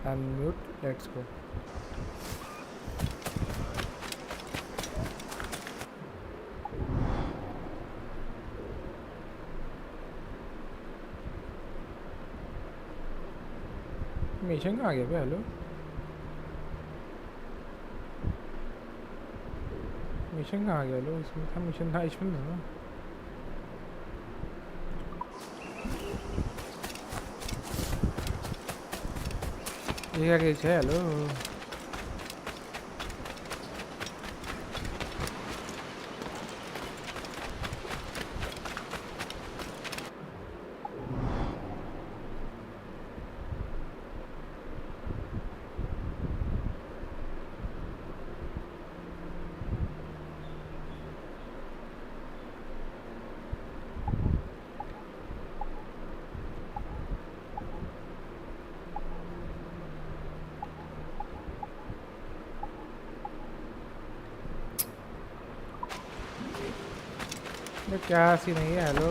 unmute, let's go. Mission कहाँ गया भाई? हेलो मिशन कहाँ गया? लो इसमें था, मिशन था इसमें था ना। ये क्या है? हेलो क्या सी नहीं है? हेलो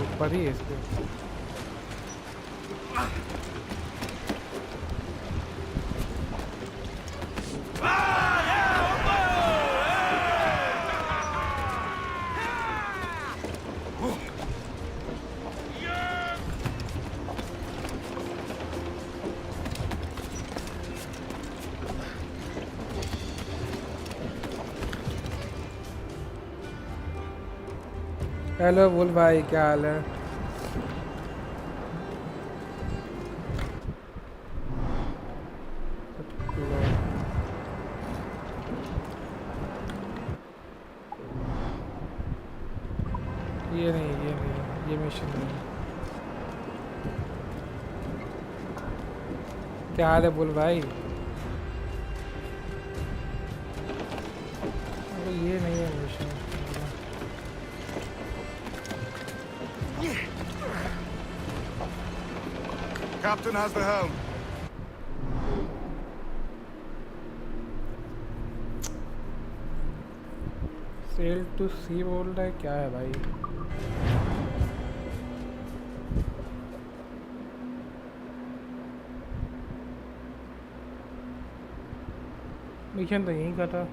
ऊपर ही है इसके। हेलो बोल भाई, क्या हाल है? ये नहीं, ये मिशन नहीं। क्या हाल है बोल भाई? अरे ये नहीं है mission. Captain has the helm. Sail to sea बोल रहा है, क्या है भाई? मिशन तो यहीं का था।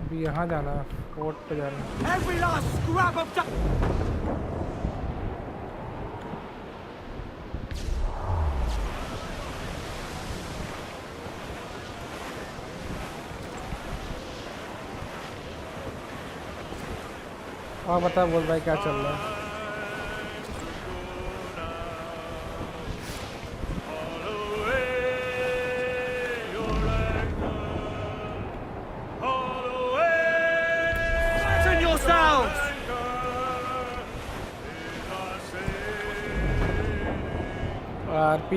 अभी यहाँ जाना, फोर्ट पे जाना। Every last scrap of और बता बोल भाई, क्या चल रहा है?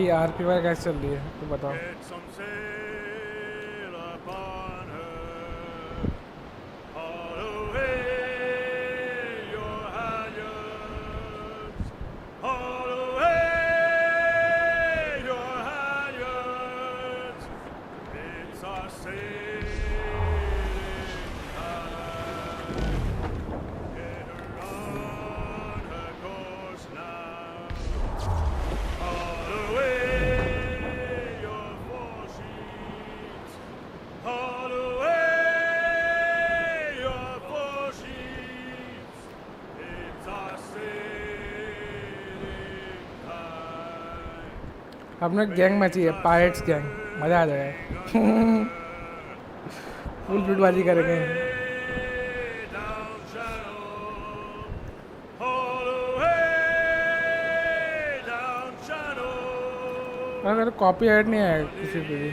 आरपी वाला कैसे चल रही है तो बताओ। अपने गैंग में चाहिए, पायरेट्स गैंग, मज़ा आ जाएगा। फुल लूटबाजी करेंगे। अगर कॉपी ऐड नहीं आया किसी पे भी,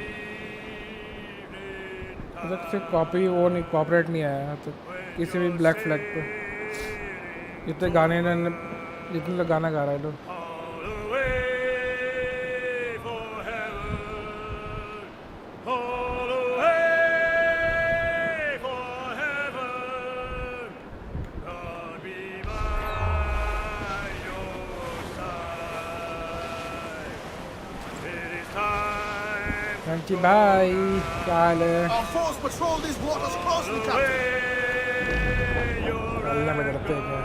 मतलब सिर्फ कॉपी वो नहीं, कॉपरेट नहीं आया तो किसी भी ब्लैक फ्लैग पे जितने गाने जितने लोग गाना गा रहे हैं लोग। Thank you, bye. क्या हाल है? Our force patrol these waters closely, Captain. अल्लाह बदलते हैं क्या?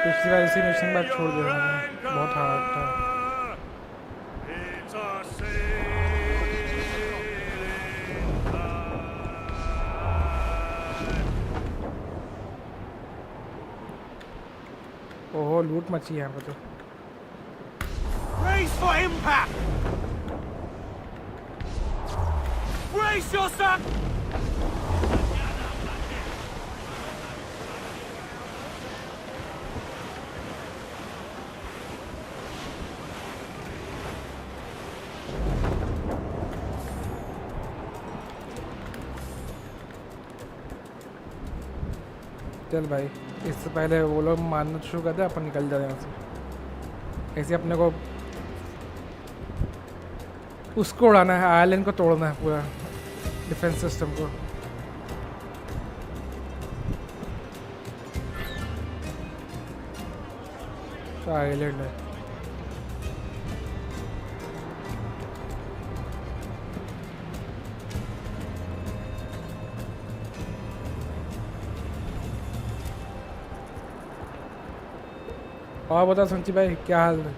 पिछली बार इसी मिशन के बाद छोड़ दिया मैंने, बहुत हार्ड था। ओहो लूट मची है यहाँ पे तो। Brace for impact! Brace yourself! चल भाई, इससे पहले वो लोग मारना शुरू कर दे, अपन निकल जाए यहाँ से। ऐसे अपने को उसको उड़ाना है, आयरलैंड को तोड़ना है पूरा डिफेंस सिस्टम को। तो आयरलैंड है। और बता संची भाई क्या हाल है?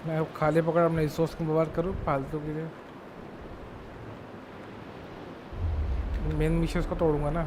मैं खाली पकड़ अपने रिसोर्स को बर्बाद करूँ फालतू के लिए। मेन मिशन को तोड़ूंगा ना।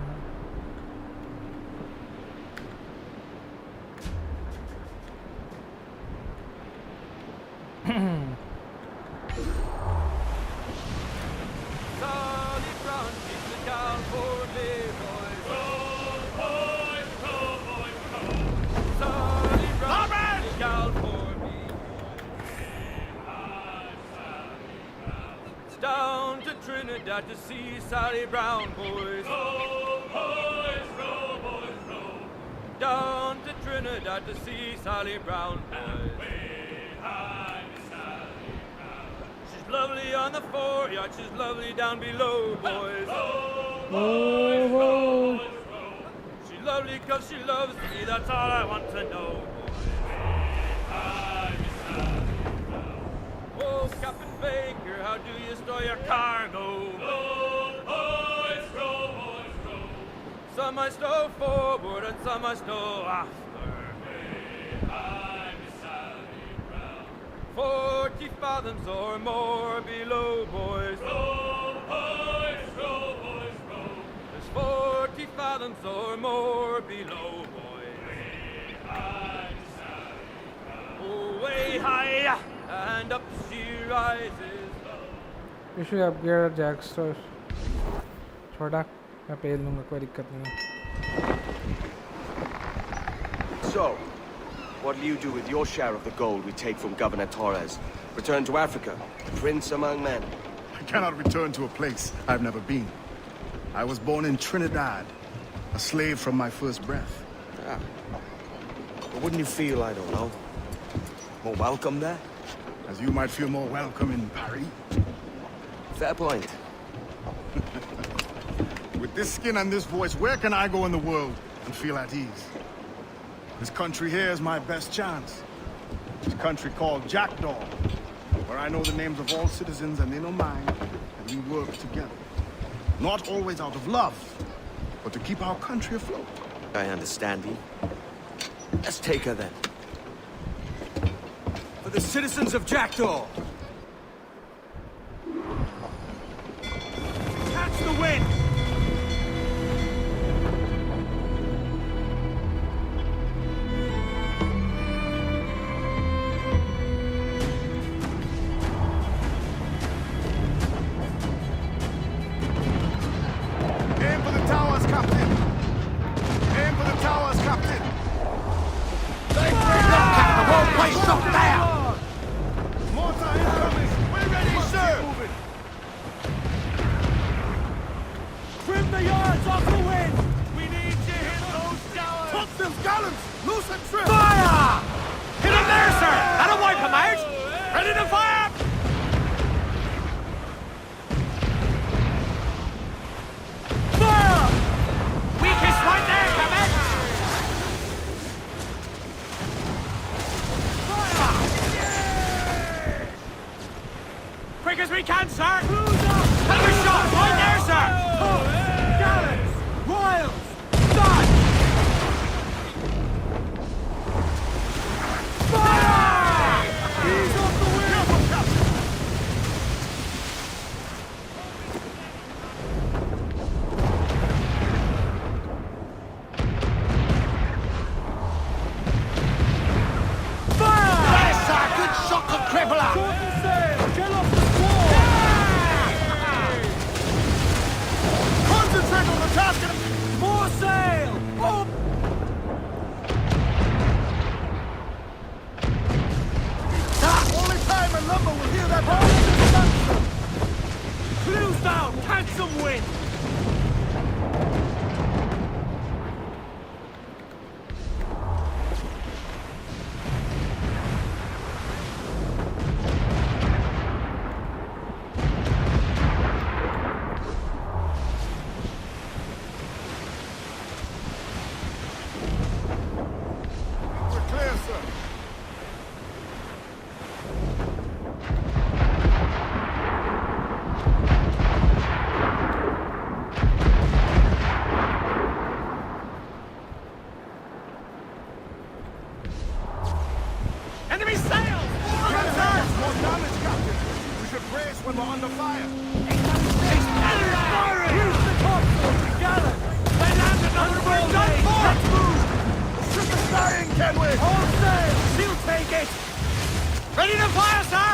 To see Sally Brown, boys. Row, boys, row, boys, row. Down to Trinidad to see Sally Brown, boys. Way high, Miss Sally Brown. She's lovely on the foreyard, she's lovely down below, boys. Row, boys, row, boys, row. She's lovely 'cause she loves me, that's all I want to know, boys. Way high, Miss Sally Brown. Oh, Captain Baker, how do you store your cargo? Some I stow forward and some I stow after. Way high, Miss Sally Brown. 40 fathoms or more below, boys. Row, boys, row, boys, row. There's 40 fathoms or more below, boys. Way high, Miss Sally Brown. Oh, way high, and up she rises. You should upgrade Jackster. छोटा मैं पेल लूँगा, कोई दिक्कत नहीं है। So, what'll you do with your share of the gold we take from Governor Torres? Return to Africa, prince among men? I cannot return to a place I've never been. I was born in Trinidad, a slave from my first breath. Yeah. But wouldn't you feel, I don't know, more welcome there? As you might feel more welcome in Paris. Fair point. With this skin and this voice, where can I go in the world and feel at ease? This country here is my best chance. This country called Jackdaw, where I know the names of all citizens and they know mine, and we work together. Not always out of love, but to keep our country afloat. I understand you. Let's take her then. For the citizens of Jackdaw! Catch the wind! Aim for the towers, Captain! Aim for off the wind! We need to hit those towers! Topsails, gallants! Loose and trim! Fire! Hit him there, sir! That'll wipe him out! Ready to fire! Fire! Weakest right there, Captain! Fire! Quick as we can, sir! Another shot! Right there, sir! Gallants! Royals! Done! Fire! Ease off the wheel! Fire! Yes, sir! Good shot to crippler! Short the sail! Get off the squall! Concentrate on the task and... More sail! Oh! Only time and lumber will hear that... Clues down! Catch some wind! We're clear, sir. Enemy sails! More damage, Captain. We should brace when we're under fire. Use the topsails to gallant! They landed under we're done for! Let's move! Ship is dying, can we? All sail! She'll take it! Ready to fire, sir!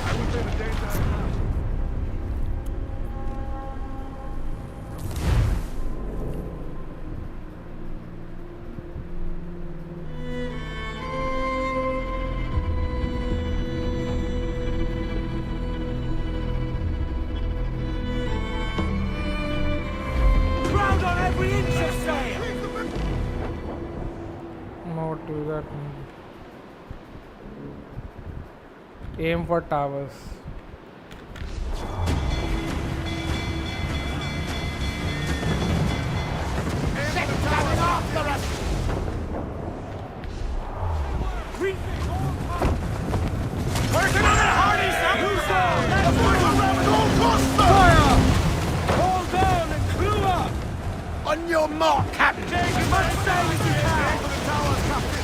I would say the danger is now. Ground on every inch of sail! What do that mean? Aim for towers. Coming after us! Working on it, Hardy, sir! Let's move around at all costs, sir! Fire! Hold down and crew up! On your mark, Captain! Take as much sail as you can! Aim for the towers, Captain!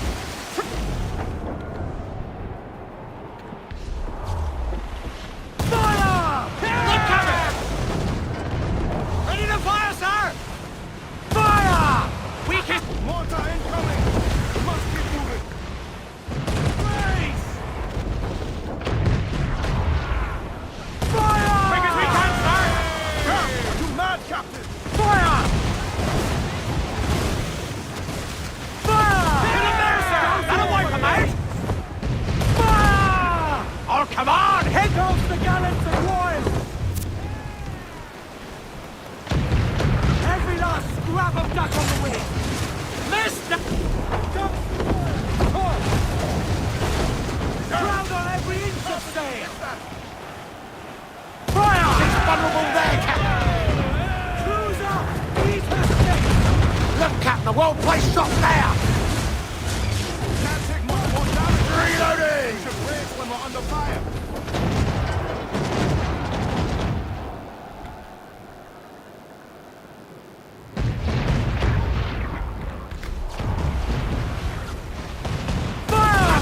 Fire! Look at it! Ready to fire, sir! Fire! Weakest... Mortar incoming! Must keep moving! Race! Fire! Quick as we can, sir! Are you mad, Captain? Fire! Fire! Hit him there, sir! That'll wipe him out! Fire! Oh, come on! Hit goes the gallants and royals! Every last scrap of duck on the wing! Missed! Ground on every inch of sail! Fire! It's vulnerable there, Captain! Cruise up! Eat her stick! Look, Captain, a well-placed shot there! Can't take much more damage! Reloading! We should brace when we're under fire! Fire!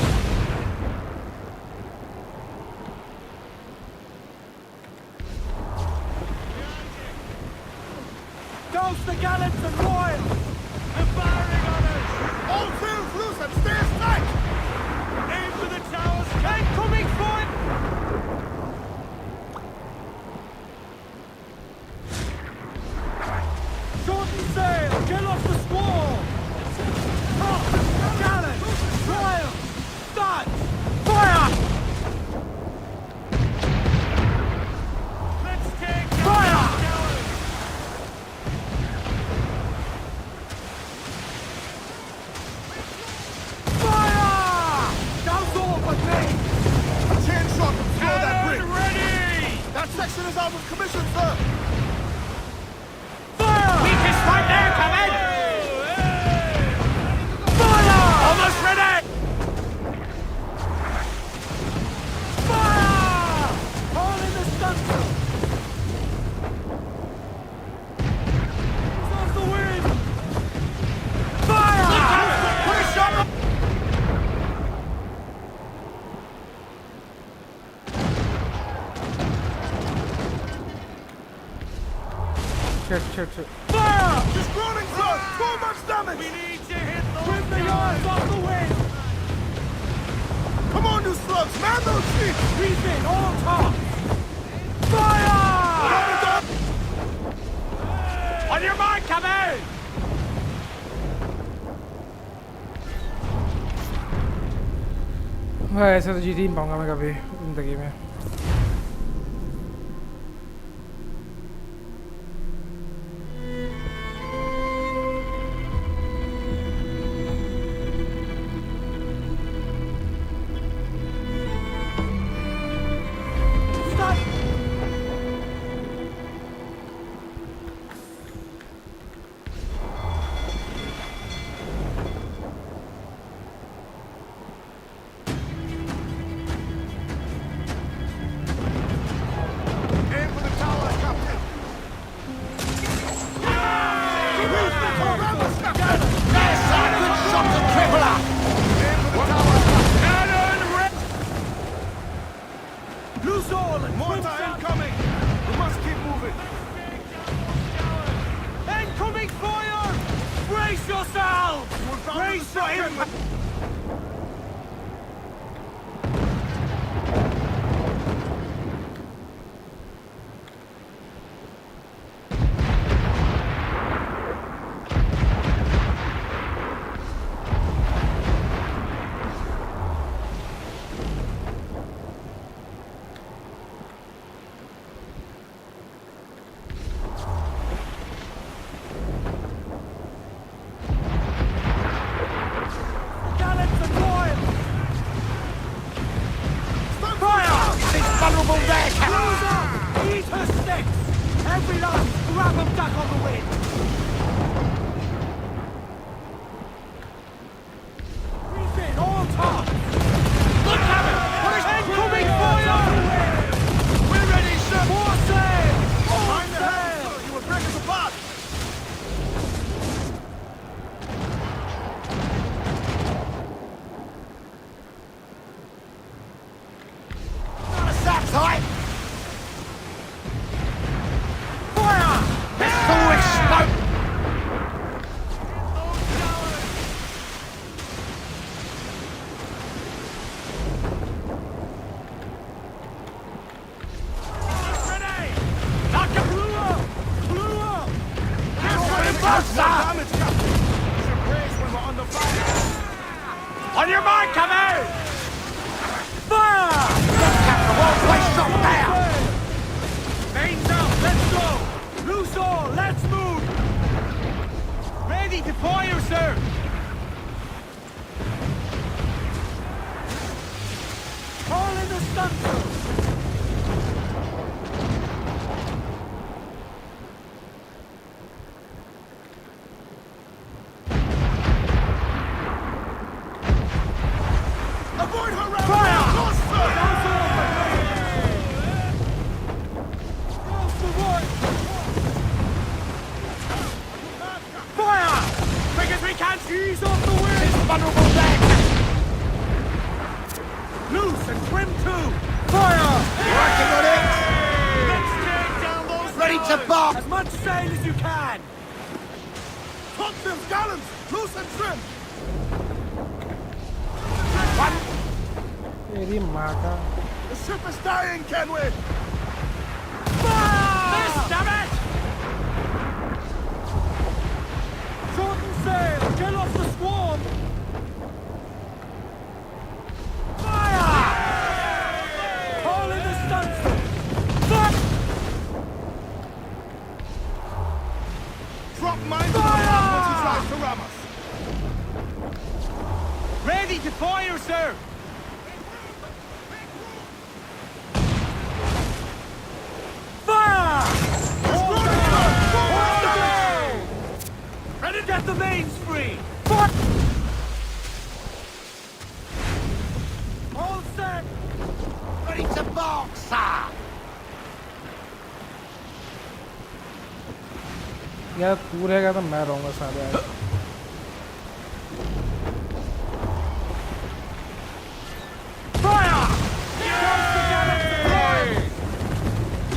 Goes the gallants and royals! They're firing on us! All sails loose and stay tight! Aim for the towers! Can't coming for it! Shorten sail! Get off the squall! Top! Gallant! Royal! Start! Fire! Let's take fire! is out of commission, sir! Weakest right there, come in! Fire! Almost ready! Fire! All in the stunter! Who's off the wind? Fire! Put a shot up! Shit. Fire! She's running, sir! Too much damage! We need to hit those Trim the yards off the wind! Come on, you slugs! Man those sheets! We've been all top! Fire! On your mark, come in! भाई ऐसे तो जीत ही नहीं पाऊंगा मैं कभी जिंदगी में Aim for the tower, Captain! Loose all and Mortar incoming! We must keep moving! incoming fire! Brace yourselves! Brace for impact! Gallants and royals! Fire! It's vulnerable there, Captain! Eat her sticks! Every last grab of duck on the wind! We've been all top! Look at it! Incoming fire! We're ready, sir! More sail! All Mind the helm, sail! sir! You will break us apart! Fire! Pistol explode! Ready! Knock him! Blew up! Blew up! Damage, Captain! We should brace when we're under fire! On your mark, come in! Fire! Place shot down! Mains out, let's go! Loose all, let's move! Ready, deploy you, sir! All in the stunter! Avoid her round! Fire! Close, sir! Fire! Quick as we can! Ease off the wind! Vulnerable deck! Loose and trim too! Fire! Working on it! Let's take down those Ready to towers! bomb! As much sail as you can! Topsails, gallants! Loose and trim! तेरी माँ का The ship is dying, Kenway! Fire! This, damn it! Shorten sail! Get off the swarm! Fire! All in the stunsail! Fire! Drop mines on the Fire! ground once he tries to ram us! Ready to fire, sir! mark, sir! यार तू रहेगा तो मैं रहूँगा साले आज Fire!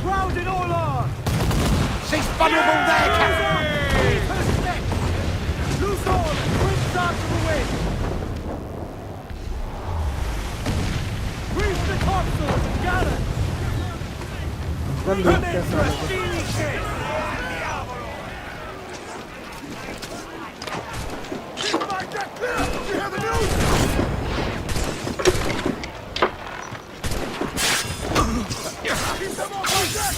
Round it all on! She's vulnerable there, Captain! Loose on! Quick start to the wind! Reach the topsails and gallant! चल Come देखते in हैं for a साले को steely kiss! Keep my deck clear! You hear the news? Keep them off my deck!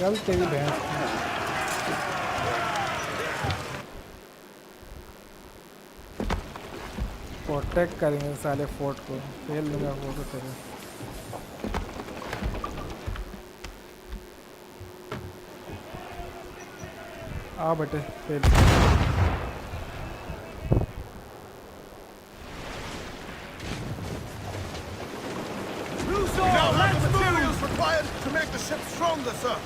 चल तेरी भैंस protect करेंगे साले फोर्ट को फेल लूँगा फोटो तेरे आ बेटे fail We now have the materials required to make the ship stronger, sir.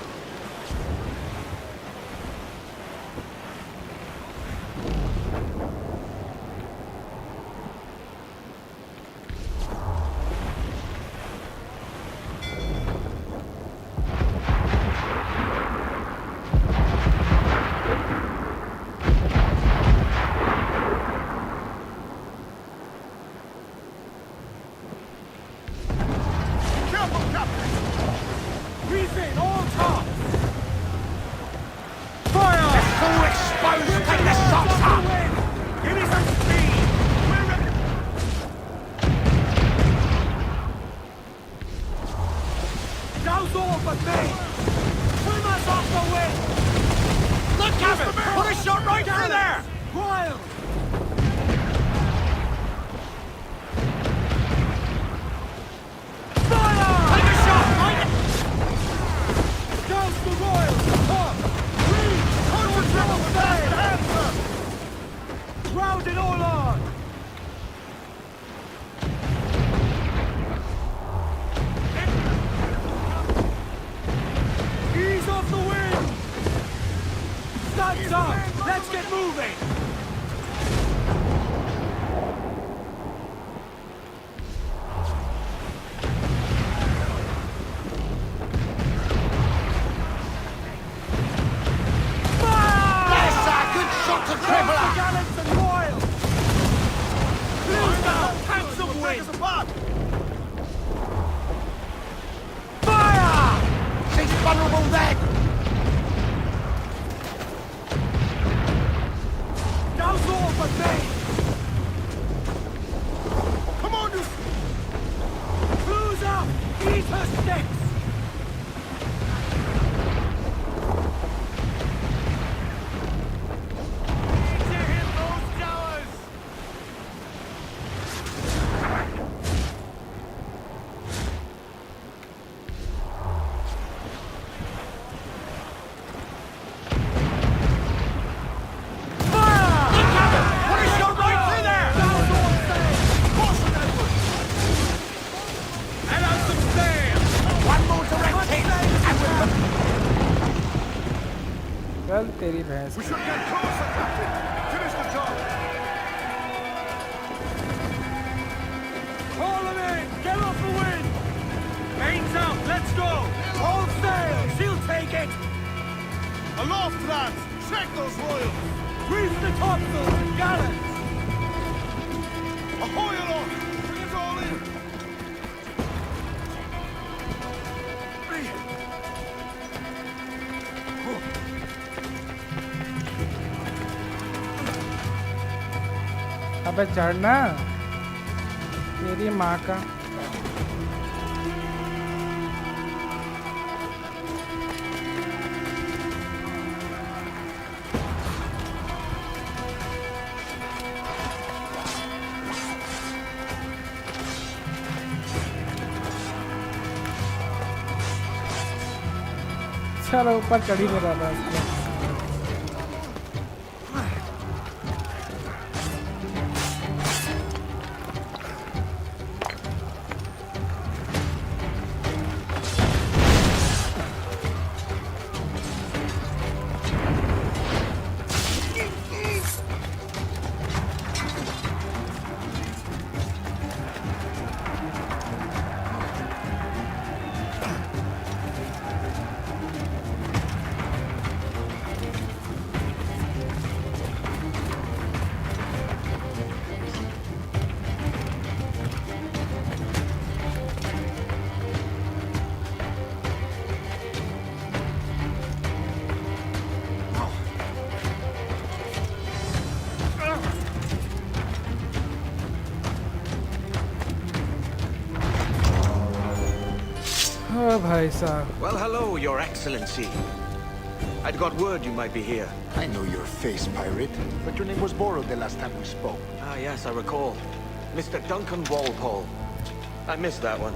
Careful, Captain! Reefing all tops! Fire! Full exposed! Take the shots up! Give me some speed! We're ready! Nose off at me! Swim us off the wind! Look, Captain! Put a shot right through there! Wild! Fire! Take a shot! Right! Douse the royals! Top! Reed! Concentrate! Fast answer! Round it all on! Ease off the wind! Stunts up! Let's get moving! Fire! Yes, sir! Good shot to triple up! Gallants and royals! Lose down! Handsome wind! Fire! She's vulnerable then! Now's all for me! Come on, you... Flues up! Eat her sticks! Need to hit those towers! Fire! Look, Captain! Put a shot right through there! Now's all sail! Caution, Edward! And out some sail! One more directing! And we're... चल तेरी भैंस We should get closer, Captain! Finish the job! Haul them in! Get off the wind! Mains out! Let's go! All sail! She'll take it! Aloft, lads! Check those royals! Reef the topsails and gallants! Ahoy aloft! Bring it all in! अबे चढ़ना तेरी माँ का चलो ऊपर चढ़ी नहीं रहा था इसलिए। Oh, bhai sahab. Well, hello, Your Excellency. I'd got word you might be here. I know your face, pirate, but your name was borrowed the last time we spoke. Ah, yes, I recall. Mr. Duncan Walpole. I missed that one.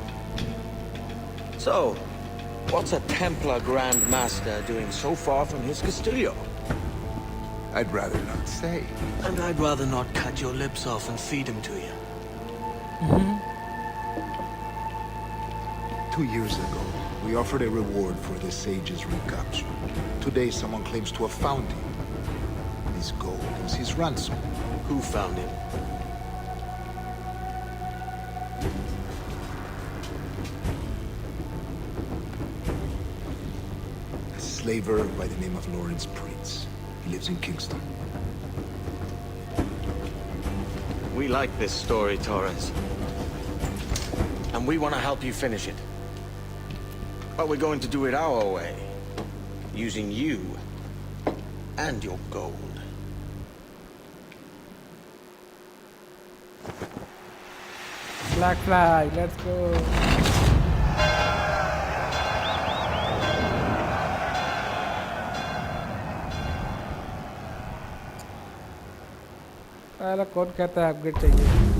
So, what's a Templar Grand Master doing so far from his Castillo? I'd rather not say. And I'd rather not cut your lips off and feed him to you. 2 years ago, we offered a reward for the sage's recapture. Today, someone claims to have found him. His gold is his ransom. Who found him? A slaver by the name of Lawrence Prince. He lives in Kingston. We like this story, Torres. And we want to help you finish it. But we're going to do it our way. Using you and your gold. Black flag, let's go. पहला कौन कहता है upgrade चाहिए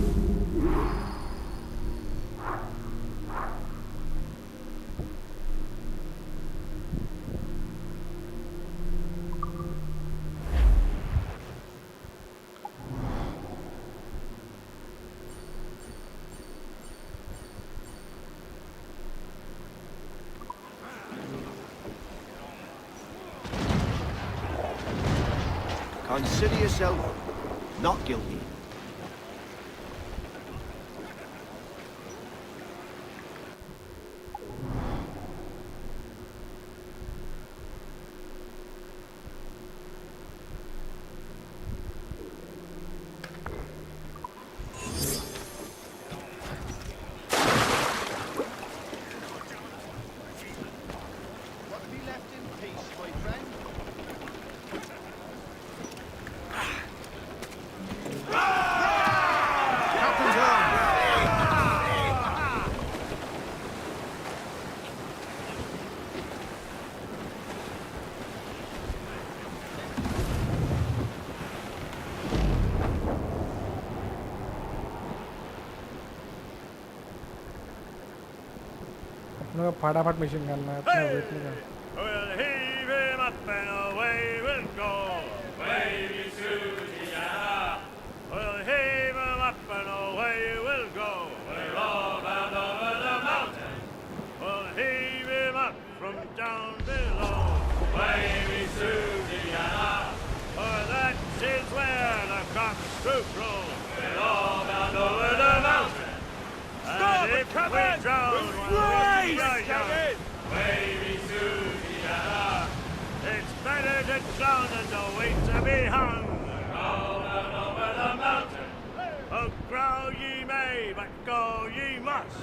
Consider yourself not guilty. अपने को फटाफट mission करना है अपना वेट नहीं करना We'll heave him up and away we'll go. Wavy Susiana. We'll heave him up and away we'll go. We're all bound over the mountain. We'll heave him up from down below. Wavy Susiana. For that is where the cocks do crow. We're all bound over the mountain. And if we drown while we are young, wavy Susiana, it's better to drown than to wait to be hung. Roll down over the mountain. Oh, growl ye may, but go ye must.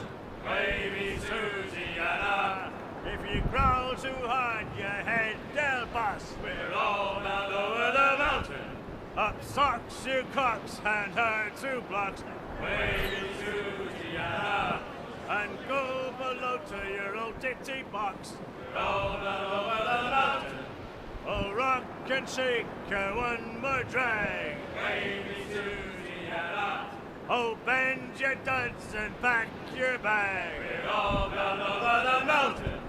Wavy Susiana, if you growl too hard, your head they'll bust. We're all bound over the mountain. Up socks, you cocks, and her two blocks. Way to Tiana, and go below to your old ditty box. Go below the mountain. Oh, rock and shake, one more drag. Way to Tiana. Oh, bend your duds and pack your bag. We're all below the mountain.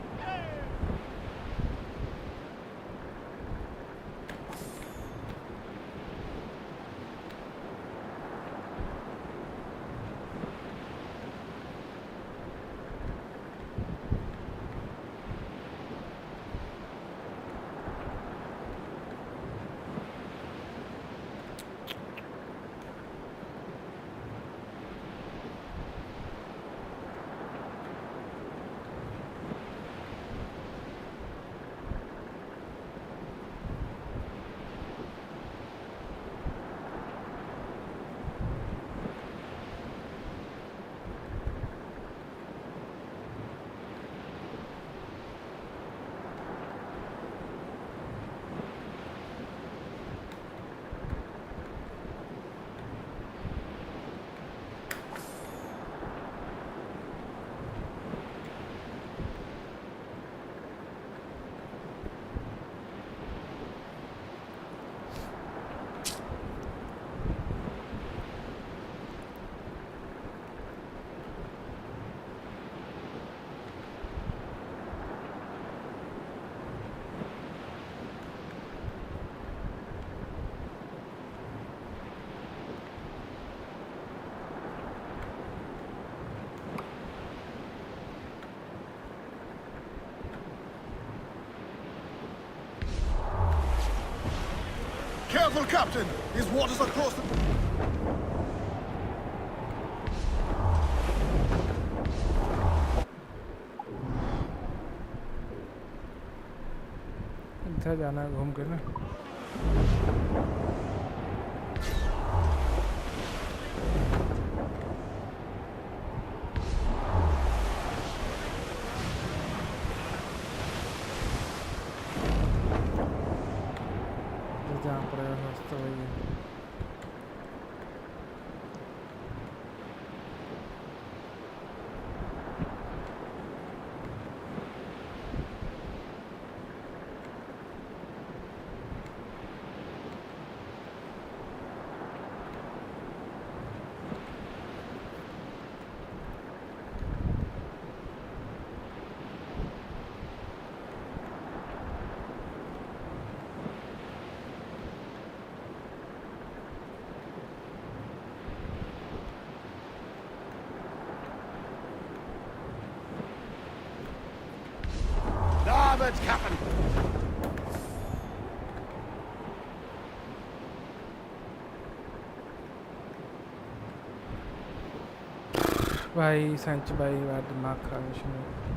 Careful, Captain! These waters are close to... इधर जाना है घूम के ना जहाँ पर रास्ता वही है Starboard, Captain! भाई संच भाई यार दिमाग खराब है इसमें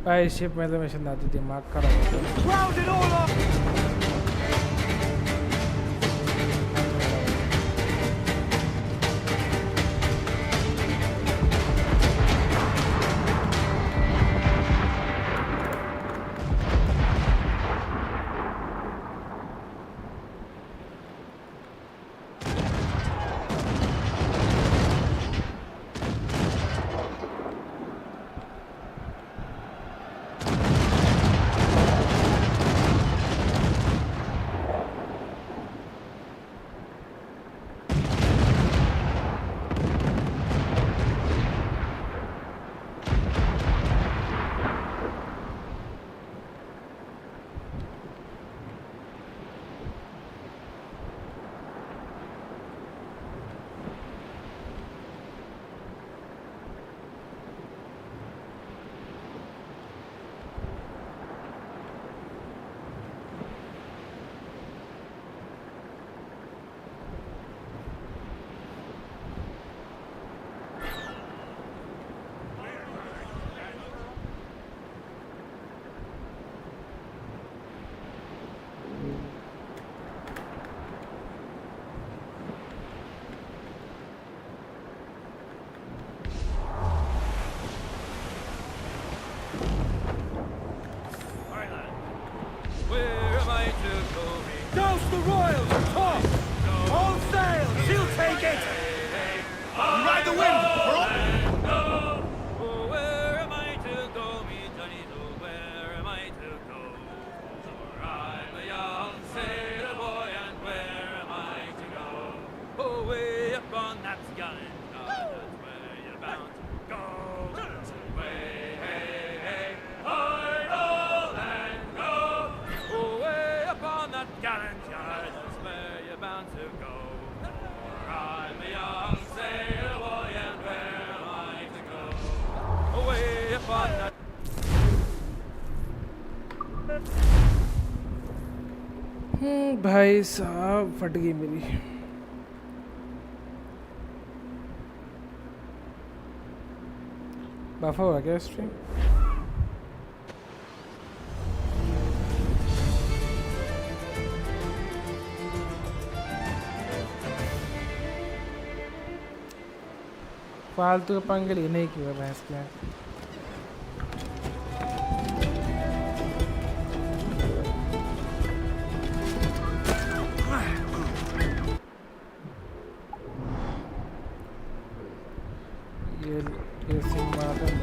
भाई शिप में तो मिशन आती दिमाग खराब Round it all up! Where am I to go? Douse the royals! Top! All sail! She'll take it! Ride the wind! We're off! Oh, where am I to go, me Johnny? Oh, where am I to go? For I'm a young sailor boy, and where am I to go? Oh, way up on that gallant yard, that's where you're bound to go. Way, hey, hey, hi, roll and go. Oh, way up on that gallant yard, that's where you're bound to go. For I'm a young sailor boy, and where am I to go? Oh, way up on that. भाई साहब फट गई मेरी बफा हुआ क्या stream फालतू के पंगे लिए नहीं किया भैंस के ये सिम मारता है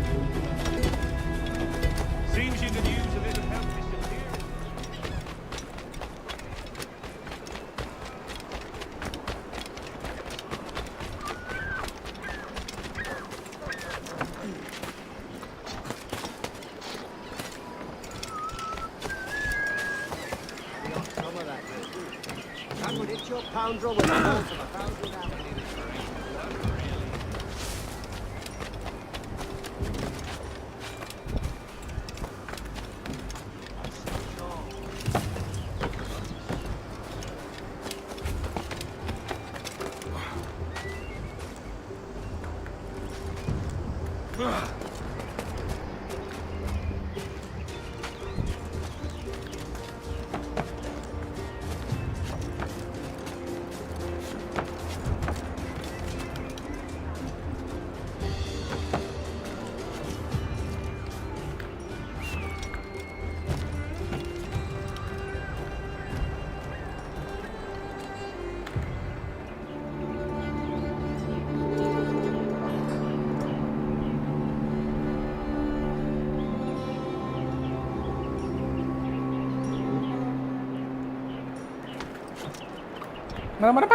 Seems you could use a bit of help, Mr. Here. Some of that. That would hit your pounder with a bolt of 1,000 arrows. Mana.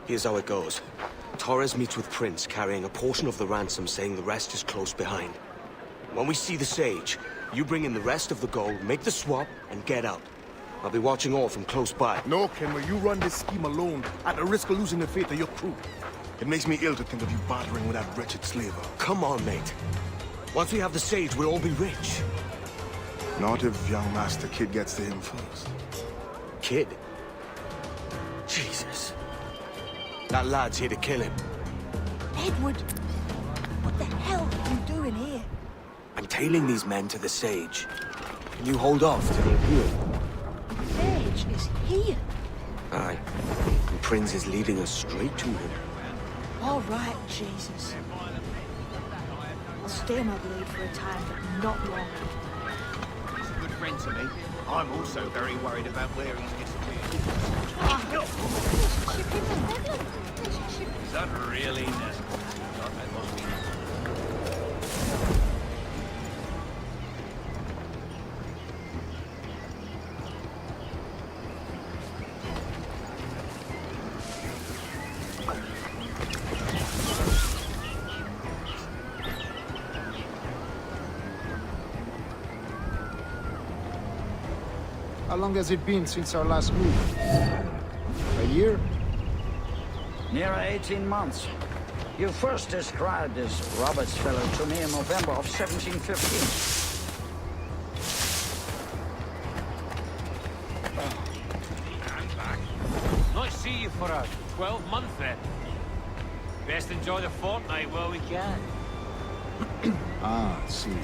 Here's how it goes. Torres meets with Prince, carrying a portion of the ransom, saying the rest is close behind. When we see the Sage, you bring in the rest of the gold, make the swap, and get out. I'll be watching all from close by. No, Kenway, you run this scheme alone, at the risk of losing the faith of your crew. It makes me ill to think of you bartering with that wretched slaver. Come on, mate. Once we have the sage, we'll all be rich. Not if young Master Kid gets to him first. Kid? Jesus. That lad's here to kill him. Edward, what the hell are you doing here? I'm tailing these men to the sage. Can you hold off till they're here? The sage is here. Aye. And Prince is leading us straight to him. All right, Jesus. I'll stay on my blade for a time, but not long. He's a good friend to me. I'm also very worried about where he's disappeared. Is that really necessary? God, that must be. How long has it been since our last move? A year? Near 18 months. You first described this Roberts fellow to me in November of 1715. I'm back. Nice to see you for a 12-month then. Best enjoy the fortnight while we can. Ah, see.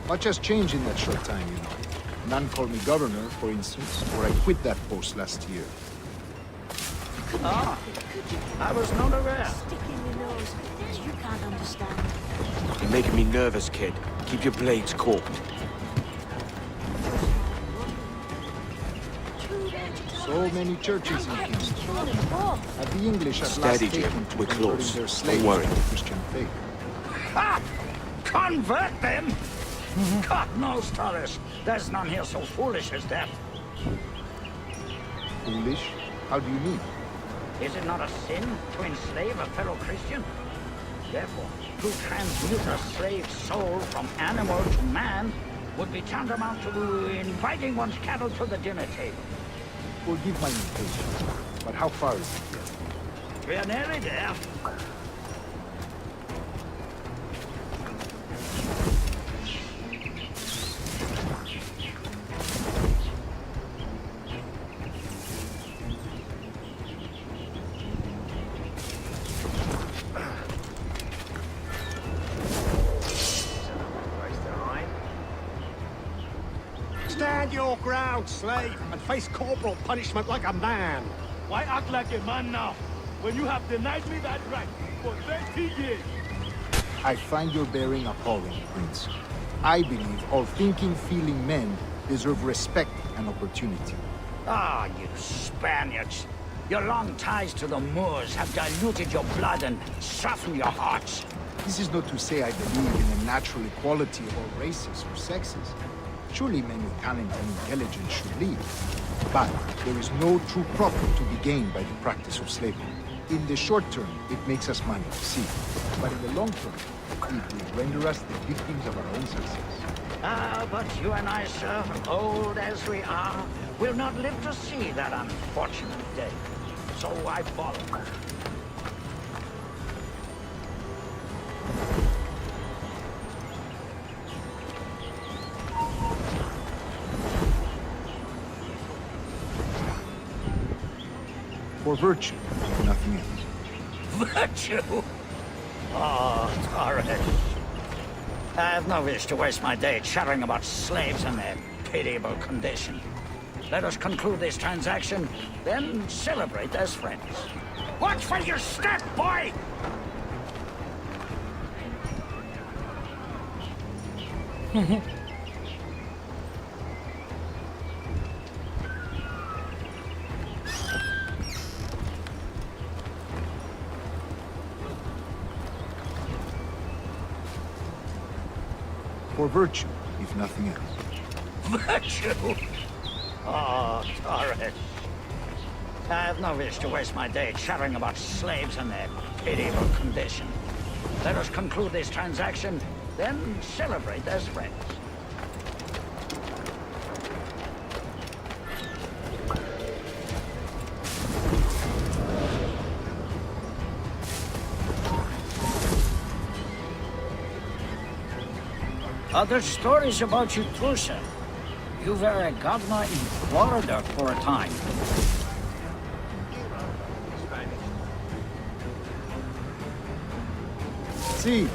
Much has changed in that short time, you know. None called me governor, for instance, or I quit that post last year. Ah, I was not aware. Stick in your nose, because you can't understand. You're making me nervous, kid. Keep your blades corked. So many churches in Kingston. Have the English at last Steady, Jim. taken to We're converting close. their Don't slaves worry. to the Christian faith? Ah! Convert them? God knows, Torres. There's none here so foolish as that. Foolish? How do you mean? Is it not a sin to enslave a fellow Christian? Therefore, to transmute a slave soul from animal to man would be tantamount to inviting one's cattle to the dinner table. Forgive my impatience, but how far is it yet? We are nearly there. Stand your ground, slave, and face corporal punishment like a man. Why act like a man now, when you have denied me that right for 30 years? I find your bearing appalling, Prince. I believe all thinking, feeling men deserve respect and opportunity. Ah, you Spaniards. Your long ties to the Moors have diluted your blood and softened your hearts. This is not to say I believe in a natural equality of all races or sexes. Surely men with talent and intelligence should lead. But there is no true profit to be gained by the practice of slavery. In the short term, it makes us money, see. But in the long term, it will render us the victims of our own success. Ah, but you and I, sir, old as we are, will not live to see that unfortunate day. So I follow. For virtue, if nothing else. Virtue? Oh, Torres. I have no wish to waste my day chattering about slaves and their pitiable condition. Let us conclude this transaction, then celebrate as friends. Watch for your step, boy! For virtue, if nothing else. Virtue? Oh, Torres. I have no wish to waste my day chattering about slaves and their pitiable condition. Let us conclude this transaction, then celebrate as friends. Other stories about you too, sir. You were a governor in Florida for a time. See.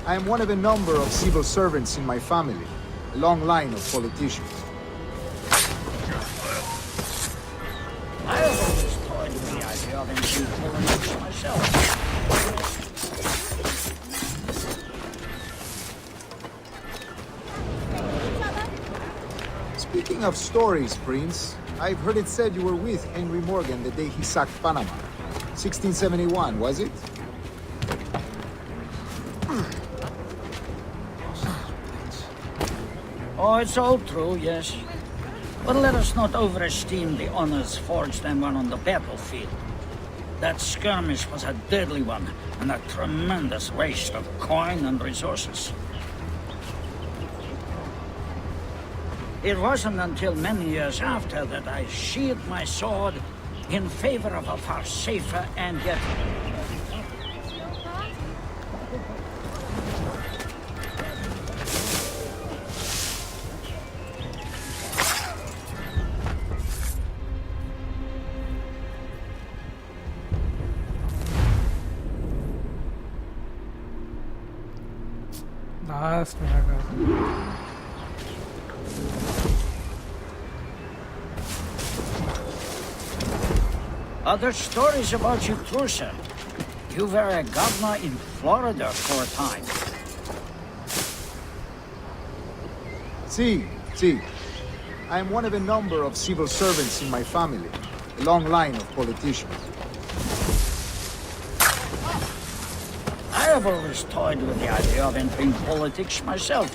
I am one of a number of civil servants in my family, a long line of politicians. I have always toyed with the idea of entering politics myself. Speaking of stories, Prince, I've heard it said you were with Henry Morgan the day he sacked Panama. 1671, was it? Oh, it's all true, yes. But let us not overesteem the honors forged and won on the battlefield. That skirmish was a deadly one, and a tremendous waste of coin and resources. It wasn't until many years after that I sheathed my sword in favor of a far safer and yet... Last mega. Other stories about you too, sir. You were a governor in Florida for a time. See. I am one of a number of civil servants in my family, a long line of politicians. I have always toyed with the idea of entering politics myself.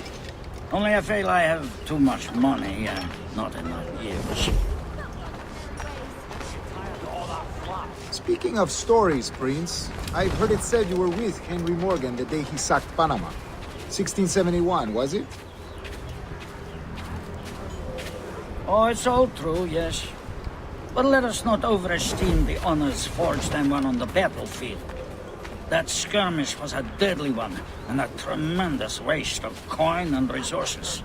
Only I feel I have too much money and not enough years. Speaking of stories, Prince, I've heard it said you were with Henry Morgan the day he sacked Panama. 1671, was it? Oh, it's all true, yes. But let us not overesteem the honors forged and won on the battlefield. That skirmish was a deadly one, and a tremendous waste of coin and resources.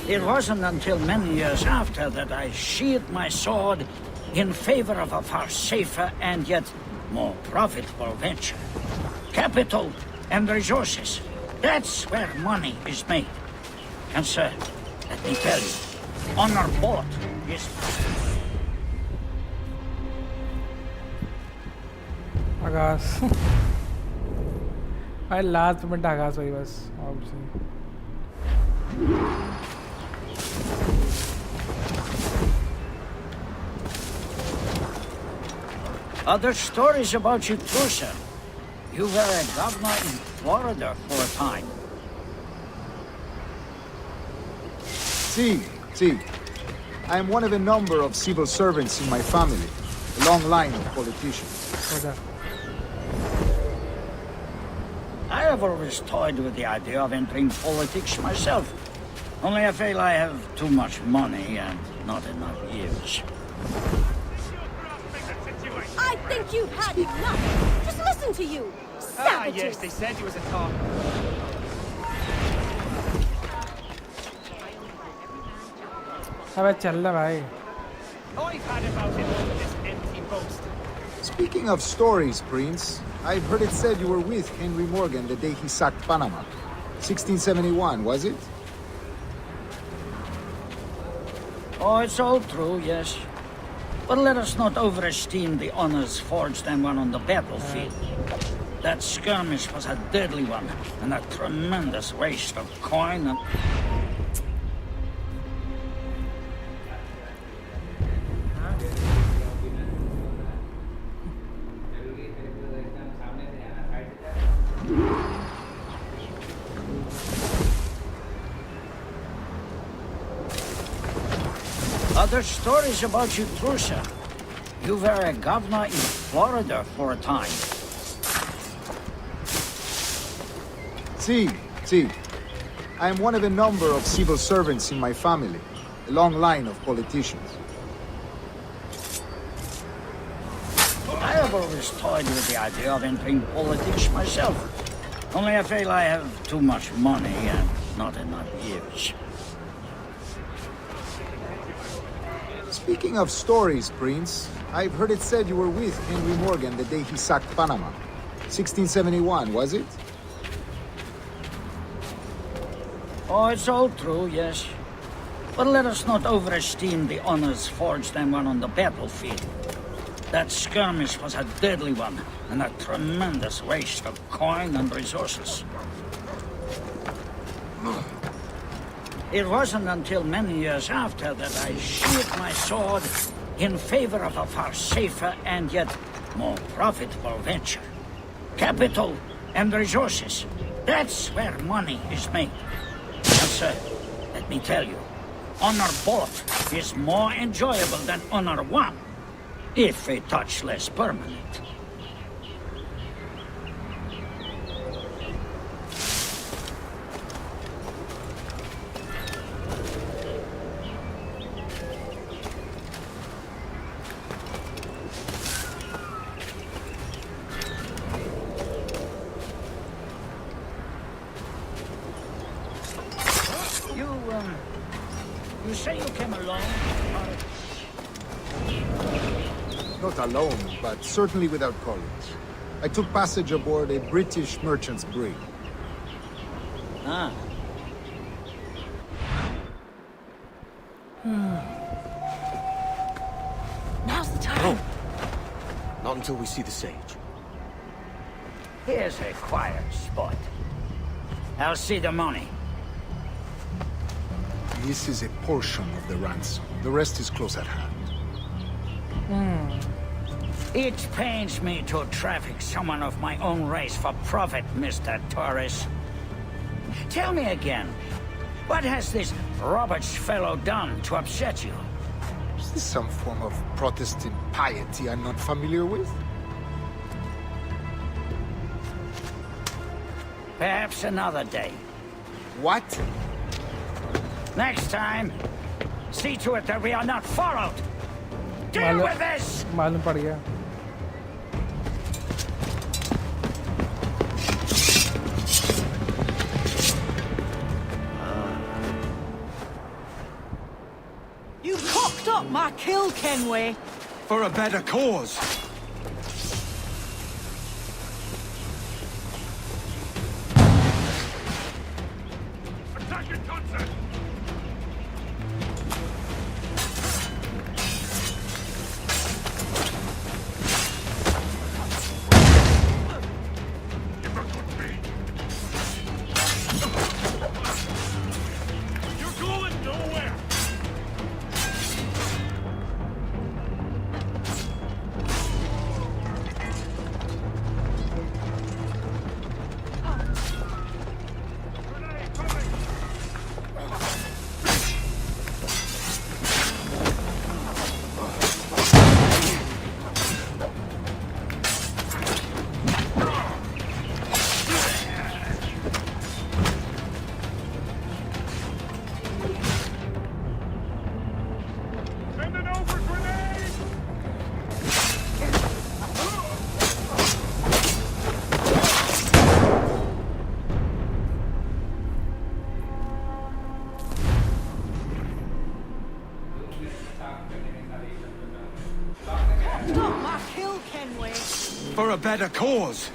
It wasn't until many years after that I sheathed my sword in favor of a far safer and yet more profitable venture. Capital and resources. That's where money is made. And sir, let me tell you, honor bought is... Agas. I last minute Agas why was obviously. Other stories about you too, sir. You were a governor in Florida for a time. See. I am one of a number of civil servants in my family, a long line of politicians. Okay. I have always toyed with the idea of entering politics myself. Only I feel I have too much money and not enough years. I think you've had enough. Just listen to you. Savages. Yes, they said he was a talker. अबे चल ले भाई. I've had about it over this empty boast. Speaking of stories, Prince, I've heard it said you were with Henry Morgan the day he sacked Panama. 1671, was it? Oh, it's all true, yes. But let us not overesteem the honors forged and won on the battlefield. That skirmish was a deadly one, and a tremendous waste of coin and... Other stories about you too, sir. You were a governor in Florida for a time. See. I am one of a number of civil servants in my family, a long line of politicians. I have I've always toyed with the idea of entering politics myself. Only I feel I have too much money and not enough years. Speaking of stories, Prince, I've heard it said you were with Henry Morgan the day he sacked Panama. 1671, was it? Oh, it's all true, yes. But let us not overesteem the honors forged and won on the battlefield. That skirmish was a deadly one, and a tremendous waste of coin and resources. It wasn't until many years after that I sheathed my sword in favor of a far safer and yet more profitable venture. Capital and resources. That's where money is made. And sir, let me tell you, honor bought is more enjoyable than honor won, if a touch less permanent. You say you came alone? Not alone, but certainly without colleagues. I took passage aboard a British merchant's brig. Ah. Now's the time. Not until we see the sage. Here's a quiet spot. I'll see the money. This is a portion of the ransom. The rest is close at hand. It pains me to traffic someone of my own race for profit, Mr. Torres. Tell me again, what has this Roberts fellow done to upset you? Is this some form of Protestant piety I'm not familiar with? Perhaps another day. What? Next time, see to it that we are not followed. Deal with this! मालूम पड़ गया. You cocked up my kill, Kenway. For a better cause. For a better cause.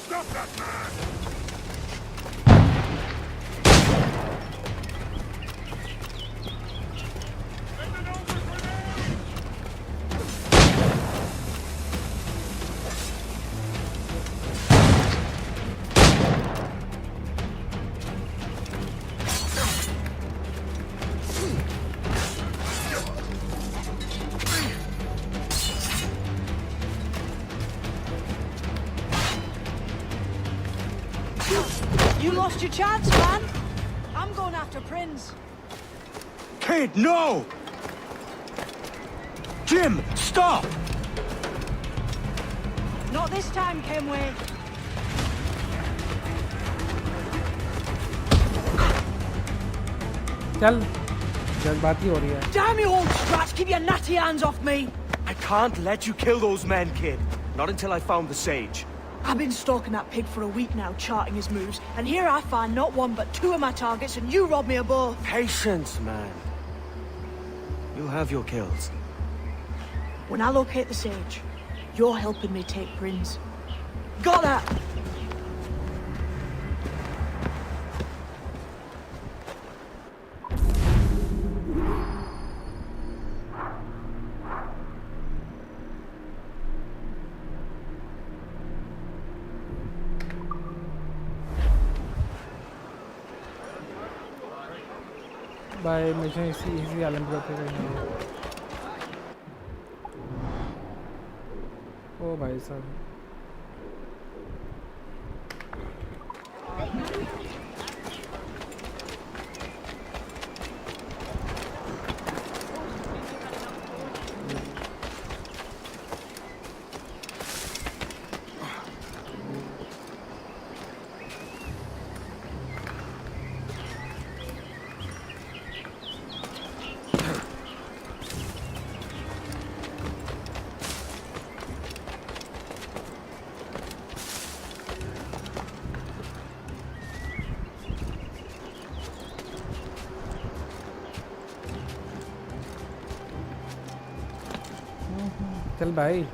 Stop that man! You lost your chance, man. I'm going after Prince. Kid, no! Jim, stop! Not this time, Kenway. चल जज्बाती हो रही है. Damn you old scratch! Keep your natty hands off me! I can't let you kill those men, kid. Not until I found the sage. I've been stalking that pig for a week now, charting his moves, and here I find not one but two of my targets, and you rob me of both. Patience, man. You'll have your kills. When I locate the sage, you're helping me take Prince. Got that? भाई मुझे इसी आलम पे करना है. ओ भाई साहब चल भाई.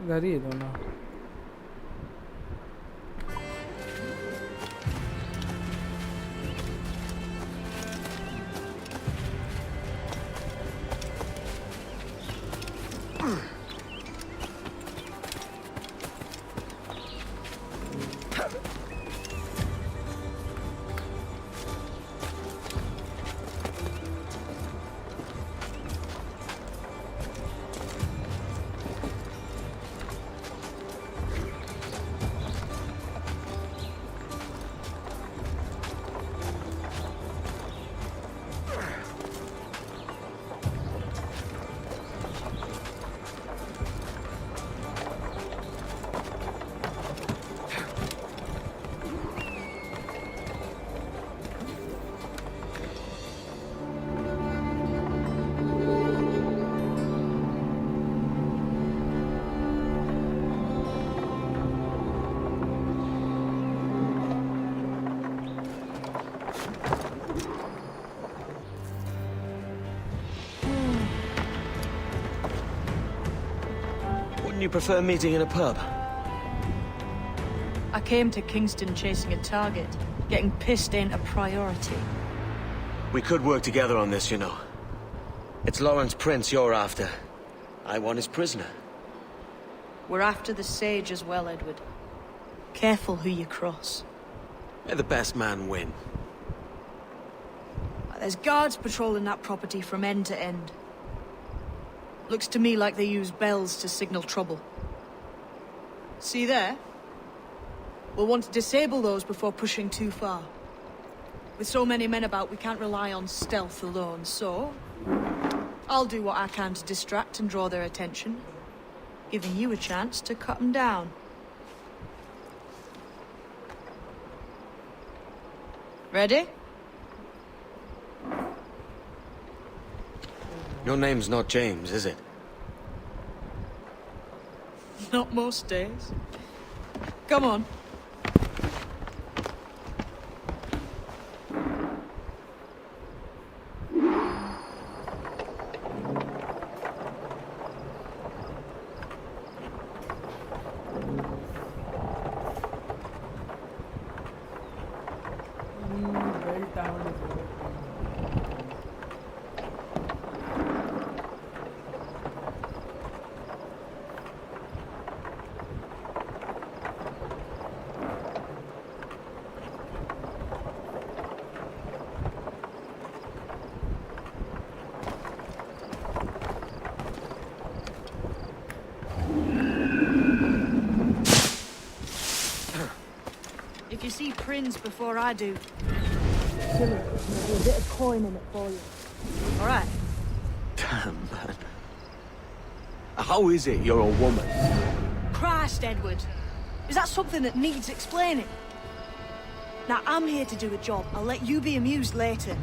इधर ही है दोनों. Wouldn't you prefer meeting in a pub? I came to Kingston chasing a target. Getting pissed ain't a priority. We could work together on this, you know. It's Lawrence Prince you're after. I want his prisoner. We're after the sage as well, Edward. Careful who you cross. May the best man win. There's guards patrolling that property from end to end. Looks to me like they use bells to signal trouble. See there? We'll want to disable those before pushing too far. With so many men about, we can't rely on stealth alone, so... I'll do what I can to distract and draw their attention, giving you a chance to cut them down. Ready? Your name's not James, is it? Not most days. Come on. If you see Prince before I do, kill it. There'll be a bit of coin in it for you. All right. Damn, man. How is it you're a woman? Christ, Edward. Is that something that needs explaining? Now, I'm here to do a job. I'll let you be amused later.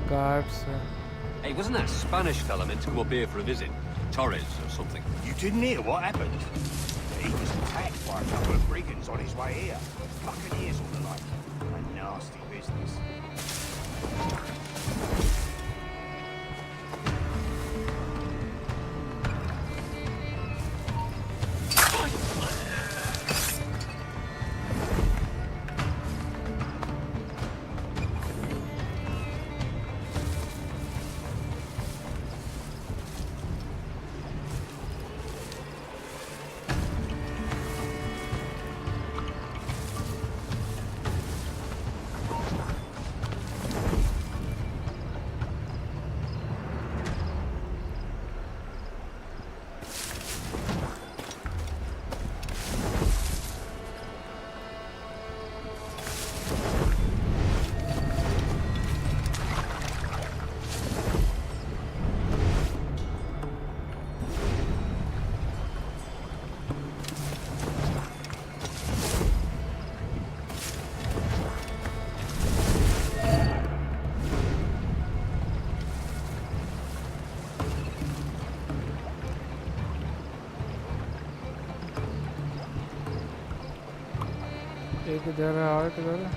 Guards. Hey, wasn't that Spanish fella meant to come up here for a visit? Torres or something? You didn't hear what happened? He was attacked by a couple of brigands on his way here. Buccaneers or the like. A nasty business. एक इधर है और किधर है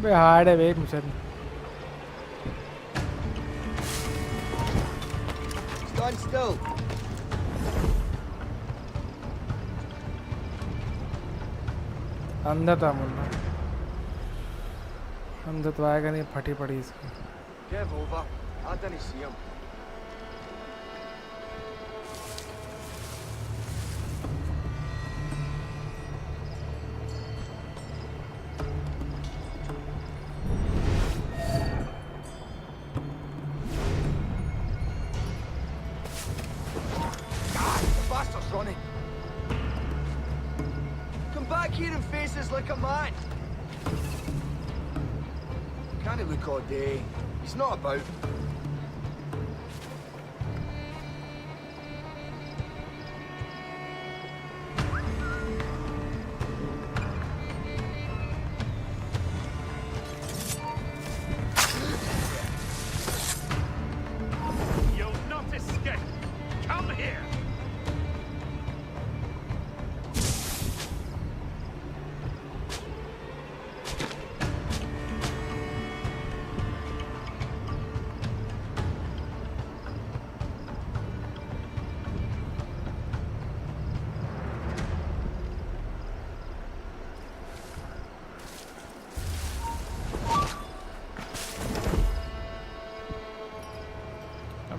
बे hard है बे mission Stand still. अंदर था मुन्ना अंदर तो आएगा नहीं फटी पड़ी इसकी Give over. I didn't see him. God, the bastard's running. Come back here and face us like a man. Can't he look all day? He's not about. You'll not escape. Come here.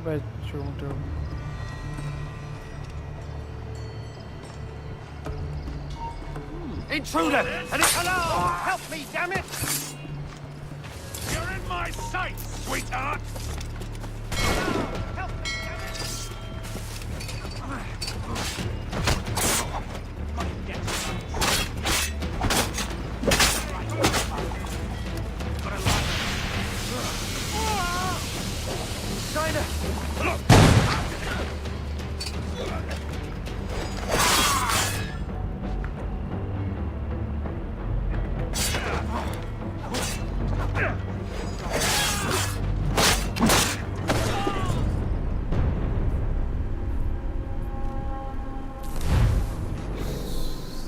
अबे चूंटू Intruder! Hello! Help me, damn it! You're in my sight, sweetheart! Help me, damn it! China! Look!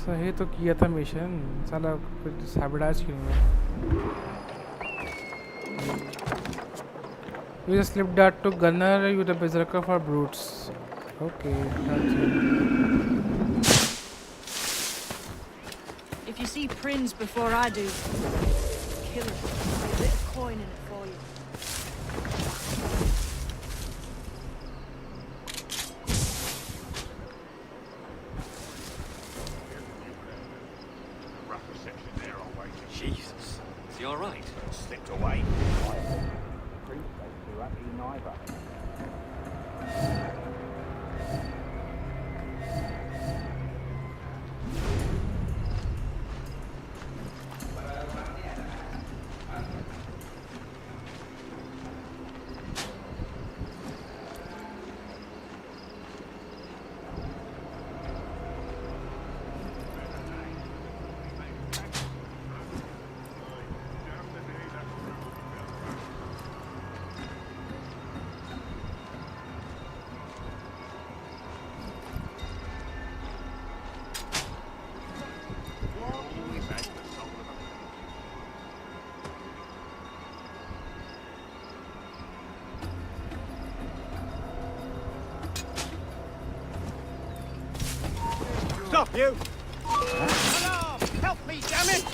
सही तो किया था mission साला कुछ sabotage क्यों है use a slip dart to gunner with a berserker for brutes okay that's it. If you see Prince before I do, kill him. There's a bit of coin in it for you. Jesus. Is he all right? Slipped away. Prince ain't too happy neither. Stop, you! Alarm! Help me, damn it!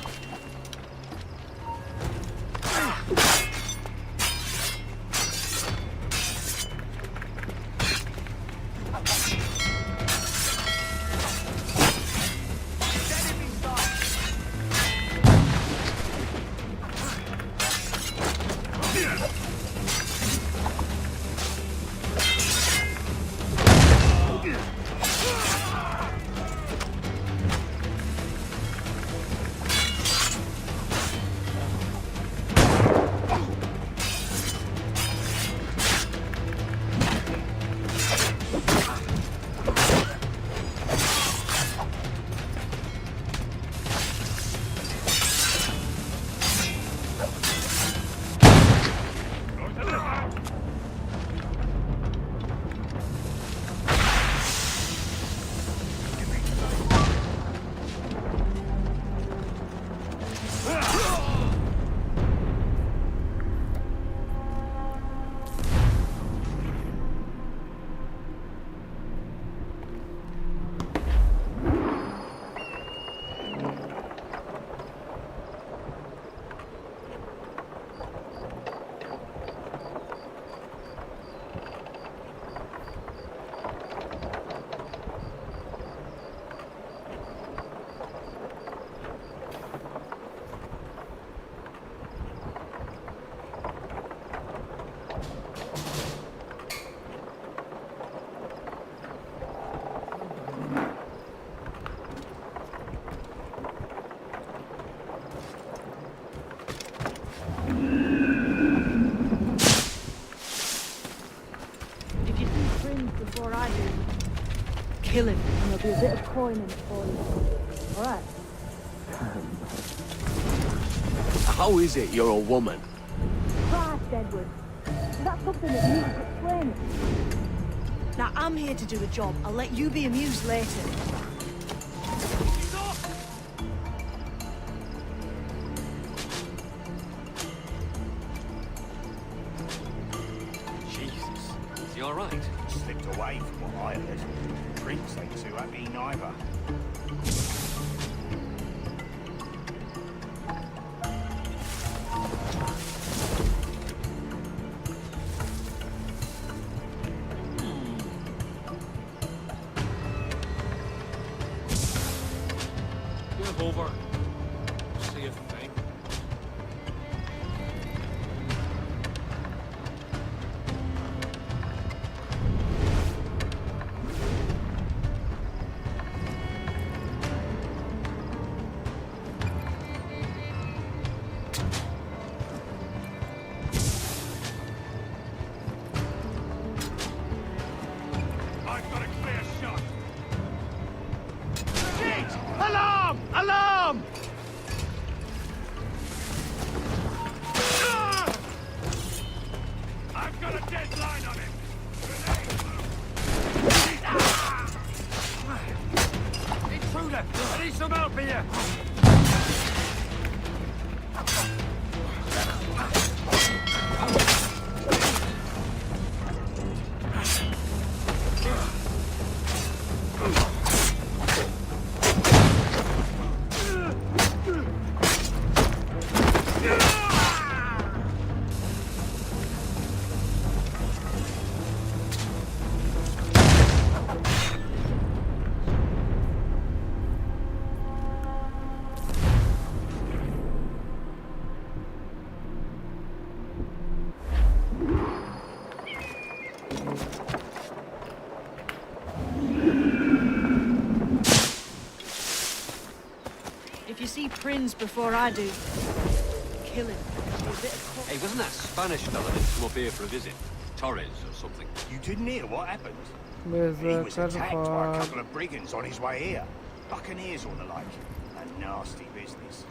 Kill him, and there'll be a bit of coin in it for you. All right? How is it you're a woman? Christ, Edward. Is that something that you need to explain? Now, I'm here to do a job. I'll let you be amused later. Jesus. Is he all right? Slipped away from what I heard. Prince ain't too happy neither. over. See a thing. I've got a clear shot. Shit! Alarm! Alarm! I've got a dead line on him. Intruder! I need some help here. If you see Prince before I do, kill him. Hey, wasn't that Spanish fella meant to come up here for a visit? Torres or something? You didn't hear what happened? Where's He the was attacked by a card? couple of brigands on his way here. Buccaneers or the like. A nasty business.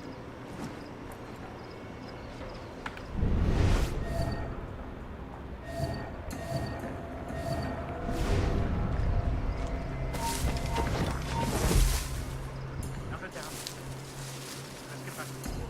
Nothing down. Let's get back to the wall.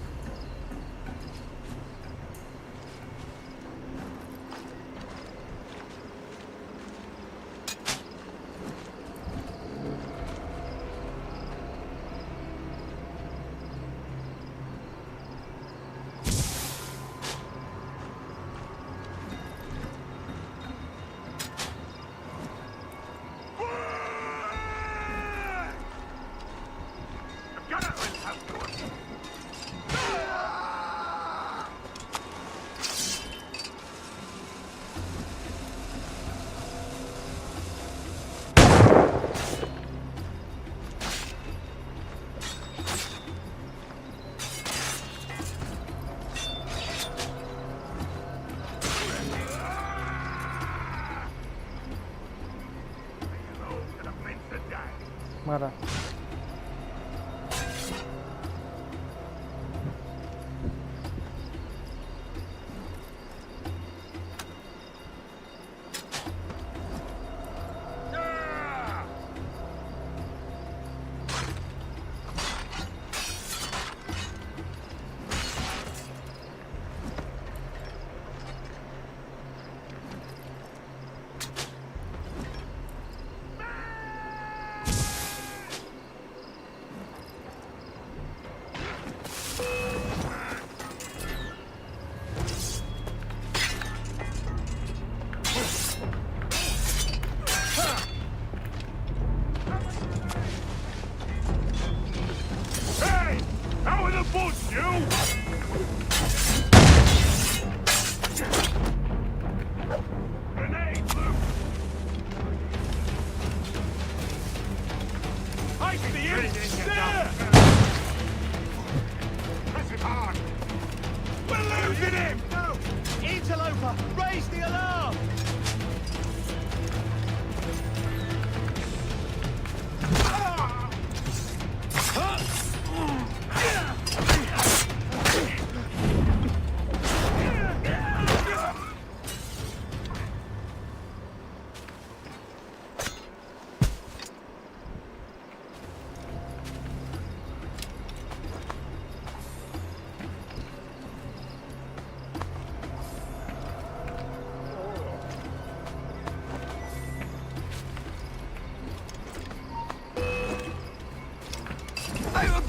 मारा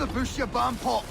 the bush, you bomb pot!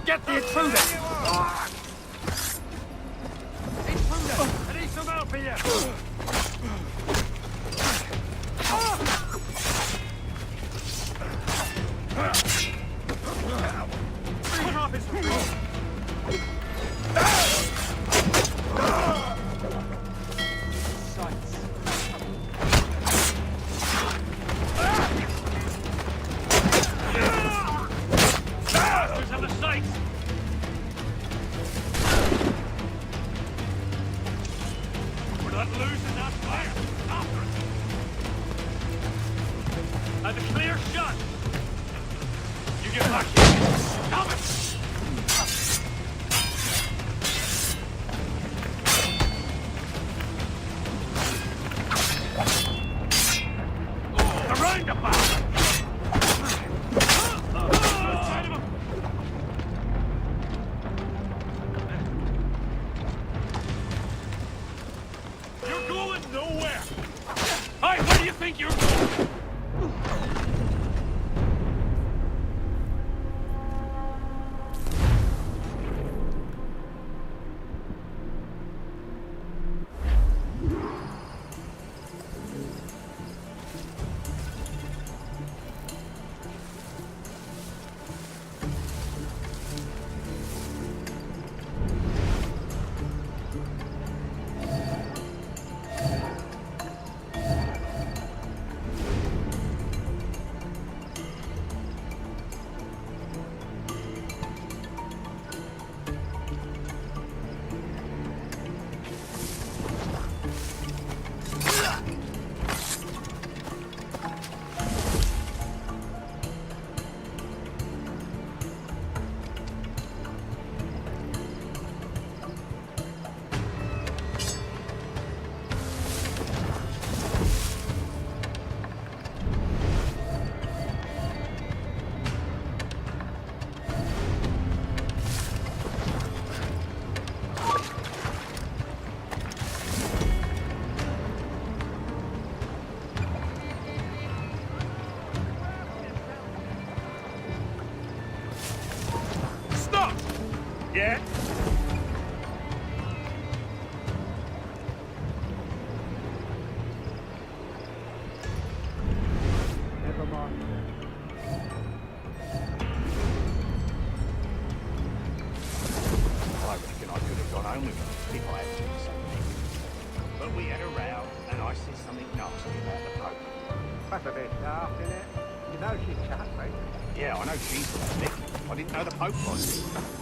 Get the intruder! Intruder! I need some help here! Put off his Yeah? Never mind. I reckon I could have gone home with him if I had seen something. But we had a row, and I said something nasty about the Pope. That's a bit dark, isn't it? You know she's Catholic. Yeah, I know she's Catholic. I didn't know the Pope was.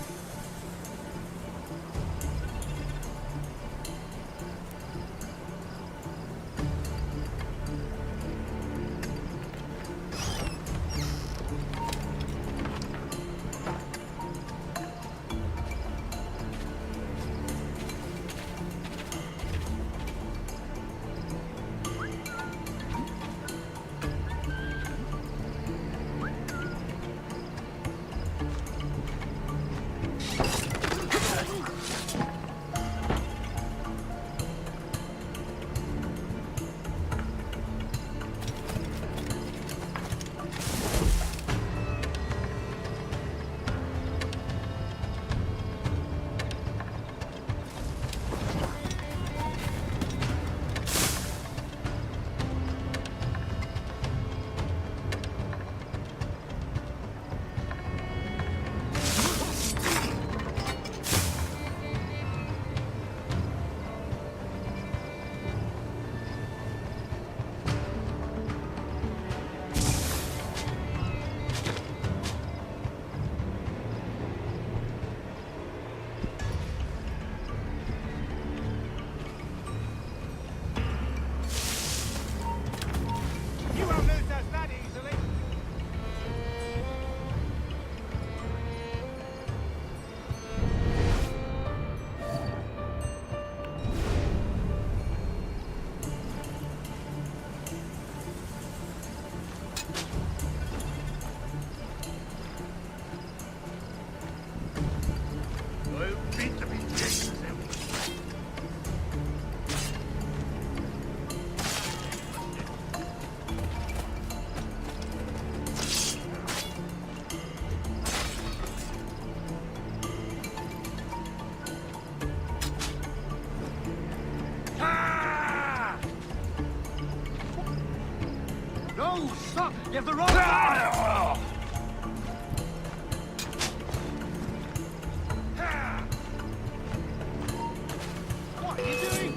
What are you doing?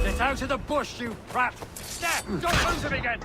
Get out of the bush, you brat! There! Don't lose him again!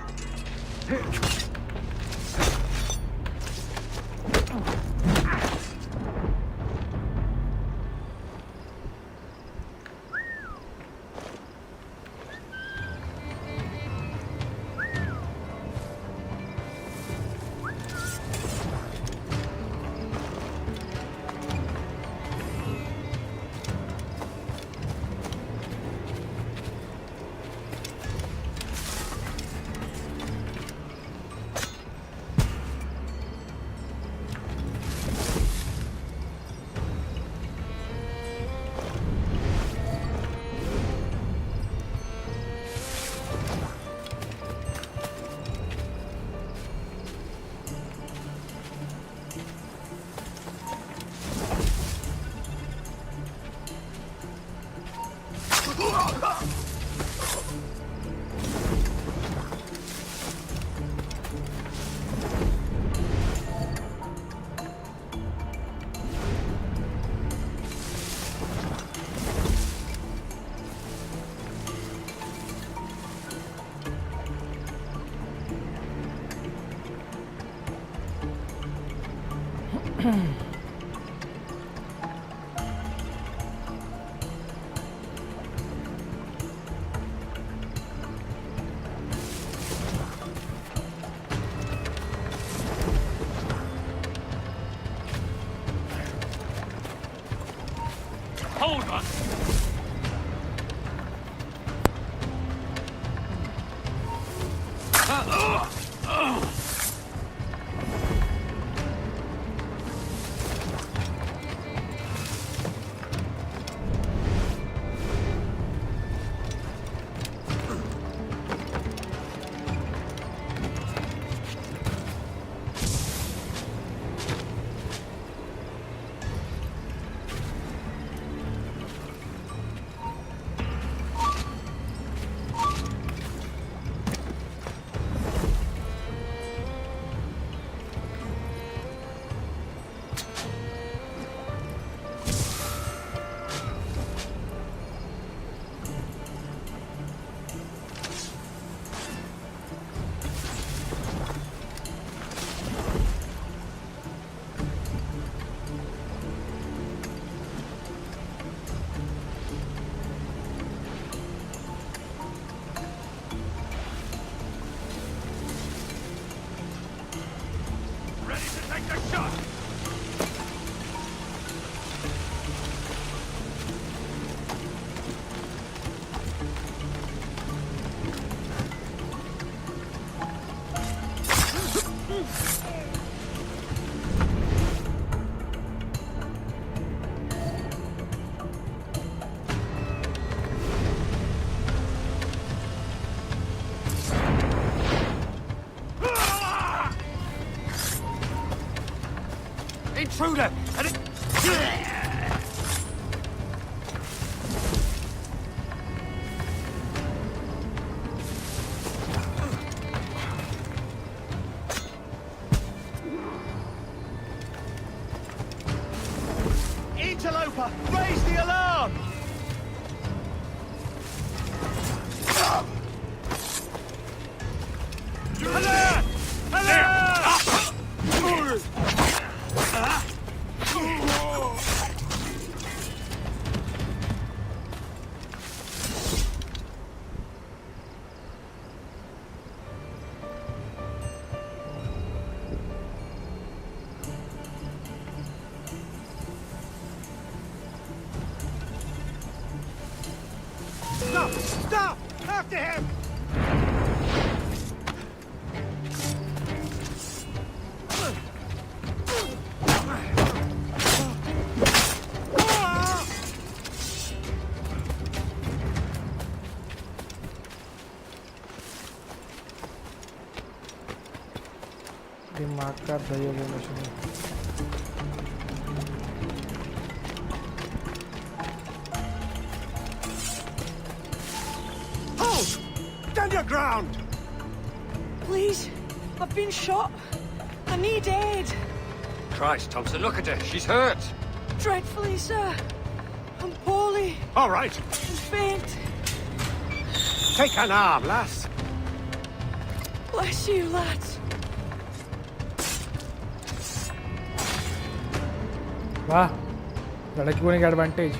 Hold on! Intruder! And it... Interloper! Raise the alarm! Alert! Alert! Stop! Stop! After him! दिमाग का दही लेना शुरू Hold! Stand your ground! Please, I've been shot. I need aid. Christ, Thompson, look at her. She's hurt. Dreadfully, sir. I'm poorly All right, and faint. take an arm, lass. Bless you, lads. वाह लड़की को नहीं advantage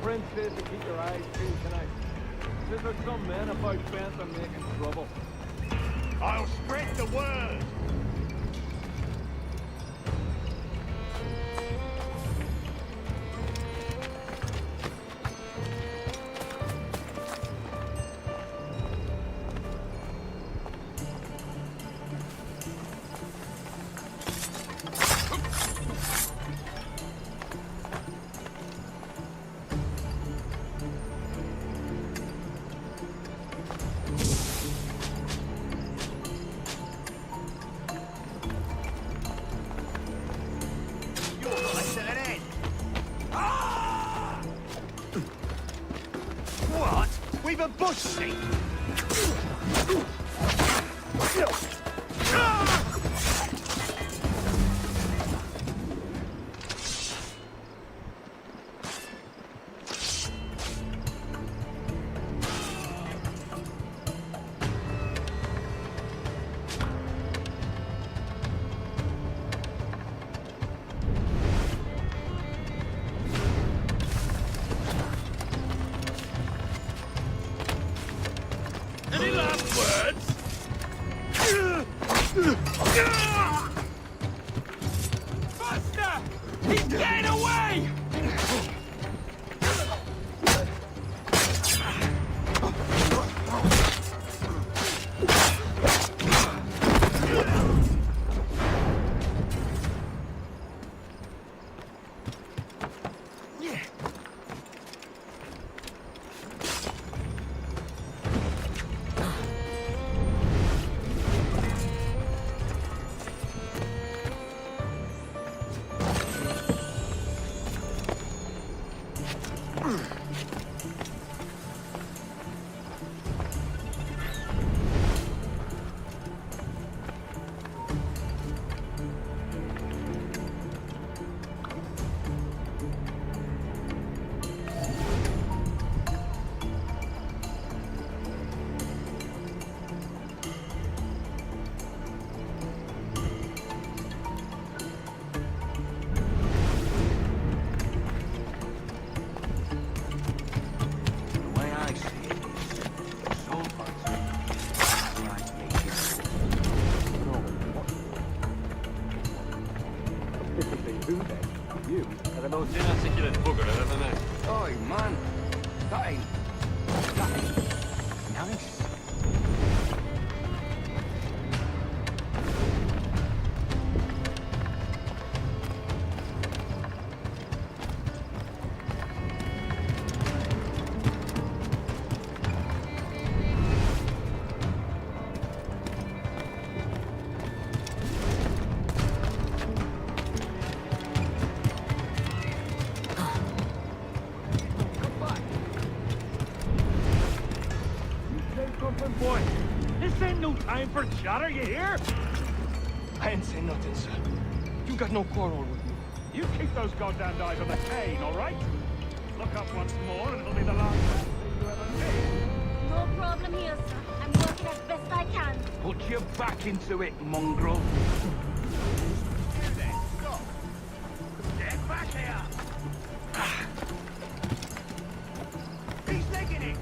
Prince says to keep your eyes peeled tonight. Says there's some men about Bentham making trouble. I'll spread the word. We've a bush snake! Any last words? Buster! He's getting away! You are the most inarticulate bugger I've ever met. Oh, man. That ain't nice. Boy, this ain't no time for chatter, you hear? I ain't saying nothing, sir. You got no quarrel with me. You keep those goddamn eyes on the cane, all right? Look up once more, and it'll be the last thing you ever see. No problem here, sir. I'm working as best I can. Put your back into it, mongrel. You then, stop. Get back here! He's taking it!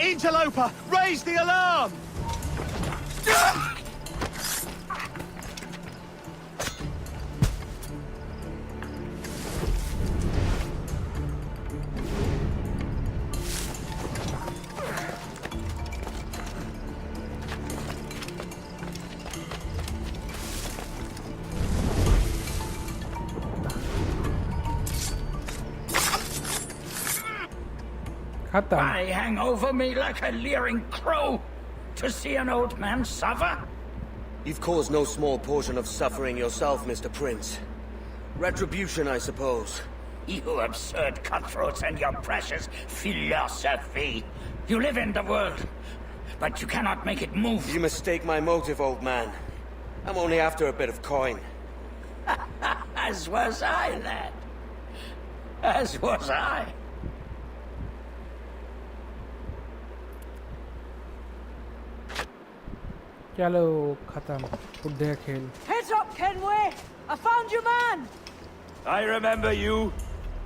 Interloper! Raise the alarm! Why hang over me like a leering crow to see an old man suffer? You've caused no small portion of suffering yourself, Mr. Prince. Retribution, I suppose. You absurd cutthroats and your precious philosophy. You live in the world, but you cannot make it move. You mistake my motive, old man. I'm only after a bit of coin. As was I, lad. As was I. चलो खत्म बुढ़े खेल Heads up, Kenway! I found your man! I remember you.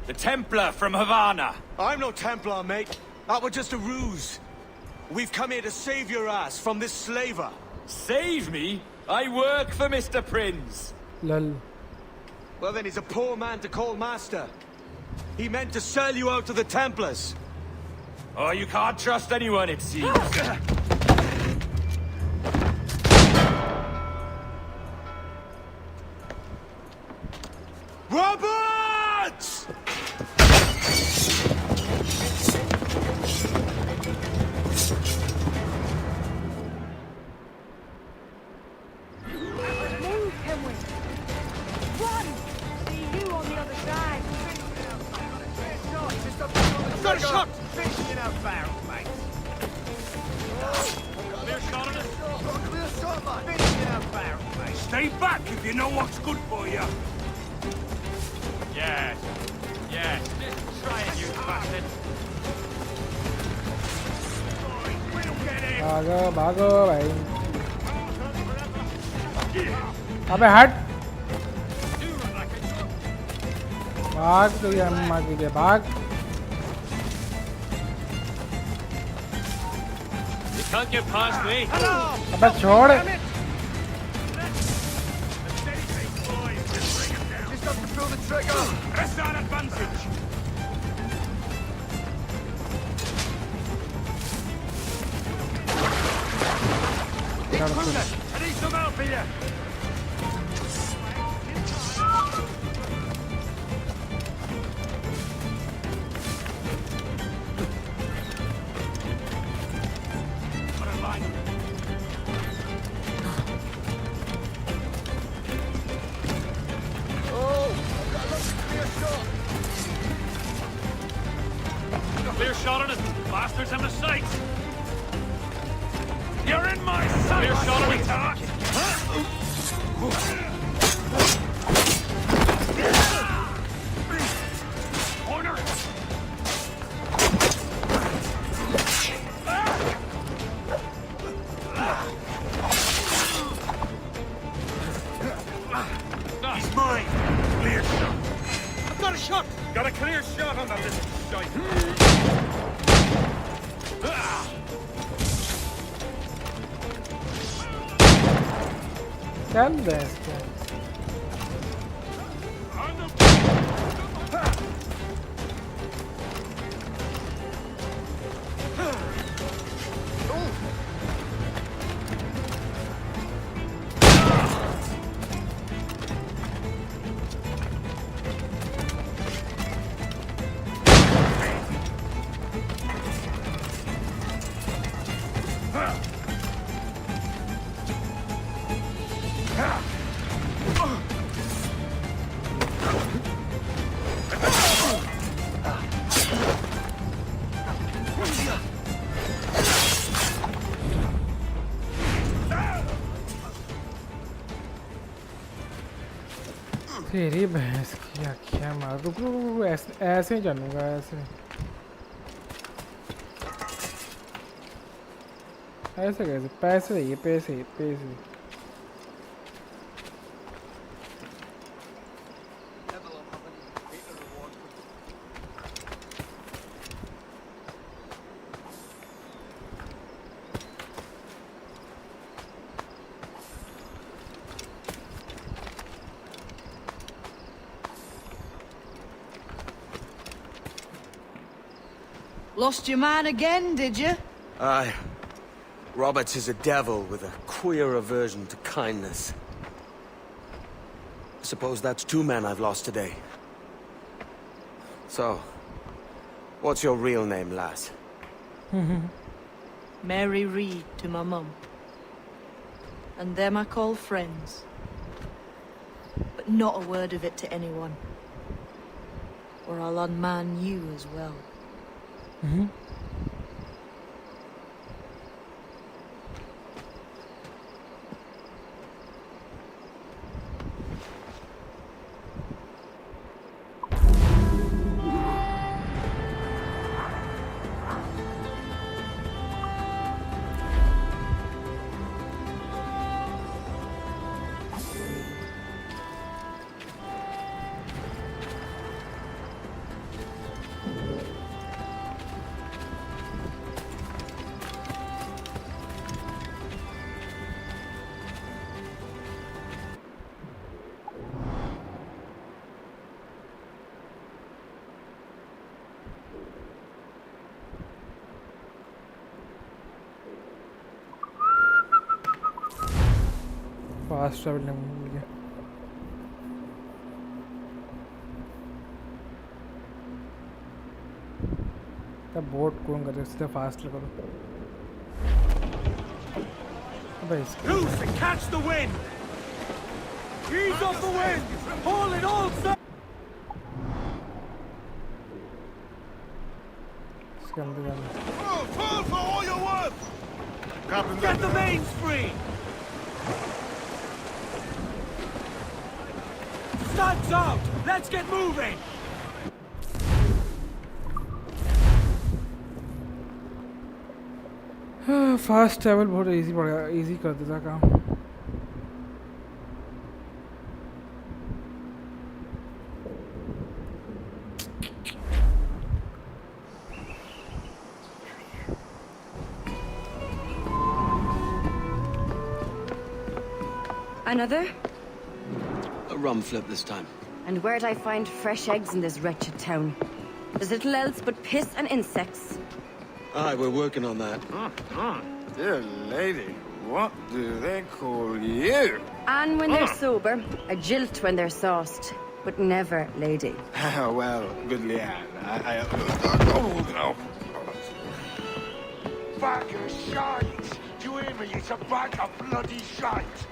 The Templar from Havana. I'm no Templar, mate. That was just a ruse. We've come here to save your ass from this slaver. Save me? I work for Mr. Prince. Lol. Well then he's a poor man to call master. He meant to sell you out to the Templars. Oh, you can't trust anyone, it seems. Roberts! Move, Kenway. Run! See you on the other side. Got a shot! Finishing our barrel, mate. Clear shot on it. Clear shot, mate. Finishing our barrel, mate. Stay back if you know what's good for you. Yes. Yes. Just try it, you bastard. We'll get him. भागो भाई अबे हट भाग तो ये अम्मा की दे भाग You can't get past me. अबे छोड़ Just have to pull the trigger. Press on advantage. I need some help here. Clear shot on it. Bastards have the sights. You're in my sight. Clear shot on it. Corner. He's mine. Clear shot. I've got a shot. Got a clear shot on that little shite. चल best तेरी भैंस की आँखें मार रुक रुक रुक ऐसे ही जानूंगा ऐसे ऐसे कैसे पैसे ये पैसे पैसे Lost your man again, did you? Aye. Roberts is a devil with a queer aversion to kindness. I suppose that's 2 men I've lost today. So, what's your real name, lass? Mary Reed to my mum. And them I call friends. But not a word of it to anyone. Or I'll unman you as well. Fast travel नहीं मिल गया तब boat कौन करे इसलिए fast करो अबे Loose and catch the wind! Ease off the wind! Haul it all, sir! इसके अंदर जाना Pull for all your worth! Captain, Get the mains free! Studs out! Let's get moving! Fast travel बहुत easy पड़ गया easy कर देता काम Another? A rum flip this time. And where'd I find fresh eggs in this wretched town? There's little else but piss and insects. Aye, we're working on that. Dear lady, what do they call you? And when they're sober, a jilt when they're sauced, but never lady. Well, good Leanne, oh, no. Bag of shite! Do you hear me? It's a bag of bloody shite!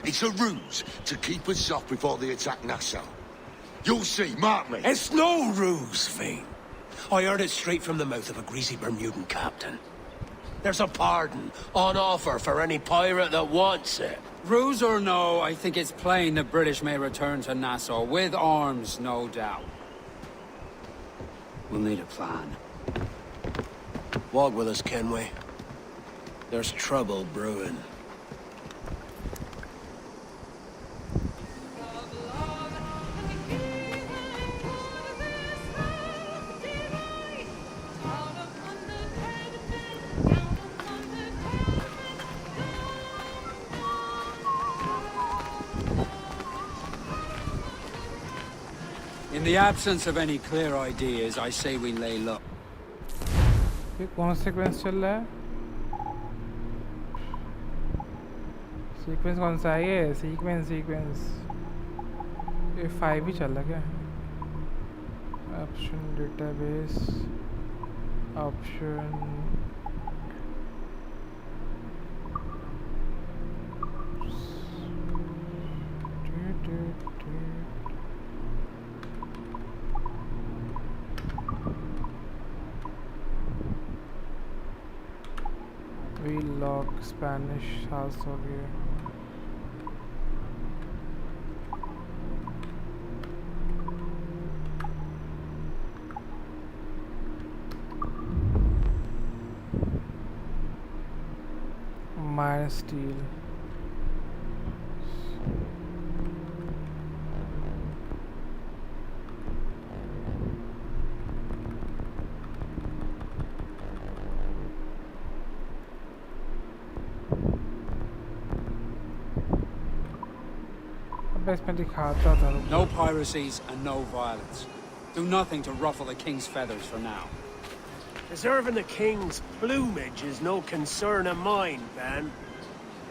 It's a ruse to keep us off before they attack Nassau. You'll see, mark me. It's no ruse, Fiend. I heard it straight from the mouth of a greasy Bermudan captain. There's a pardon on offer for any pirate that wants it. Ruse or no, I think it's plain the British may return to Nassau, with arms, no doubt. We'll need a plan. Walk with us, can we? There's trouble brewing. In the absence of any clear ideas, I say we lay low. ये कौन sequence चल रहा है sequence कौन सा है ये sequence ये 5 ही चल रहा क्या option database option log Spanish house हो गया minus steel No piracies and no violence. Do nothing to ruffle the king's feathers for now. Preserving the king's plumage is no concern of mine, Ben.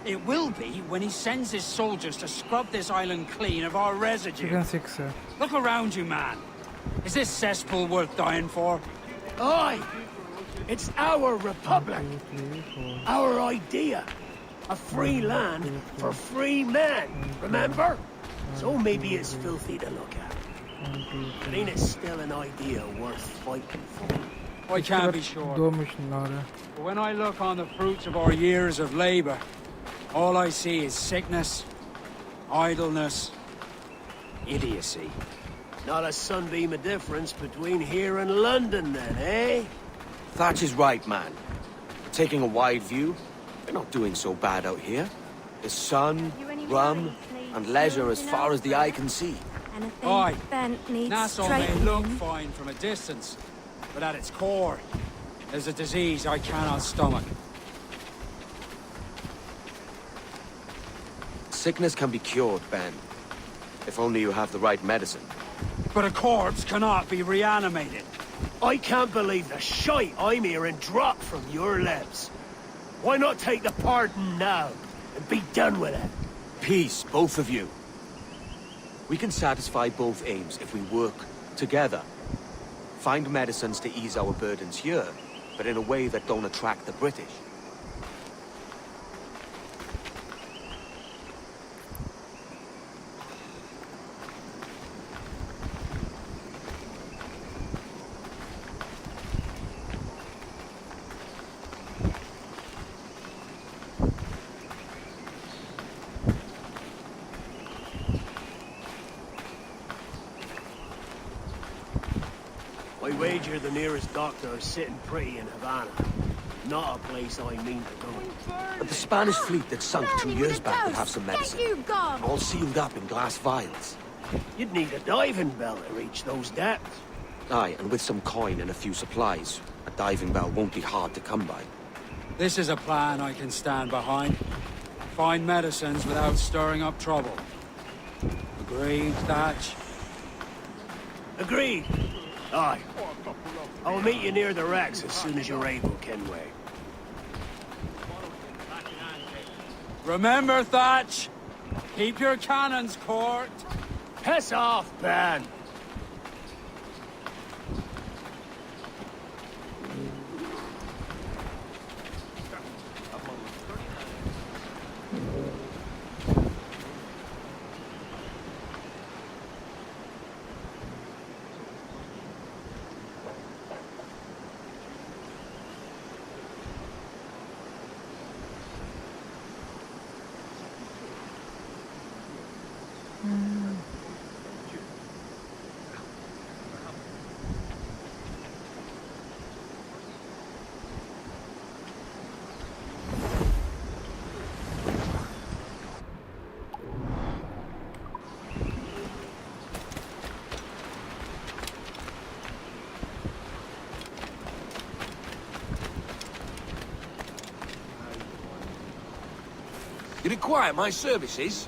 It will be when he sends his soldiers to scrub this island clean of our residue. Chicken 6 है. Look around you, man. Is this cesspool worth dying for? Aye! It's our republic. Our idea. A free land for free men, remember? So maybe it's filthy to look at. But ain't it still an idea worth fighting for? I can't be sure. But when I look on the fruits of our years of labor, all I see is sickness, idleness, idiocy. Not a sunbeam of difference between here and London then, eh? Thatch is right, man. Taking a wide view, we're not doing so bad out here. There's sun, rum, and leisure as far as the eye can see. Aye, Nassau may look fine from a distance, but at its core, there's a disease I cannot stomach. Sickness can be cured, Ben. If only you have the right medicine. But a corpse cannot be reanimated. I can't believe the shite I'm hearing drop from your lips. Why not take the pardon now and be done with it? Peace, both of you. We can satisfy both aims if we work together. Find medicines to ease our burdens here, but in a way that don't attract the British. I wager the nearest doctor is sitting pretty in Havana. Not a place I mean to go. But the Spanish fleet that sunk 2 years back would have some medicine. All sealed up in glass vials. You'd need a diving bell to reach those depths. Aye, and with some coin and a few supplies, a diving bell won't be hard to come by. This is a plan I can stand behind. Find medicines without stirring up trouble. Agreed, Thatch? Agreed. Aye. I'll meet you near the wrecks as soon as you're able, Kenway. Remember, Thatch! Keep your cannons cocked. Piss off, Ben! You require my services?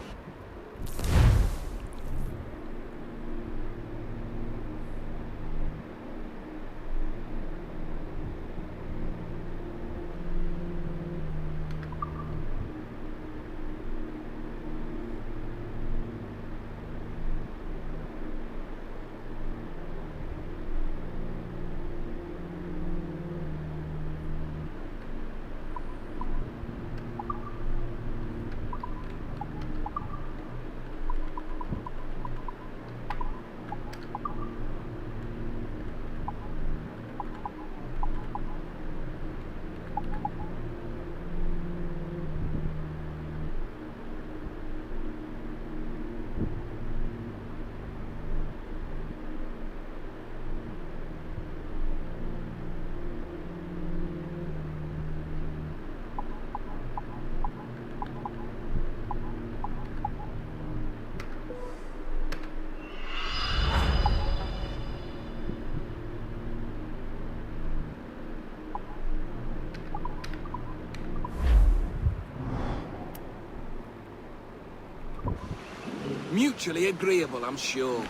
Mutually agreeable, I'm sure.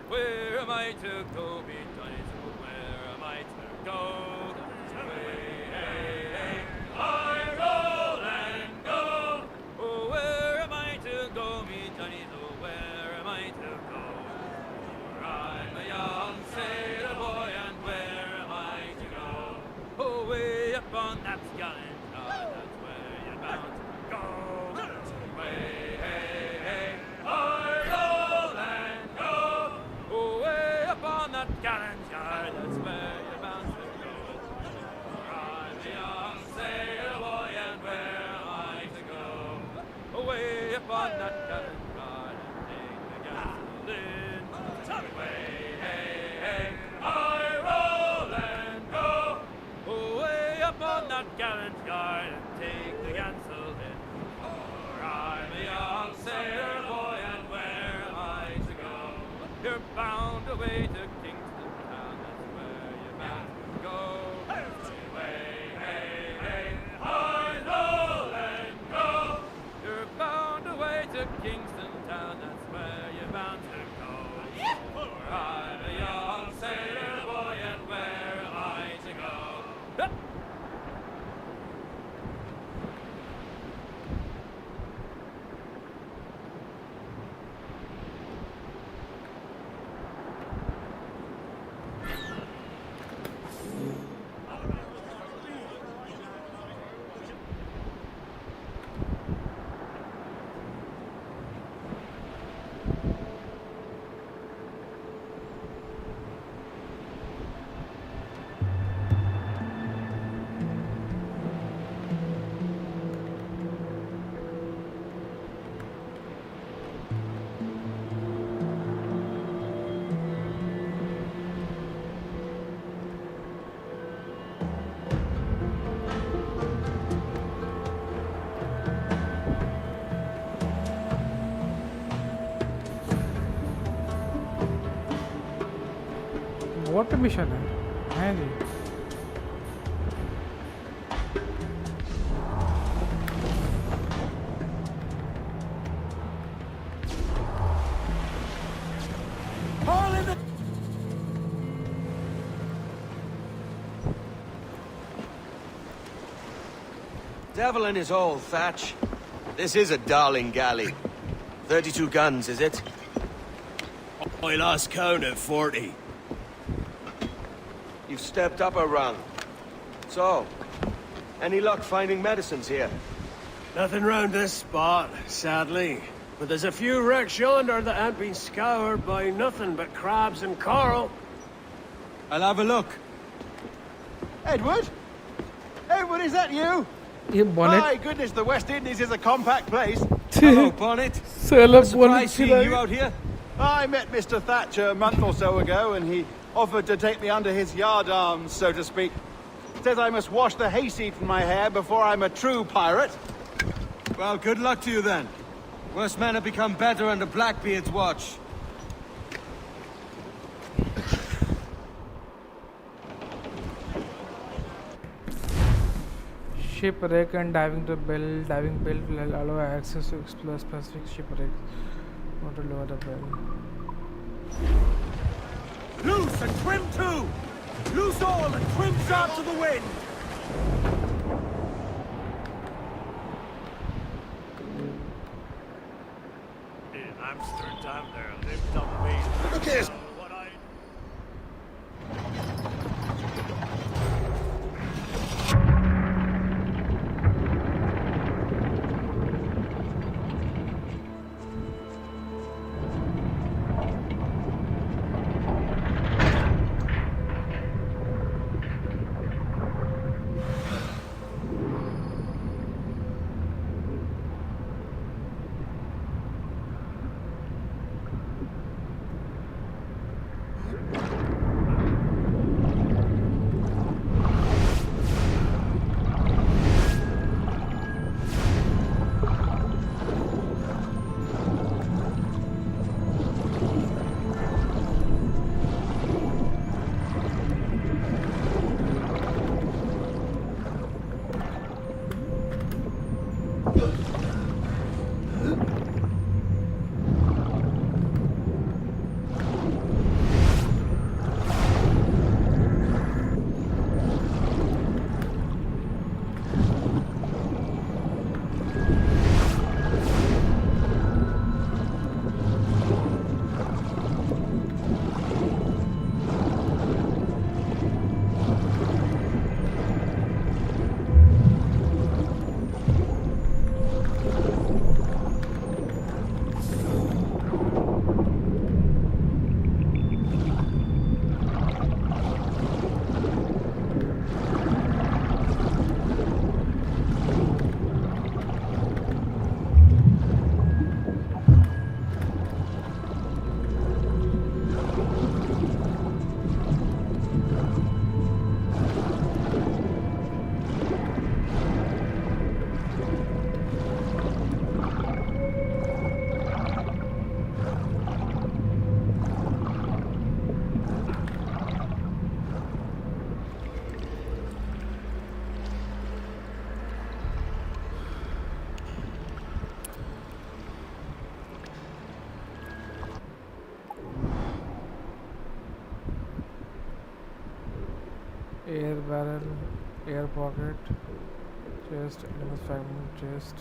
Where am I to go, me Johnny? Where am I to go? I roll and go. Oh, where am I to go, me Johnny? Oh, where am I to go? For I'm a young sailor boy, and where am I to go? Oh, way up on that gallant yard, that's where you're bound to go. Way, I roll and go. Oh, way up on that gallant yard, that's where you're bound to go. For I'm a young sailor boy, and where am I to go? Away upon that gallant yard, and take the gasoline. Way, I roll and go. Away upon that gallant yard, and take the gasoline. For I'm a young sailor boy, and where am I to go? You're bound away to Kingston town, that's where you're bound to go. I roll and go. You're bound away to Kingston town, that's where you're bound to go. For I'm a young sailor boy, and where am I to go? What mission है जी? Devil in his hole, Thatch. This is a darling galley. 32 guns, is it? I lost count at 40. You've stepped up a rung. So, any luck finding medicines here? Nothing round this spot, sadly. But there's a few wrecks yonder that ain't been scoured by nothing but crabs and coral. I'll have a look. Edward? Edward, is that you? ये bonnet. My goodness, the West Indies is a compact place. Hello, Bonnet. Sailor Surprised seeing you out here. I met Mr. Thatcher a month or so ago, and he offered to take me under his yardarms, so to speak. Says I must wash the hayseed from my hair before I'm a true pirate. Well, good luck to you then. Worse men have become better under Blackbeard's watch. Shipwreck and diving bell will allow access to explore specific shipwrecks. Not to lower the bell. Loose and trim to! Loose all and trim sharp to the wind! In Amsterdam there lived a maid. Look here! What I... barrel, air pocket, chest, enormous fragment, chest.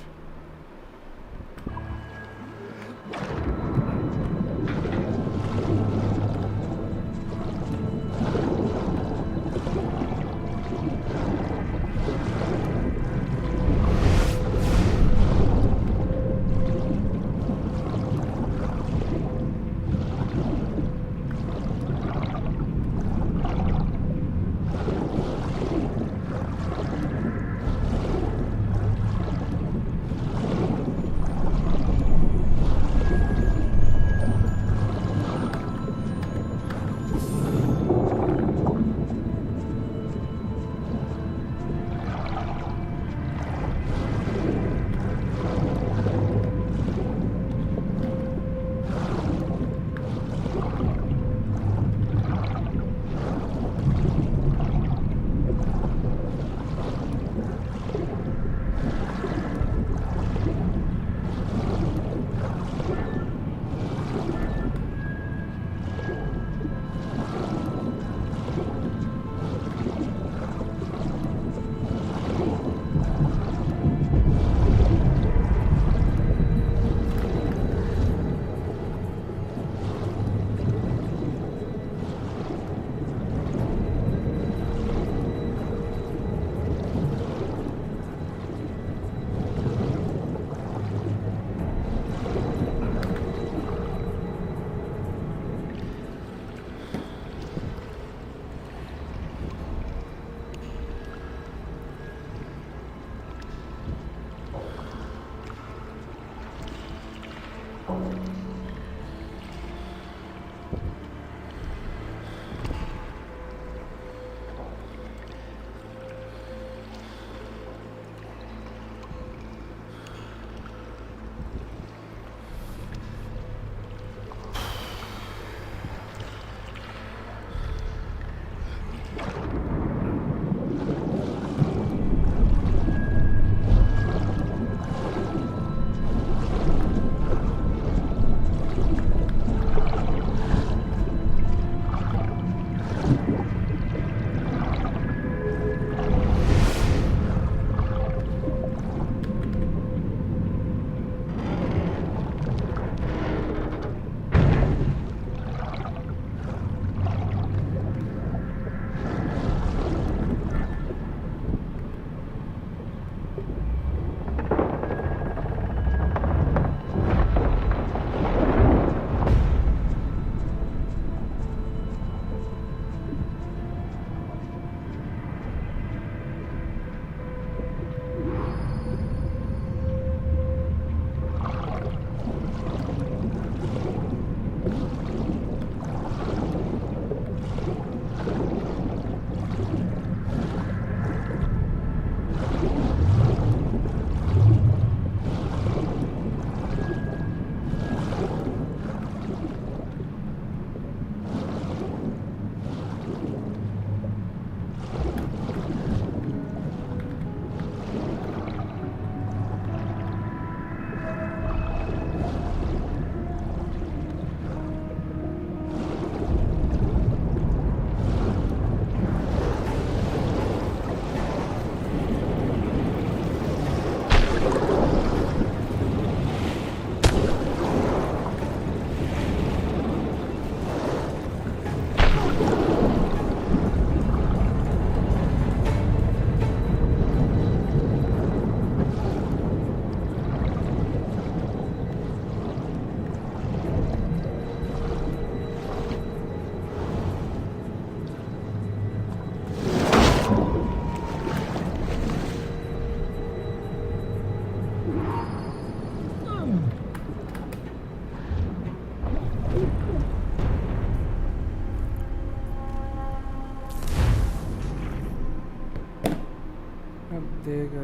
देगा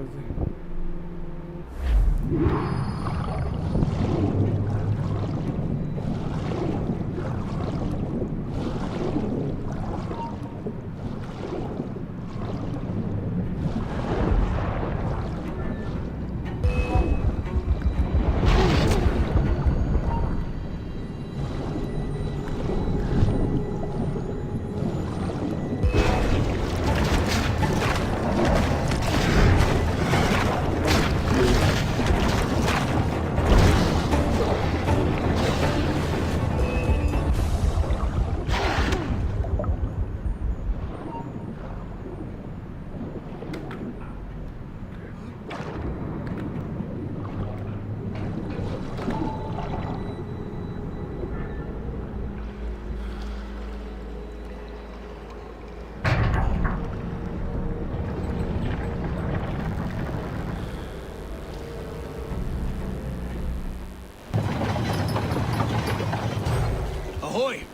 Ahoy!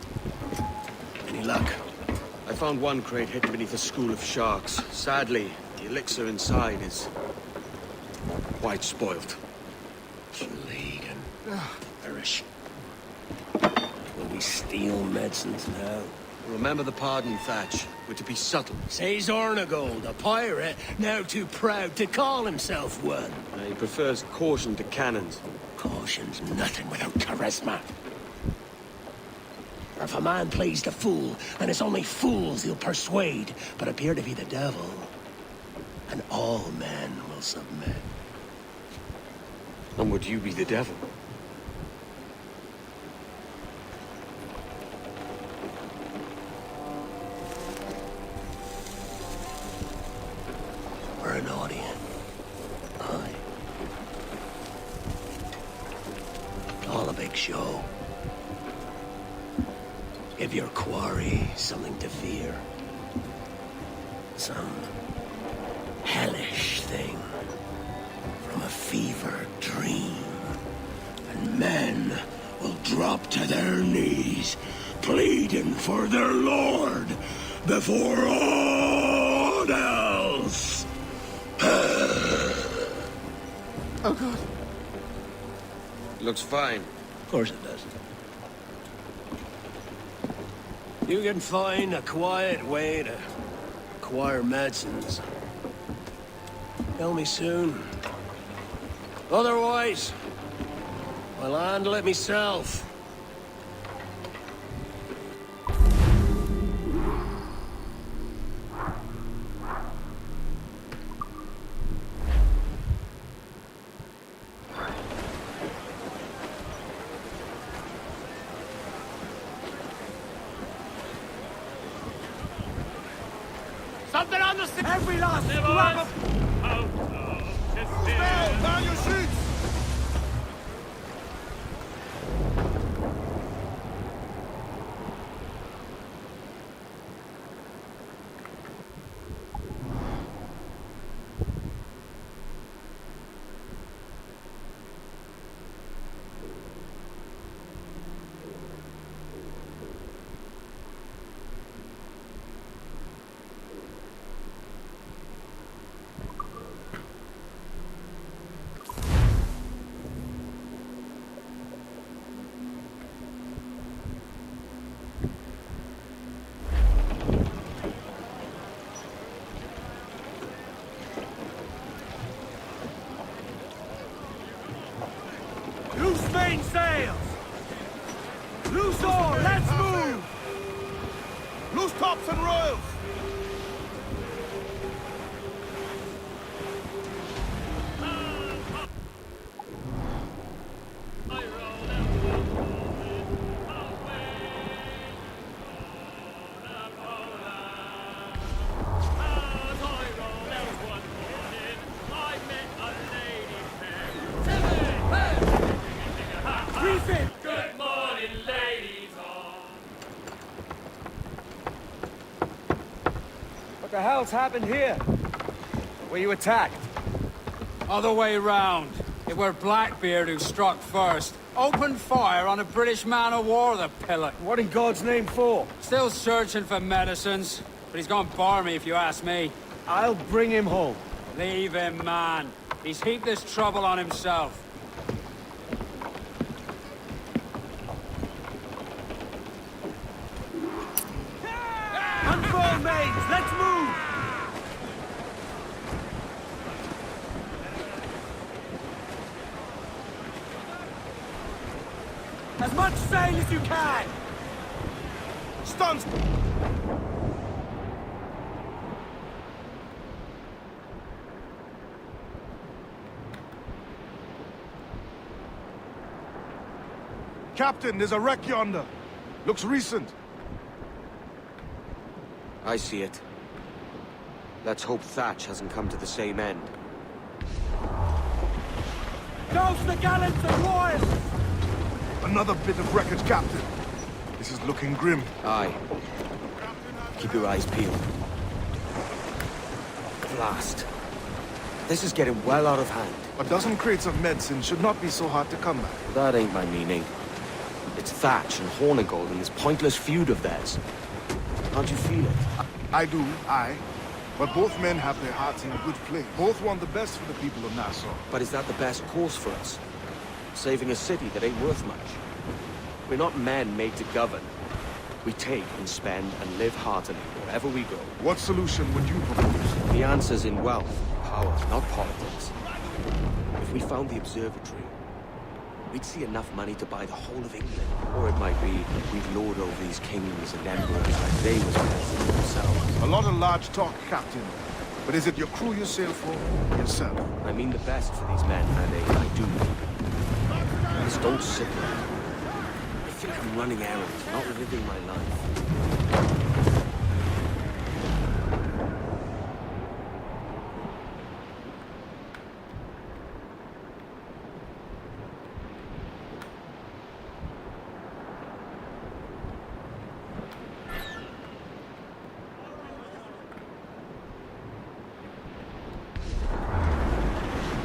Any luck? I found one crate hidden beneath a school of sharks. Sadly, the elixir inside is quite spoilt. Irish. Will we steal medicines now? Remember the pardon, Thatch. We're to be subtle. Says Ornagold, a pirate, now too proud to call himself one. He prefers caution to cannons. Caution's nothing without charisma. For if a man plays the fool, then it's only fools he'll persuade, but appear to be the devil. And all men will submit. And would you be the devil? We're an audience. Aye. All a big show. Give your quarry something to fear. Some hellish thing from a fever dream. And men will drop to their knees, pleading for their lord before all else. Oh, God. Looks fine. Of course it does. You can find a quiet way to acquire medicines. Tell me soon. Otherwise, I'll handle it myself. Something on the sea! Every last scrap of... Down your sheets! Loose mainsails! Loose oar, let's move! Loose tops and royals! Good morning, ladies all. What the hell's happened here? Were you attacked? Other way round. It were Blackbeard who struck first. Opened fire on a British man-of-war, the pillock. What in God's name for? Still searching for medicines, but he's gone barmy if you ask me. I'll bring him home. Leave him, man. He's heaped this trouble on himself. Unfurl mains, let's move! As much sail as you can! Stuns! Captain, there's a wreck yonder. Looks recent. I see it. Let's hope Thatch hasn't come to the same end. Goes the gallants and royals! Another bit of wreckage, Captain. This is looking grim. Aye. Keep your eyes peeled. Blast. This is getting well out of hand. A dozen crates of medicine should not be so hard to come by. That ain't my meaning. It's Thatch and Hornigold and this pointless feud of theirs. How do you feel it? I do, aye. But both men have their hearts in a good place. Both want the best for the people of Nassau. But is that the best course for us? Saving a city that ain't worth much? We're not men made to govern. We take and spend and live heartily wherever we go. What solution would you propose? The answer's in wealth, power, not politics. If we found the observatory, we'd see enough money to buy the whole of England. Or it might be we'd lord over these kings and emperors like they was president themselves. A lot of large talk, Captain. But is it your crew you sail for, or yourself? I mean the best for these men, and I do. Just don't sit there. I think I'm running errands, not living my life.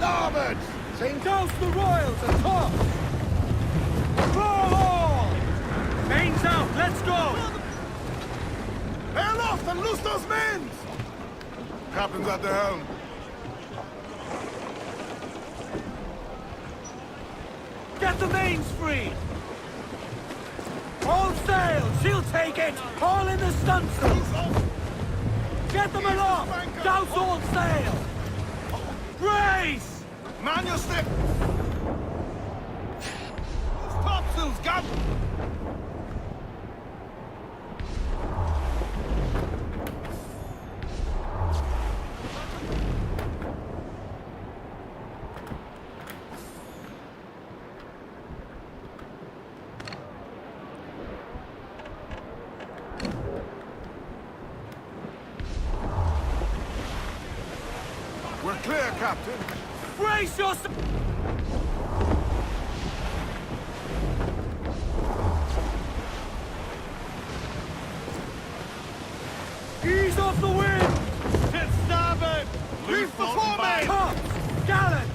Larboard! Sing douse the royals and top! Roll all! Mains out, let's go! Hail off and loose those men! Captain's at the helm. Get the mains free! All sail! She'll take it! All in the stunsails! Get them aloft! Douse all sail! Brace! Man your stick! Topsails, got! We're clear, Captain. Brace yourself! Ease off the wind! Hit starboard! Leave before me! Tops! Gallant!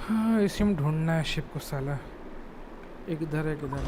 हाँ इसी में ढूंढना है ship को साला एक इधर एक इधर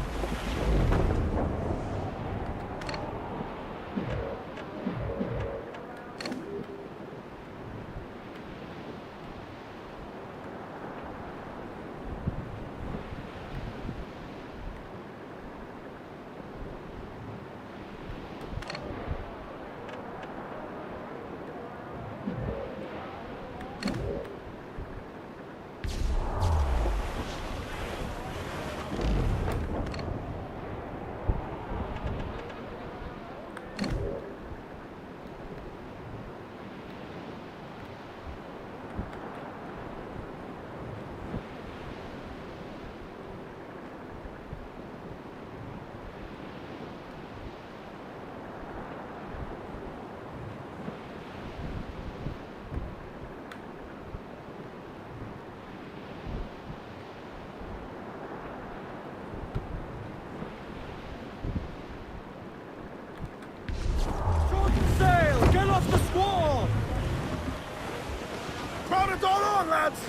Crowd it all on, lads!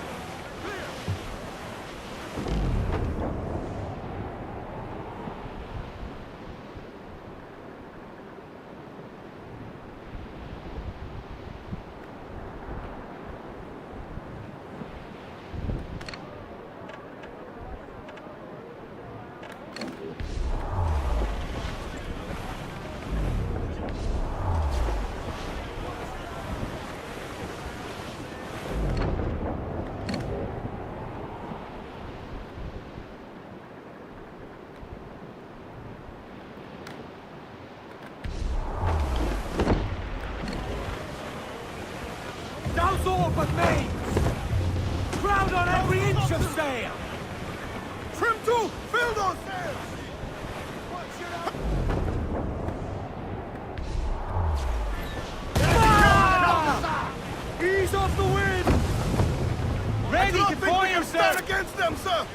Douse all but mains! Crowd on every inch of sail! Trim to! Fill those sails! Ease off the wind! Ready to pour yourself! Stand against them, sir!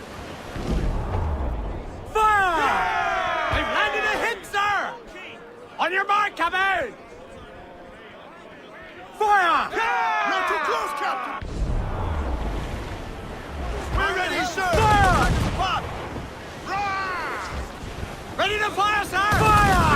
Fire! Yeah! I've landed a hit, sir! On your mark, Captain! Fire! Yeah! Not too close, Captain! We're Ready, sir! Fire! Spot! Ready to fire, sir! Fire!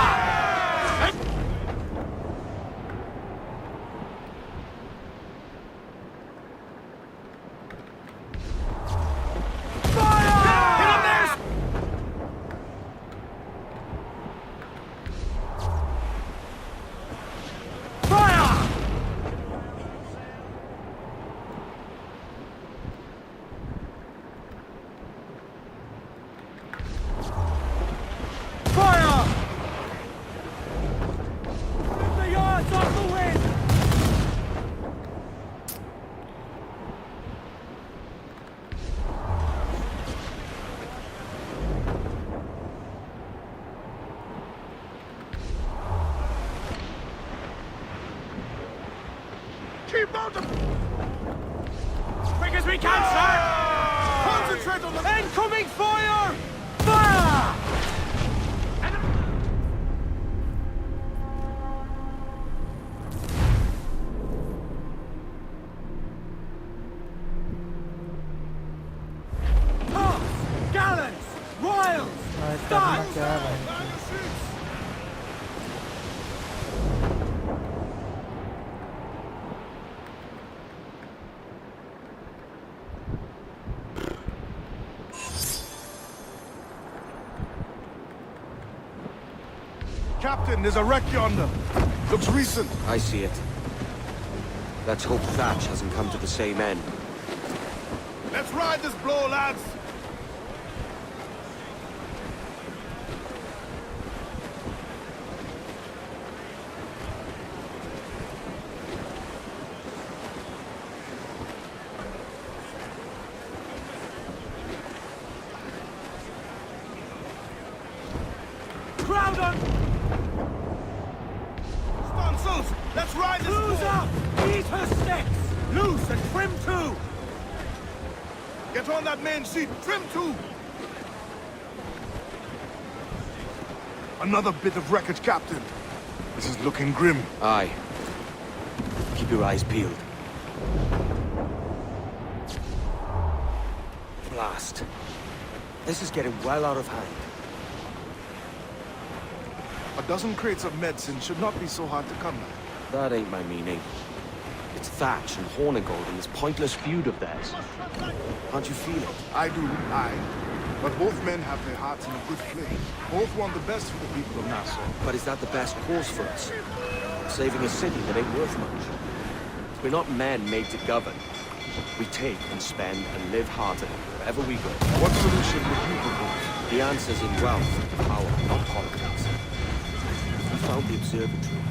Keep out of... Quick as we can, sir! Concentrate on the... Incoming fire! Fire! Tops! Gallants! Royals! Studs! Captain, there's a wreck yonder. Looks recent. I see it. Let's hope Thatch hasn't come to the same end. Let's ride this blow, lads. Crowd on! Sponsors, let's ride this Close blow. up! Eat her sticks! Loose and trim too! Get on that main seat. Trim too. Another bit of wreckage, Captain. This is looking grim. Aye. Keep your eyes peeled. Blast. This is getting well out of hand. A dozen crates of medicine should not be so hard to come by. That ain't my meaning. It's Thatch and Hornigold and this pointless feud of theirs. Can't you feel it? I do, aye. But both men have their hearts in a good place. Both want the best for the people of Nassau. But is that the best course for us? Saving a city that ain't worth much? We're not men made to govern. We take and spend and live heartily wherever we go. What solution would you propose? The answer's in wealth and power, not politics. If we found the observatory,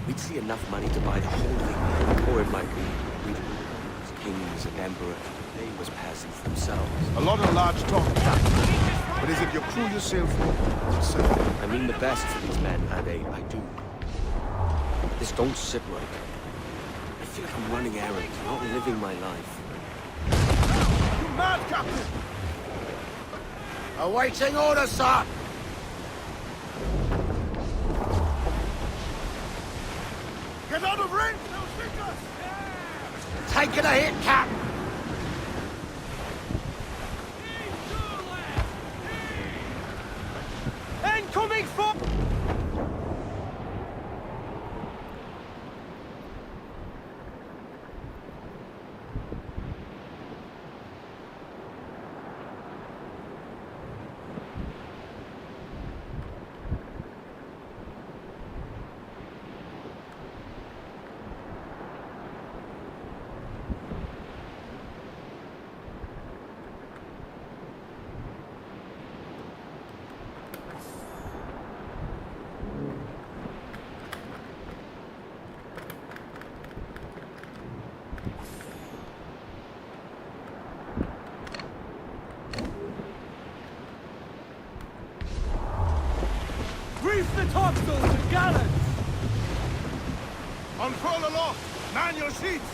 we'd see enough money to buy the whole thing. Or it might be we'd as kings and emperors, they was peasants themselves. A lot of large talk, Captain. But is it your crew you sail for? Or sell? I mean the best for these men, and I do. This don't sit right. I feel like I'm running errands, not living my life. You mad, Captain? Awaiting orders, sir! Get out of range! They'll shoot us! Taking a hit, Cap! Incoming fire! Reef the topsails and gallants! Unfurl aloft! Man your seats!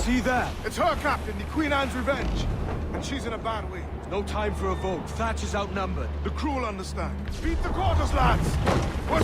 See that? It's her captain, the Queen Anne's Revenge. And she's in a bad way. No time for a vote. Thatch is outnumbered. The crew will understand. Beat the quarters, lads! We're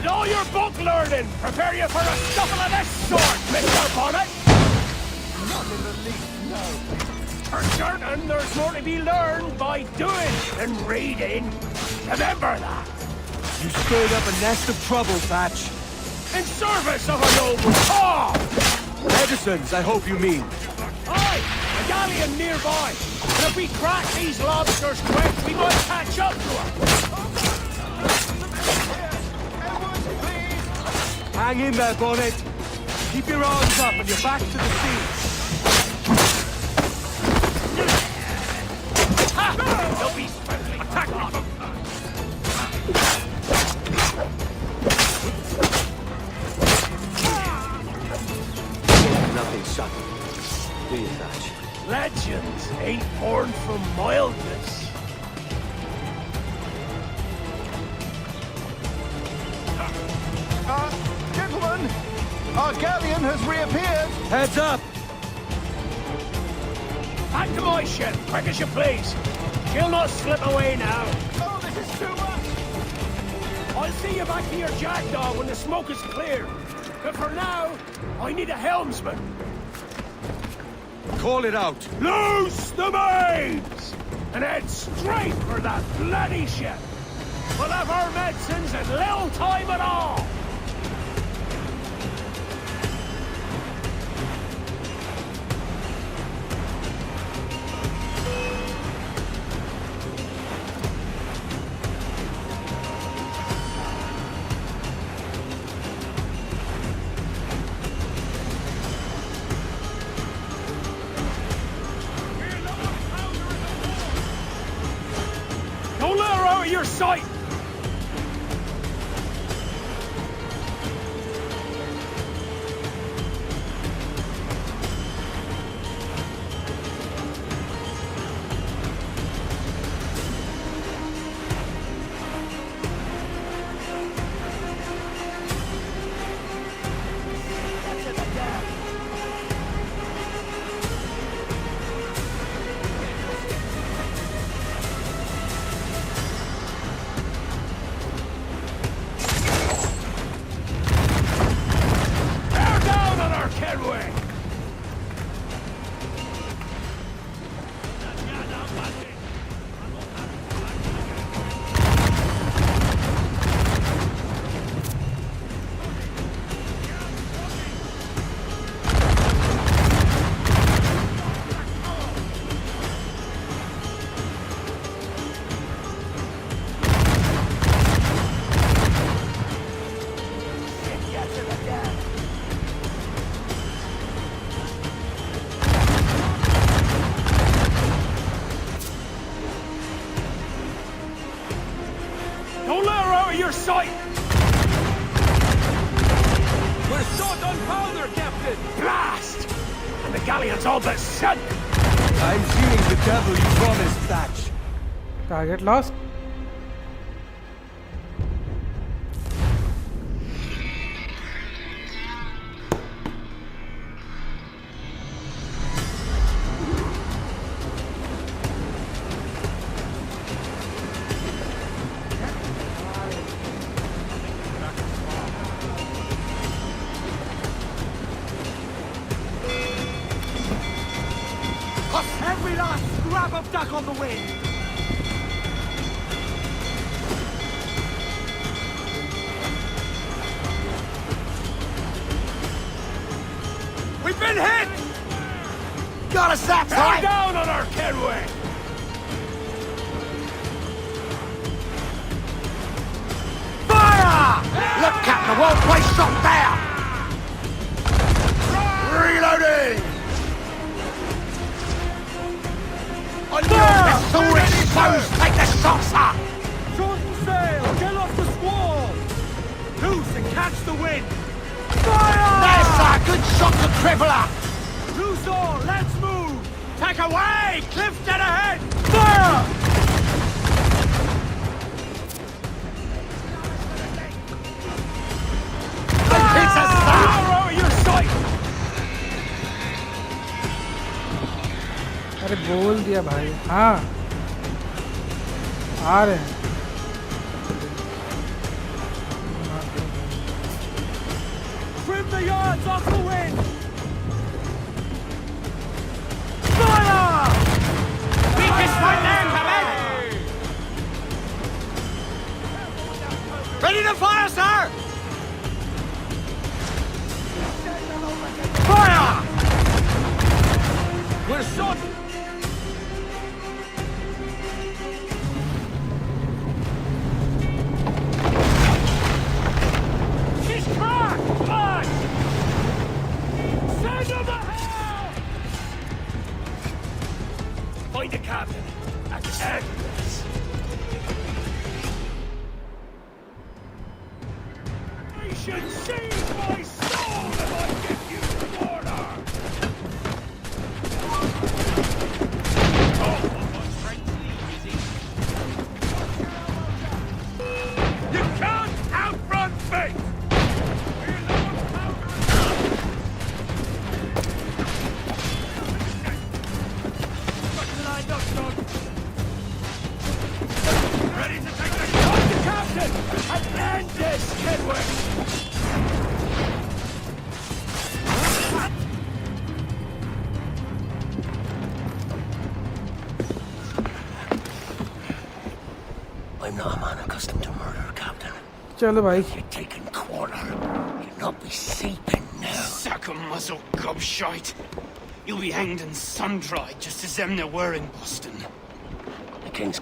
With all your book learning, prepare you for a scuffle of this sort, Mr. Bonnet! not in the least, no. For certain, there's more to be learned by doing than reading. Remember that. You stirred up a nest of trouble, Thatch. In service of a noble cause! Medicines, I hope you mean. Aye, a galleon nearby. And if we crack these lobsters quick, we might catch up to them. Hang in there, Bonnet. Keep your arms up and your back to the sea. Ha! Don't be swiftly. Attack them! Nothing subtle. Do you, Thatch? Legends ain't born from mildness. Gentlemen, our galleon has reappeared. Heads up! Back to my ship, quick as you please. She'll not slip away now. Oh, this is too much. I'll see you back to your jackdaw when the smoke is clear. But for now, I need a helmsman. Call it out. Loose the mains! And head straight for that bloody ship. We'll have our medicines in little time at all. Don't let her out of your sight! Short on powder, Captain! Blast! And the galleon's all but sunk! I'm seeing the devil you promised, Thatch. Target lost. Every last scrap of duck on the wind! We've been hit! Got us that Head time! down on our Kenway! Fire! Look, Captain, the whole place shot down! Reloading! On your vessel exposed, take the shots up! Shorten sail! Get off the squall! Loose and catch the wind! Fire! There's a good shot to cripple her! Loose all! Let's move! Take away! Cliff dead ahead! Fire! The kids are Fire over your sight! अरे बोल दिया भाई. हाँ आ रहे हैं. Trim the yards off the wind! fire! Weakest point there, Captain! Ready to fire, sir! Fire! We're shot! She's cracked! Fine! Send her the hell! Find the captain and end this. I should seize my soul if I give you the order! You can't outrun fate! Ready to take the shot, the captain! And end this, Kenway! I'm not a man accustomed to murder, Captain. चलो भाई. You're taking quarter. You'll not be sleeping now. Sack a muzzle, gobshite. You'll be hanged and sun-dried just as them there were in Boston. The king's...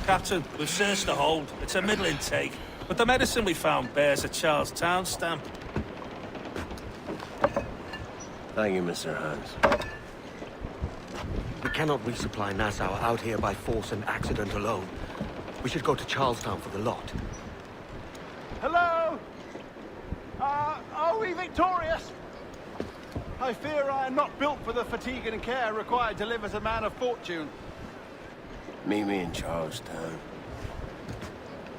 Captain, we've searched the hold. It's a middling take, but the medicine we found bears a Charlestown stamp. Thank you, Mr. Hans. We cannot resupply Nassau out here by force and accident alone. We should go to Charlestown for the lot. Hello? Are we victorious? I fear I am not built for the fatigue and care required to live as a man of fortune. Meet me in Charlestown.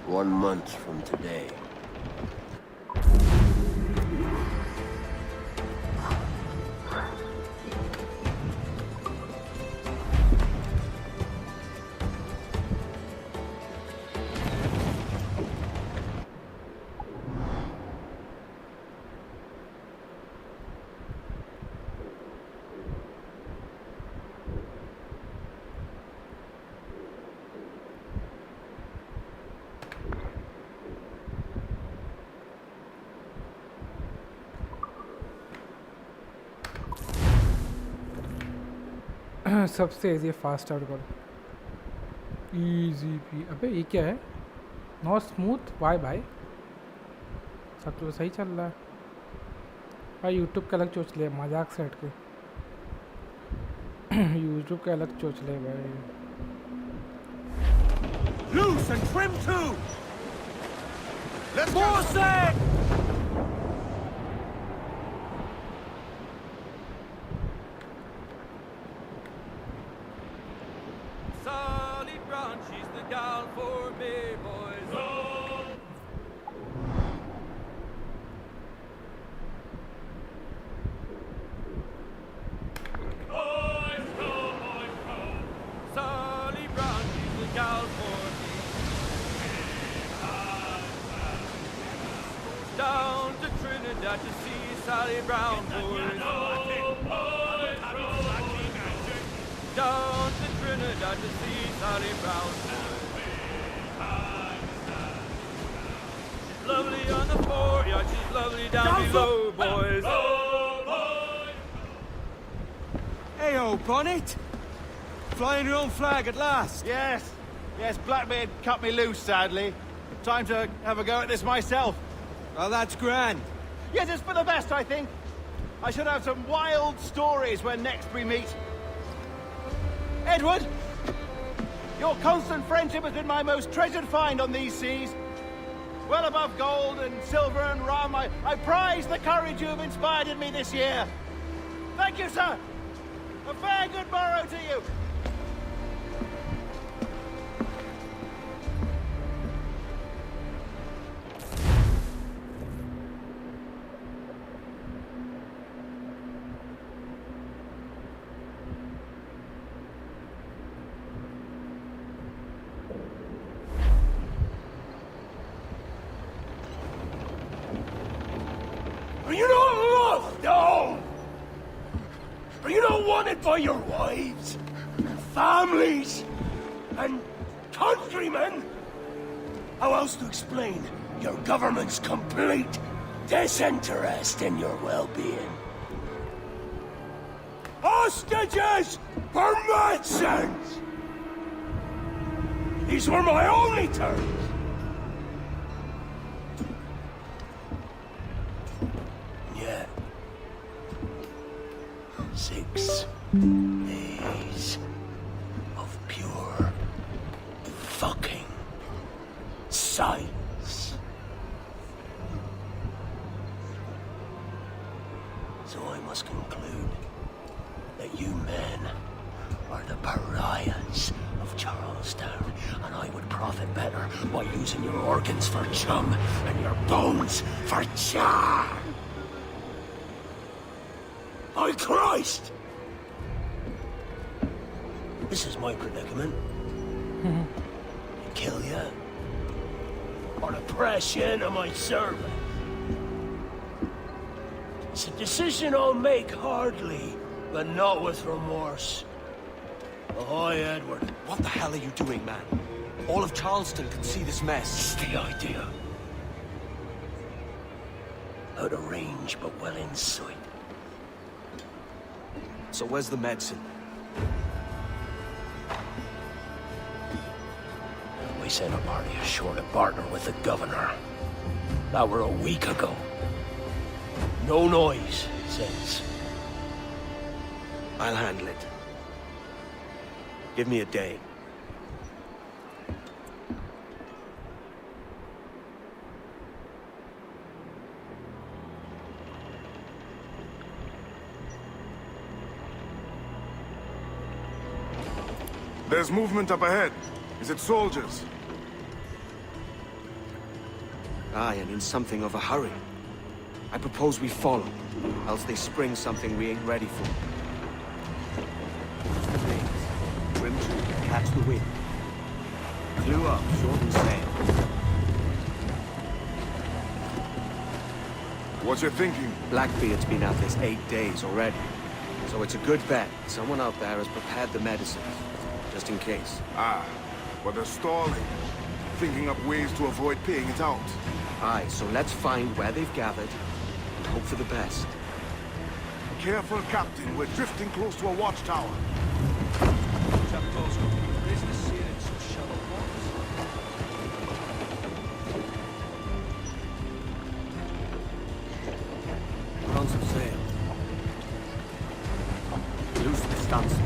1 month from today. सबसे easy fast out करो easy P अबे ये क्या है not smooth bye bye सब तो सही चल रहा है भाई यूट्यूब का अलग चोच ले मजाक से हट के यूट्यूब का अलग चोच ले भाई Loose and trim too! Let's More sail! Sally Brown, she's the gal for me, boys. Sally Brown, she's the gal for me. Down to Trinidad to see Sally Brown, boys. Down to Trinidad to see Sally Brown, boys. She's lovely on the fore, yeah, she's lovely down below, boys. Hey-o, Bonnet! Flying your own flag at last. Yes. Yes, Blackbeard cut me loose, sadly. Time to have a go at this myself. Well, that's grand. Yes, it's for the best, I think. I should have some wild stories when next we meet. Edward! Your constant friendship has been my most treasured find on these seas. Well above gold and silver and rum, I prize the courage you have inspired in me this year. Thank you, sir. A fair good morrow to you. Are you not loved? No! Are you not wanted by your wives, families, and countrymen? How else to explain your government's complete disinterest in your well-being? Hostages for medicines! These were my only terms. Yeah. 6 days of pure fucking silence. So I must conclude that you men are the pariahs of Charlestown, and I would profit better by using your organs for chum and your bones for charm. By Christ! This is my predicament. Kill you, or to press you into my service. It's a decision I'll make hardly, but not with remorse. Ahoy, Edward. What the hell are you doing, man? All of Charleston can see this mess. It's the idea. Out of range, but well in sight. So where's the medicine? We sent a party ashore to partner with the governor. That were a week ago. No noise since. I'll handle it. Give me a day. There's movement up ahead. Is it soldiers? Aye, and in something of a hurry. I propose we follow, else they spring something we ain't ready for. Trim to, catch the wind. Clew up, shorten sail. What you thinking? Blackbeard's been at this 8 days already. So it's a good bet. Someone out there has prepared the medicines, just in case. Ah, but they're stalling. Thinking up ways to avoid paying it out. Aye, so let's find where they've gathered, and hope for the best. Careful, Captain. We're drifting close to a watchtower. Put on some sail. Loose the stunsails.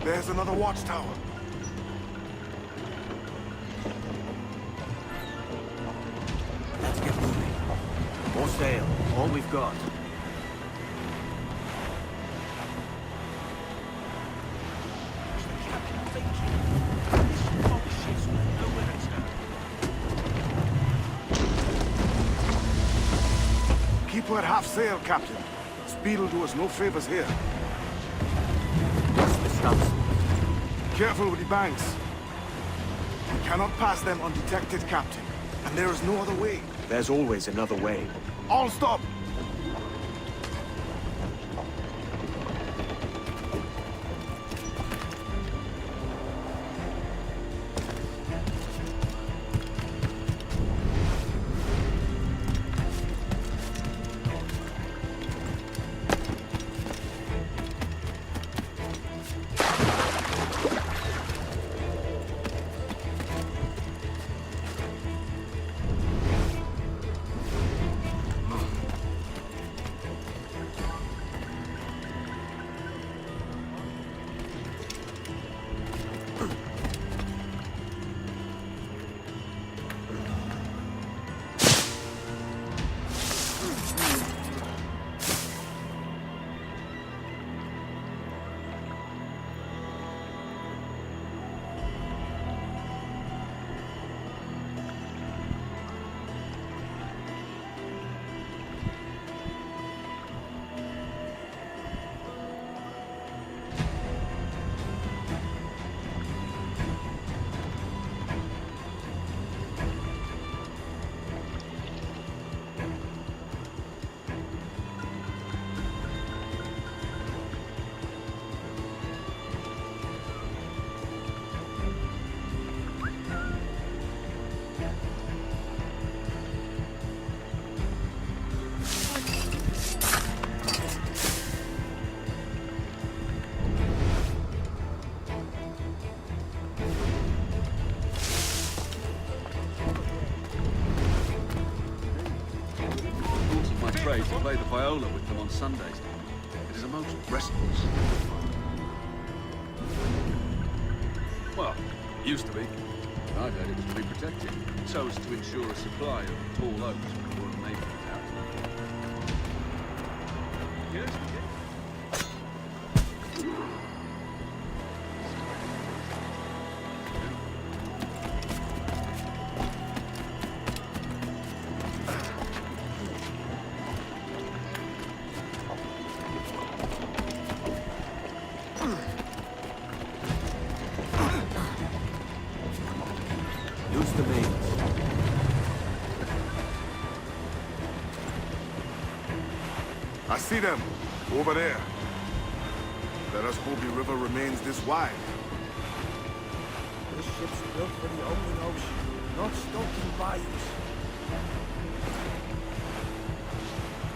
There's another watchtower. Let's get moving. More sail, all we've got. Keep her at half sail, Captain. Speed will do us no favors here. Careful with the banks. We cannot pass them undetected, Captain. And there is no other way. There's always another way. All stop! To play the viola with them on Sundays. It is a most restful. Well, used to be. I heard it was to be protected, so as to ensure a supply of tall oaks before a neighbour town. Yes. I see them. Over there. Let us hope the river remains this wide. This ship's built for the open ocean, not stuck in bayous.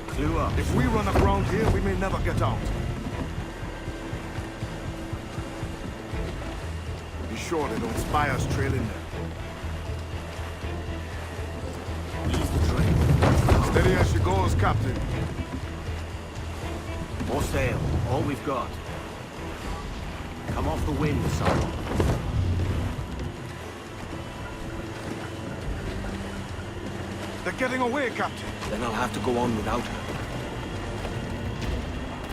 Clue up. If we run aground here, we may never get out. Be sure they don't spy us trailing there. Ease the train. Steady as she goes, Captain. More sail. All we've got. Come off the wind, son. They're getting away, Captain. Then I'll have to go on without her.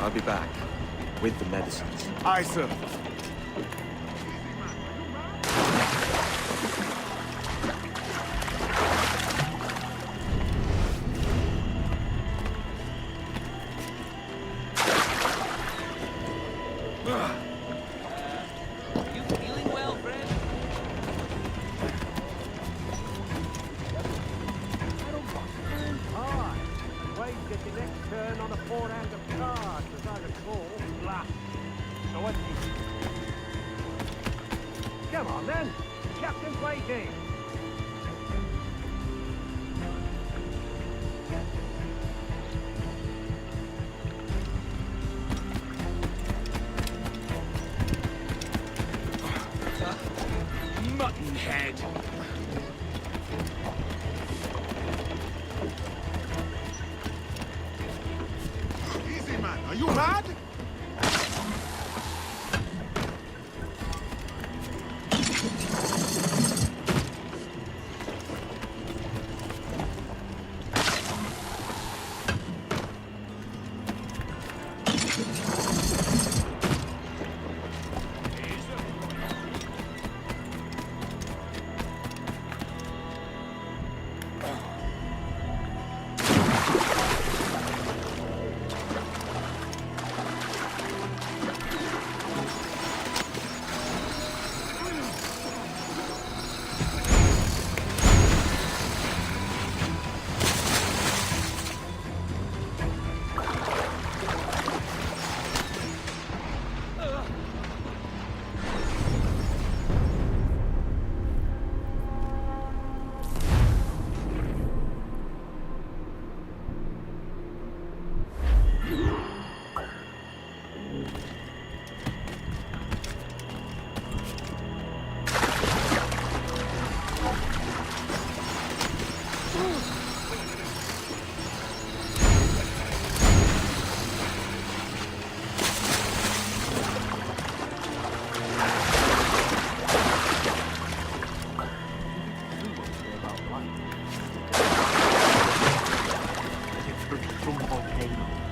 I'll be back. With the medicines. Aye, sir. Come on then, Captain PAYTEM. Mutton head. Easy, man. Are you mad?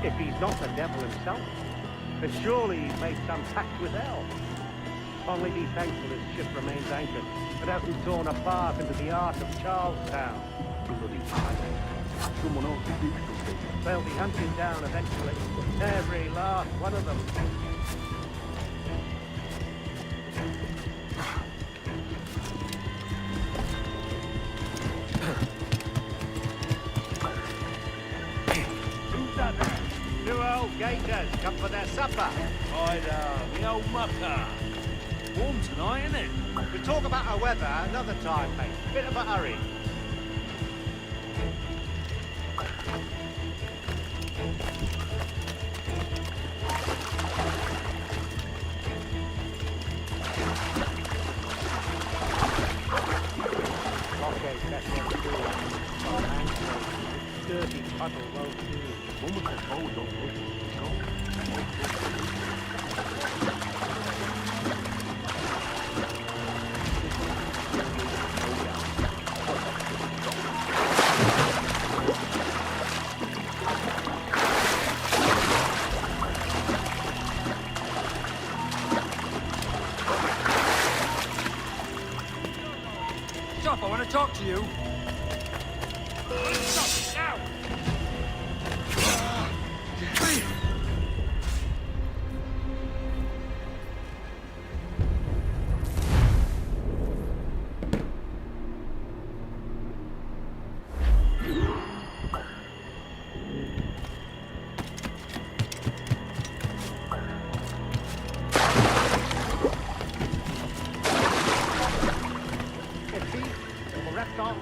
If he's not the devil himself, then surely he's made some pact with hell. Only be thankful his ship remains anchored and hasn't torn a path into the heart of Charlestown. Someone else is interested. They'll be hunted down eventually, every last one of them. Who's that there? Two old gators come for their supper. The old mucker. Warm tonight, isn't it? We'll talk about our weather another time, mate. Bit of a hurry. Dirty puddle low too. Stop, I want to talk to you. Stop now!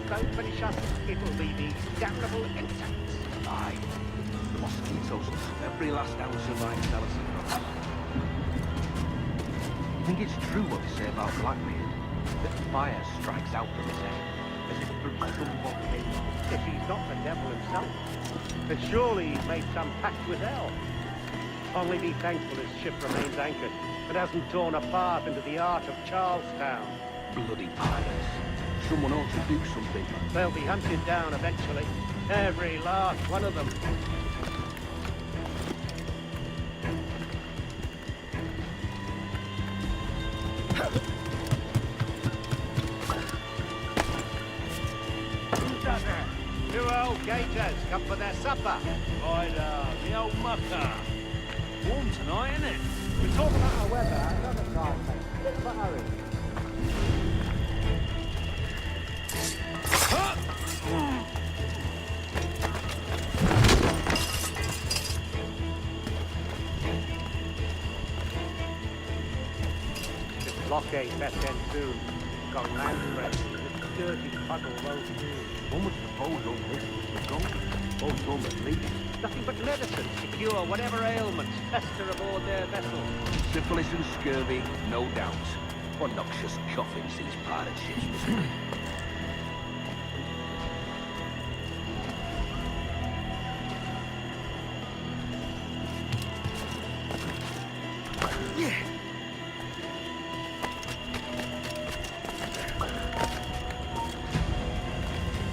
don't finish us, it'll be these damnable insects. Aye. The mosquitoes will every last ounce of right Allison. You think it's true what they say about Blackbeard? That fire strikes out from his head, as if from some volcano. If he's not the devil himself, then surely he's made some pact with hell. Only be thankful his ship remains anchored and hasn't torn a path into the heart of Charlestown. Bloody pirates. Someone ought to do something. They'll be hunted down eventually. Every last one of them. Who's that there? Two old gaugers come for their supper. Right, the old mucker. Warm tonight, isn't it? We talk about our weather at another time, mate. Bit of a hurry. This blockade best end soon. Got land pressure. This dirty puddle low too. One would suppose all this was the gold. Or some at least. Nothing but medicine to cure whatever ailments fester aboard their vessels. Syphilis and scurvy, no doubt. What noxious coffins these pirate ships must be.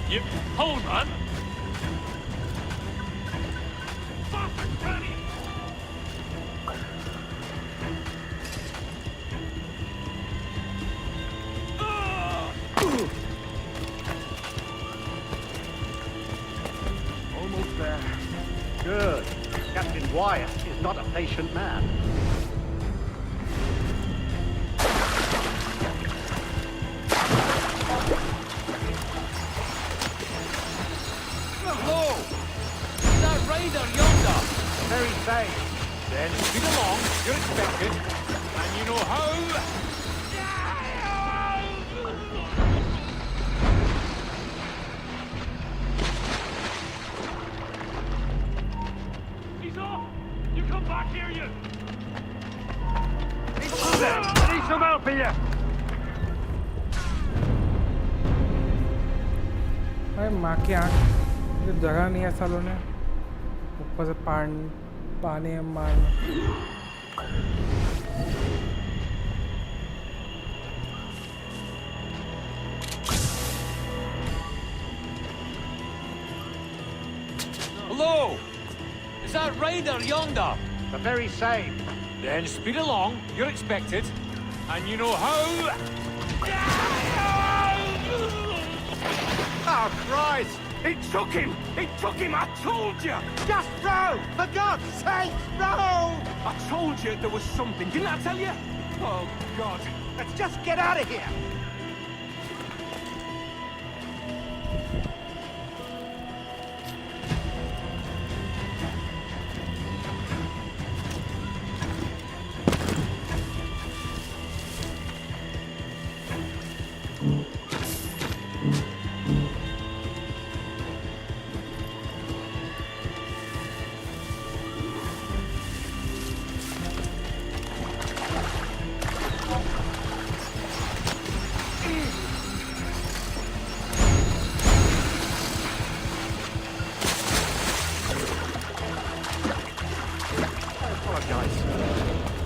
You hold on. Almost there. Good. Captain Wyatt is not a patient man. Hello! Is that raider yonder? Very safe. Then speed along, you're expected. And you know how? He's off! You come back here, you! I need some help here! अरे माँ की आँख मुझे जगह नहीं है सालों ने ऊपर से पानी में मारना Hello! Is that raider yonder? The very same. Then speed along, you're expected. And you know how? Oh, Christ! It took him! It took him! I told you! Just row! For God's sake, row! I told you there was something, didn't I tell you? Oh, God. Let's just get out of here!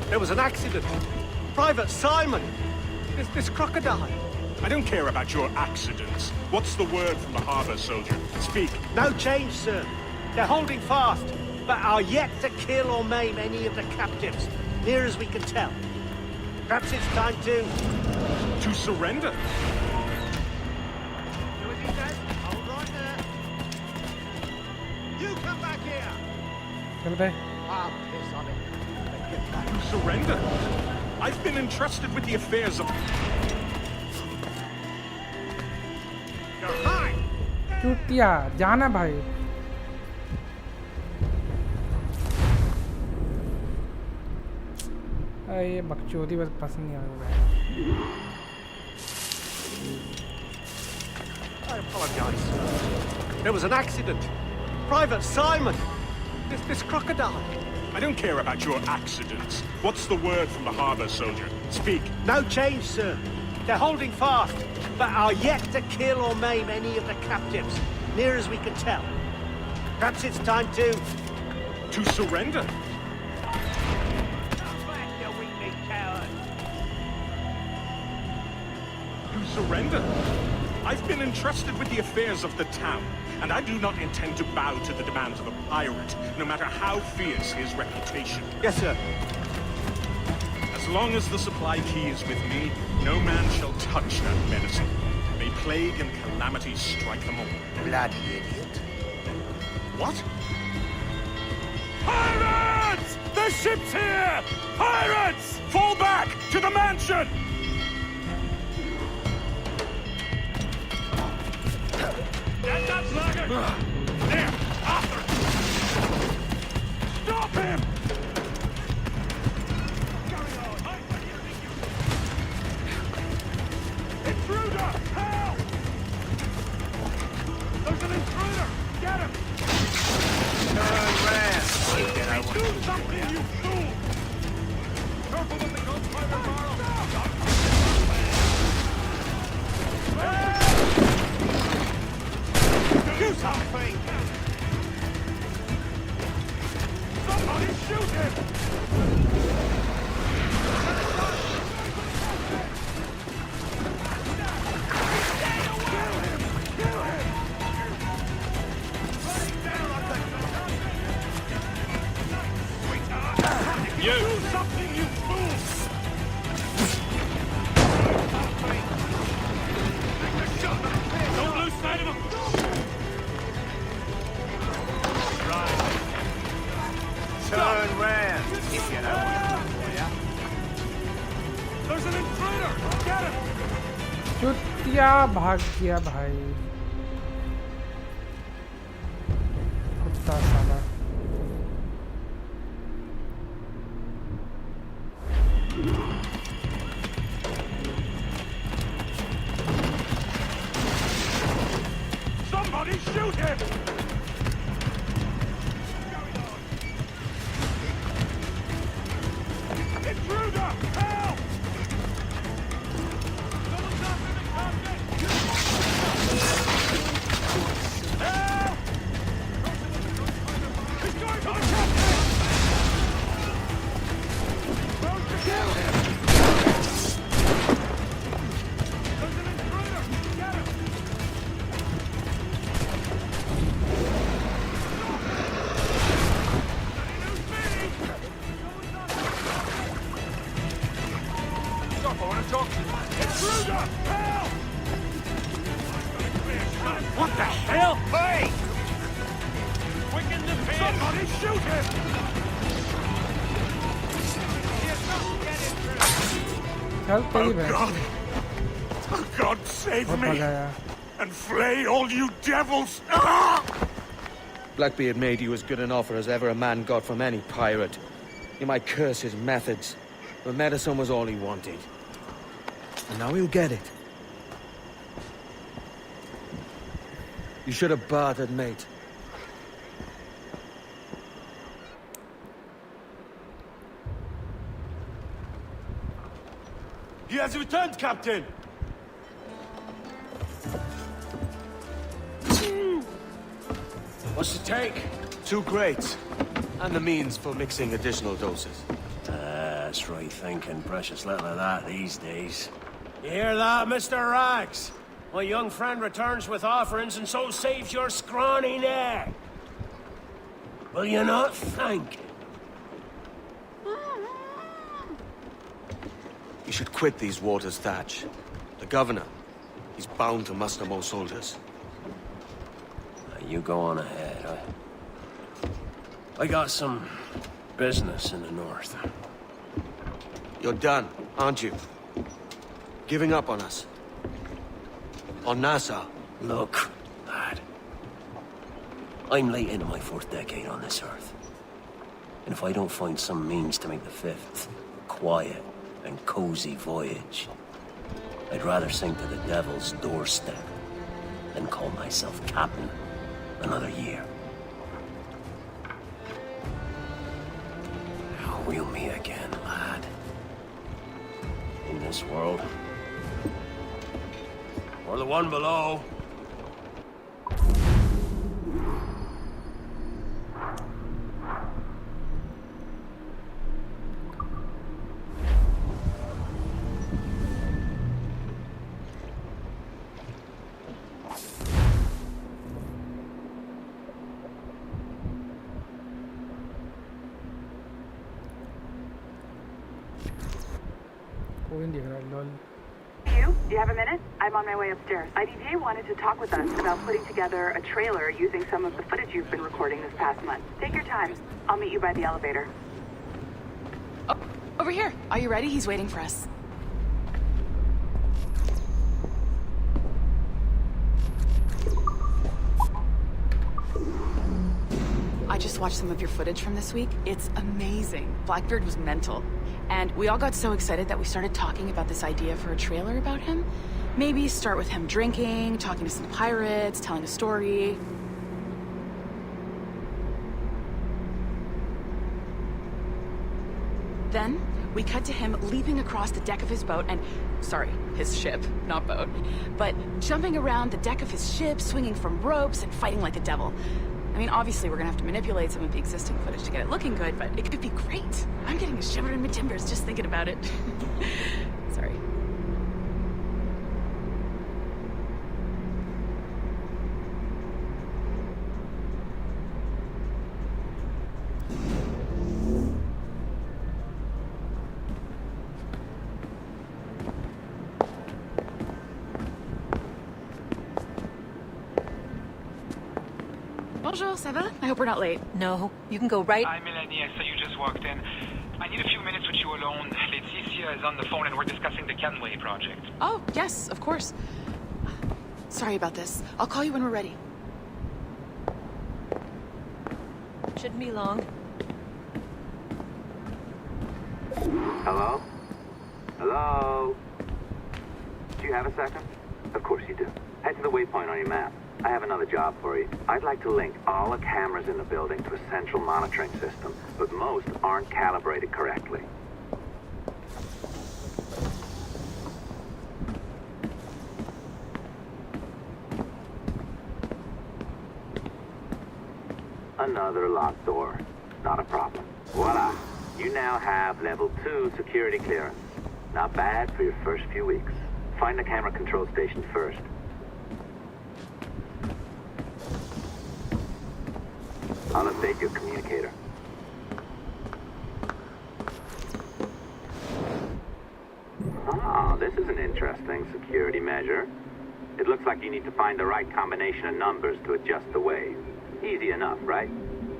There was an accident. Private Simon! This crocodile. I don't care about your accidents. What's the word from the harbor, soldier? Speak. No change, sir. They're holding fast, but are yet to kill or maim any of the captives, near as we can tell. Perhaps it's time to... To surrender? Do as he says. Hold right there. You come back here! चल बे I'll piss on it. Get back. To surrender? I've been entrusted with the affairs of... You're mine! चुटिया जाना भाई ये बकचोदी बस पसंद नहीं आ रहा है apologize. There was an accident. Private Simon! This crocodile. I don't care about your accidents. What's the word from the harbor, soldier? Speak. No change, sir. They're holding fast, but are yet to kill or maim any of the captives, near as we can tell. Perhaps it's time to... To surrender? To surrender? I've been entrusted with the affairs of the town, and I do not intend to bow to the demands of a pirate, no matter how fierce his reputation. Yes, sir. As long as the supply key is with me, no man shall touch that medicine. May plague and calamity strike them all. Bloody idiot. What? Pirates! The ship's here! Pirates! Fall back! To the mansion! Get that sluggard! There! Arthur! Stop him! Intruder! Help! There's an intruder! Get him! Do something, you fool! Careful with the gunfire, Do something! Somebody shoot him! You! Do something, you fool! Don't lose sight of him! Right. Turn round, if you know what I'm There's an intruder! Get him! चुतिया भाग गया भाई कुत्ता साला Somebody shoot him! Intruder! Help! Someone's after the captain! Help! He's going for the captain! Don't kill him! There's an intruder! Get him! Stop, I want to talk to you. Intruder! Help! What the hell? Hey! Quicken the pin! Somebody shoot him! चल तेरी भैंस God! Oh God, save बहुत me! मजा आया And flay all you devils! Ah! Blackbeard made you as good an offer as ever a man got from any pirate. You might curse his methods, but medicine was all he wanted. And now he'll get it. You should have bartered, mate. He has returned, Captain! What's the take? 2 crates. And the means for mixing additional doses. That's right thinking. Precious little of that these days. You hear that, Mr. Rags? My young friend returns with offerings and so saves your scrawny neck. Will you not thank him? You should quit these waters, Thatch. The governor, he's bound to muster more soldiers. You go on ahead. I got some business in the north. You're done, aren't you? Giving up on us? On Nassau? Look, lad. I'm late into my 4th decade on this earth. And if I don't find some means to make the 5th quiet and cozy voyage, I'd rather sink to the devil's doorstep and call myself captain another year. We'll meet again, lad. In this world. Or the one below. Do you have a minute? I'm on my way upstairs. IDJ wanted to talk with us about putting together a trailer using some of the footage you've been recording this past month. Take your time. I'll meet you by the elevator. Oh, over here. Are you ready? He's waiting for us. I just watched some of your footage from this week. It's amazing. Blackbeard was mental. And we all got so excited that we started talking about this idea for a trailer about him. Maybe start with him drinking, talking to some pirates, telling a story. Then, we cut to him leaping across the deck of his boat and... Sorry, his ship, not boat. But jumping around the deck of his ship, swinging from ropes, and fighting like a devil. I mean, obviously, we're gonna have to manipulate some of the existing footage to get it looking good, but it could be great. I'm getting a shiver in my timbers just thinking about it. Sorry. Bonjour, ça va? I hope we're not late. No, you can go right... Hi, Melanie. I saw you just walked in. I need a few minutes with you alone. Laetitia is on the phone and we're discussing the Kenway project. Oh, yes, of course. Sorry about this. I'll call you when we're ready. Shouldn't be long. Hello? Hello? Do you have a second? Of course you do. Head to the waypoint on your map. I have another job for you. I'd like to link all the cameras in the building to a central monitoring system, but most aren't calibrated correctly. Another locked door. Not a problem. Voila. You now have level 2 security clearance. Not bad for your first few weeks. Find the camera control station first. I'll update your communicator. Ah, this is an interesting security measure. It looks like you need to find the right combination of numbers to adjust the wave. Easy enough, right?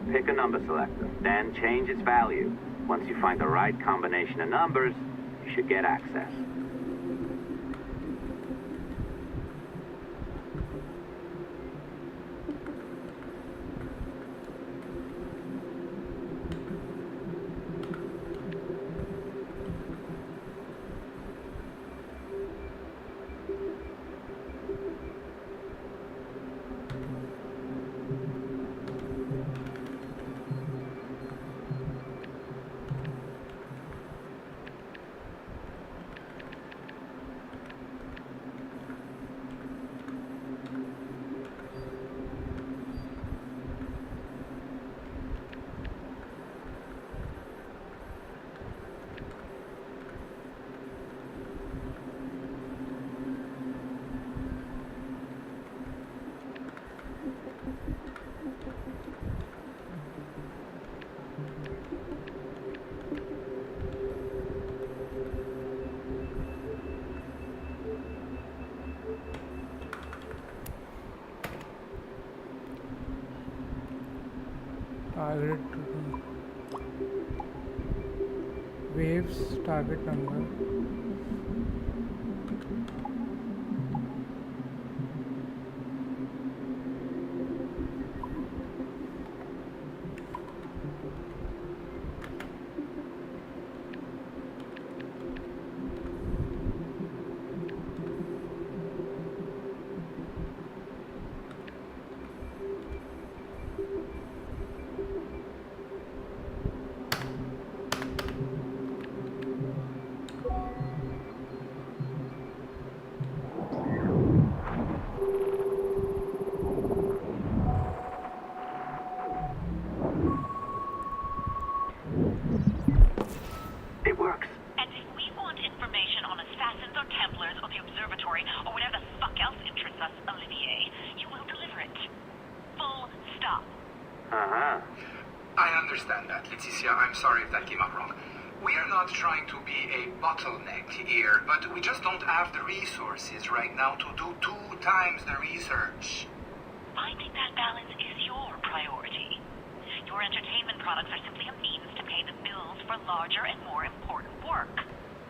Pick a number selector, then change its value. Once you find the right combination of numbers, you should get access. Target waves, target number. story, or whatever the fuck else interests us, Olivier, you will deliver it. Full stop. Uh-huh. I understand that, Leticia. I'm sorry if that came out wrong. We are not trying to be a bottleneck here, but we just don't have the resources right now to do 2 times the research. Finding that balance is your priority. Your entertainment products are simply a means to pay the bills for larger and more important work.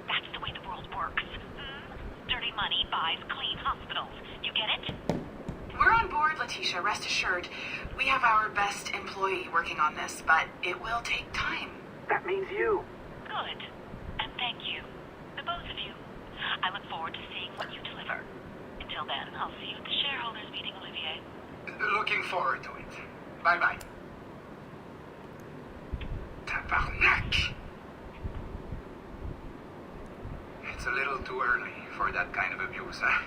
That's the way the world works. Dirty money buys clean hospitals. You get it? We're on board, Letitia, rest assured. We have our best employee working on this, but it will take time. That means you. Good. And thank you. The both of you. I look forward to seeing what you deliver. Until then, I'll see you at the shareholders meeting, Olivier. Looking forward to it. Bye-bye. Tabarnak! It's a little too early for that kind of abuse, huh?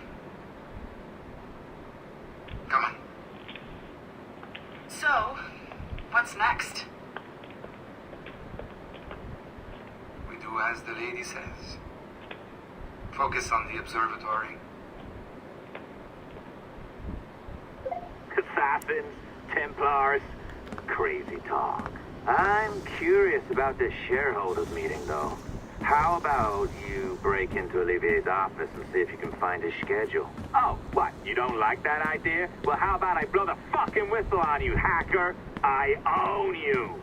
Come on. So, what's next? We do as the lady says. Focus on the observatory. Assassins, Templars, crazy talk. I'm curious about this shareholders meeting, though. How about you break into Olivier's office and see if you can find his schedule? Oh, what? You don't like that idea? Well, how about I blow the fucking whistle on you, hacker? I own you.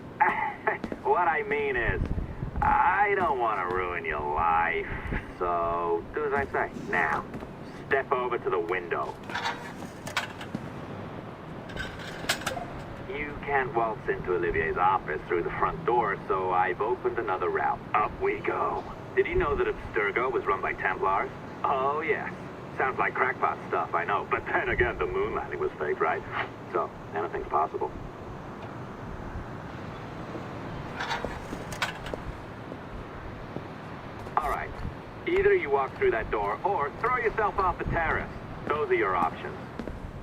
What I mean is, I don't want to ruin your life. So, do as I say. Now, step over to the window. You can't waltz into Olivier's office through the front door, so I've opened another route. Up we go. Did you know that Abstergo was run by Templars? Oh, yes. Sounds like crackpot stuff, I know. But then again, the moon landing was fake, right? So, anything's possible. All right. Either you walk through that door, or throw yourself off the terrace. Those are your options.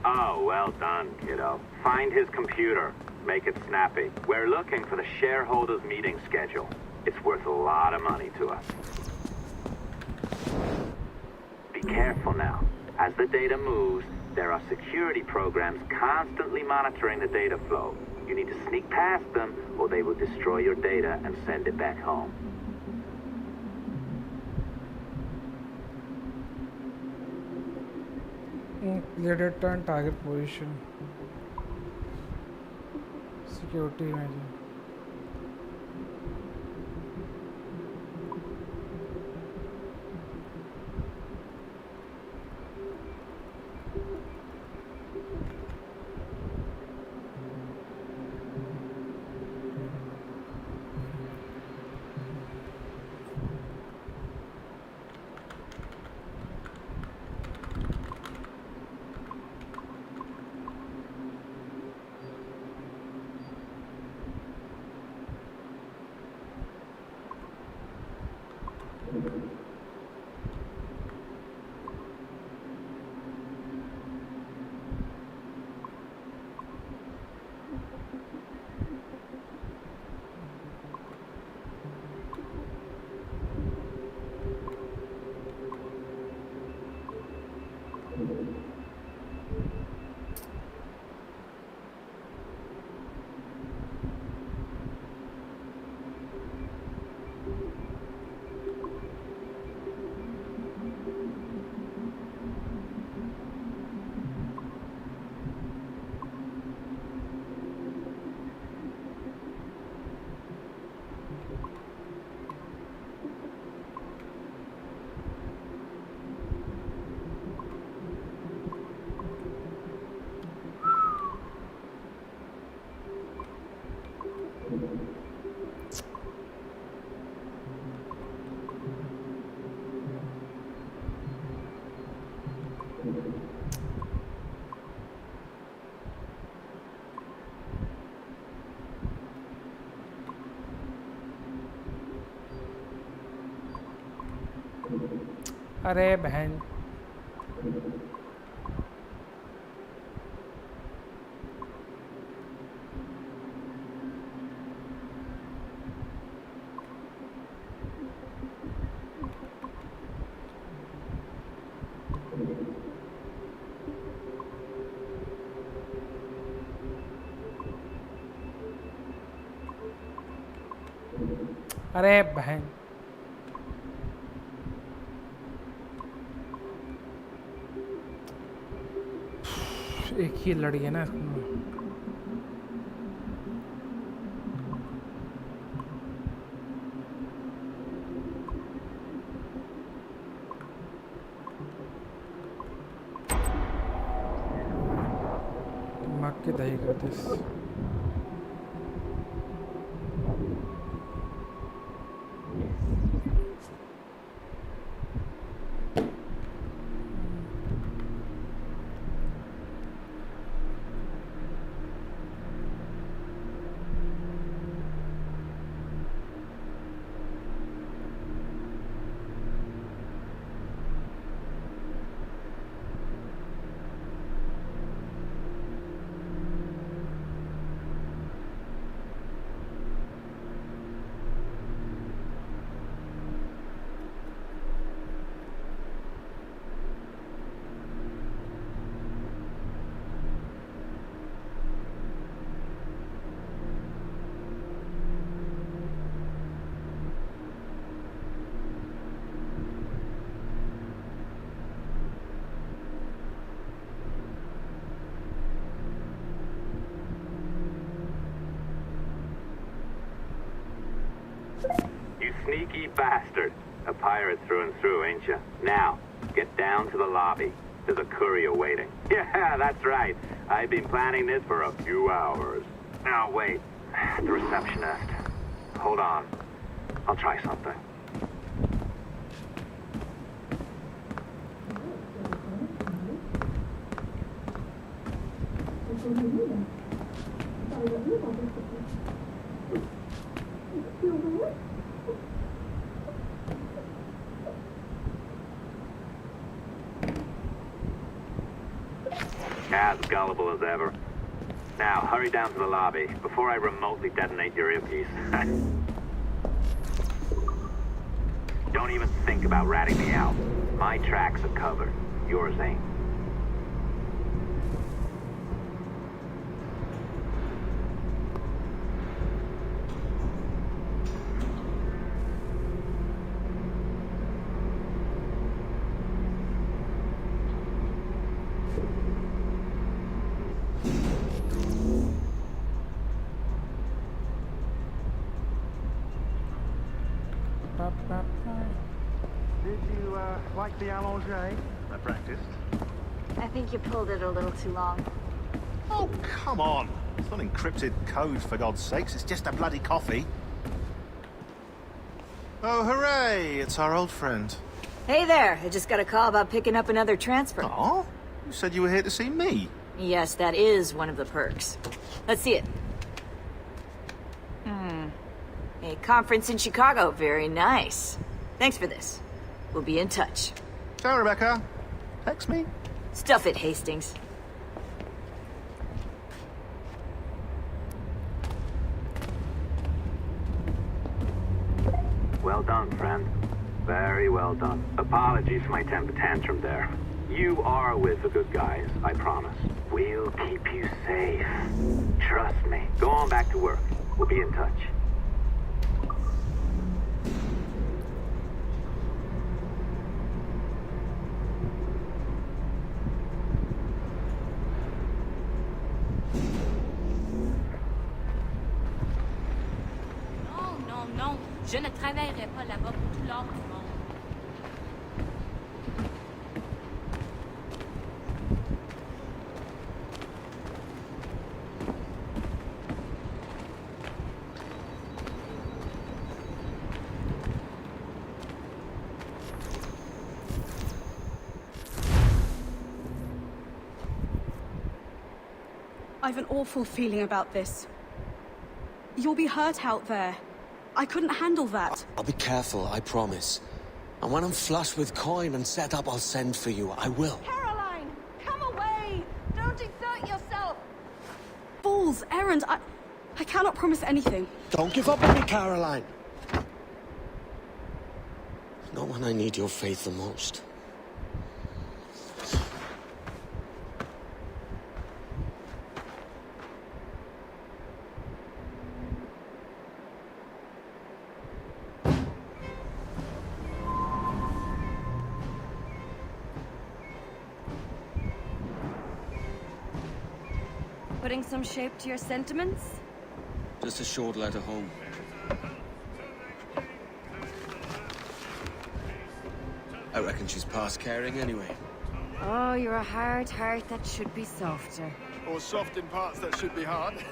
Oh, well done, kiddo. Find his computer. Make it snappy. We're looking for the shareholders meeting schedule. It's worth a lot of money to us. Be careful now. As the data moves, there are security programs constantly monitoring the data flow. You need to sneak past them, or they will destroy your data and send it back home. Clear turn target position. Security imaging. अरे बहन अरे बहन एक ही लड़ी है ना इसमें। दिमाग के दही कर this You sneaky bastard. A pirate through and through, ain't you? Now, get down to the lobby. There's a courier waiting. Yeah, that's right. I've been planning this for a few hours. Now, wait. The receptionist. Hold on. I'll try something. As gullible as ever. Now, hurry down to the lobby before I remotely detonate your earpiece. Don't even think about ratting me out. My tracks are covered. Yours ain't. Did you like the allongé? I practiced. I think you pulled it a little too long. Oh, come on. It's not encrypted code, for God's sakes. It's just a bloody coffee. Oh, hooray! It's our old friend. Hey there, I just got a call about picking up another transfer. Oh? You said you were here to see me. Yes, that is one of the perks. Let's see it. A conference in Chicago, very nice. Thanks for this. We'll be in touch. Ciao, Rebecca. Text me. Stuff it, Hastings. Well done, friend. Very well done. Apologies for my temper tantrum there. You are with the good guys, I promise. We'll keep you safe. Trust me. Go on back to work. We'll be in touch. Non, je ne travaillerai pas là-bas pour tout l'or du monde. I've an awful feeling about this. You'll be hurt out there. I couldn't handle that. I'll be careful, I promise. And when I'm flush with coin and set up, I'll send for you. I will. Caroline, come away! Don't exert yourself! Fools, Errand, I cannot promise anything. Don't give up on me, Caroline. Not when I need your faith the most. putting some shape to your sentiments? Just a short letter home. I reckon she's past caring anyway. Oh, you're a hard heart that should be softer. Or soft in parts that should be hard.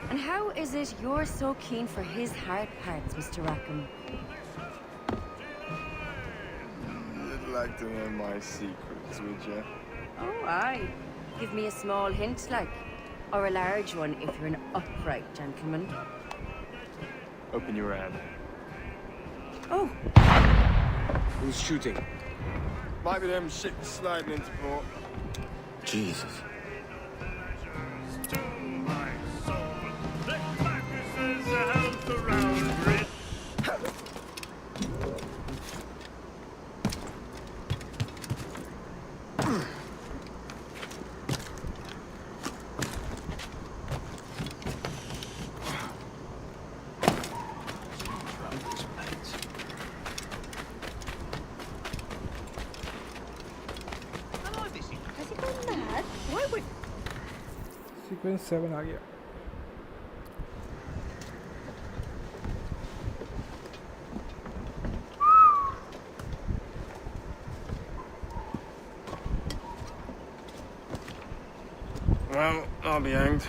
And how is it you're so keen for his hard parts, Mr. Rackham? You'd like to know my secrets, would you? Oh, aye. Give me a small hint, like. Or a large one, if you're an upright gentleman. Open your hand. Oh! Who's shooting? Might be them ships sliding into port. Jesus. Sequence 7 आ गया. Well, I'll be hanged.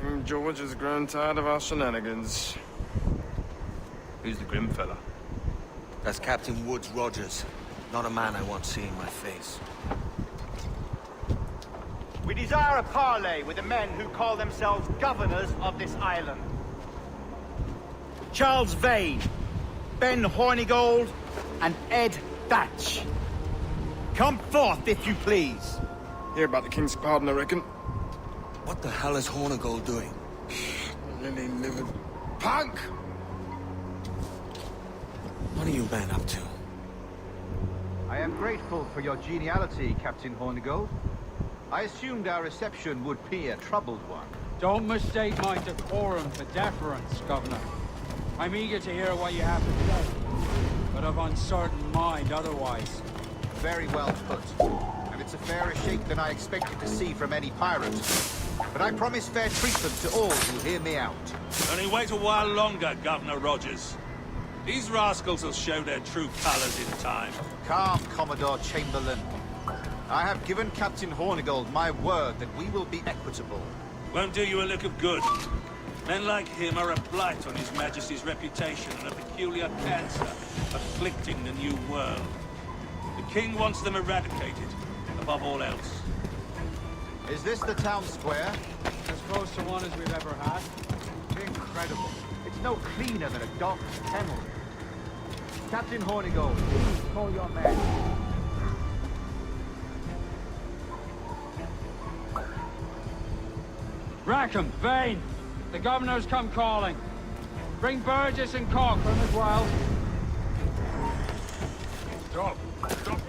King George has grown tired of our shenanigans. Who's the grim fella? That's Captain Woods Rogers. Not a man I want seeing my face. We desire a parley with the men who call themselves governors of this island. Charles Vane, Ben Hornigold, and Ed Thatch. Come forth, if you please. Hear about the King's pardon, I reckon. What the hell is Hornigold doing? Lily-livered punk! What are you men up to? I am grateful for your geniality, Captain Hornigold. I assumed our reception would be a troubled one. Don't mistake my decorum for deference, Governor. I'm eager to hear what you have to say, but of uncertain mind otherwise. Very well put. And it's a fairer shake than I expected to see from any pirate. But I promise fair treatment to all who hear me out. Only wait a while longer, Governor Rogers. These rascals will show their true colors in time. Calm, Commodore Chamberlain. I have given Captain Hornigold my word that we will be equitable. Won't do you a lick of good. Men like him are a blight on His Majesty's reputation and a peculiar cancer afflicting the New World. The King wants them eradicated, above all else. Is this the town square? As close to one as we've ever had. Incredible. It's no cleaner than a docked kennel. Captain Hornigold, please call your men. Rackham, Vane! The Governor's come calling. Bring Burgess and Cochran as well. Stop! Stop!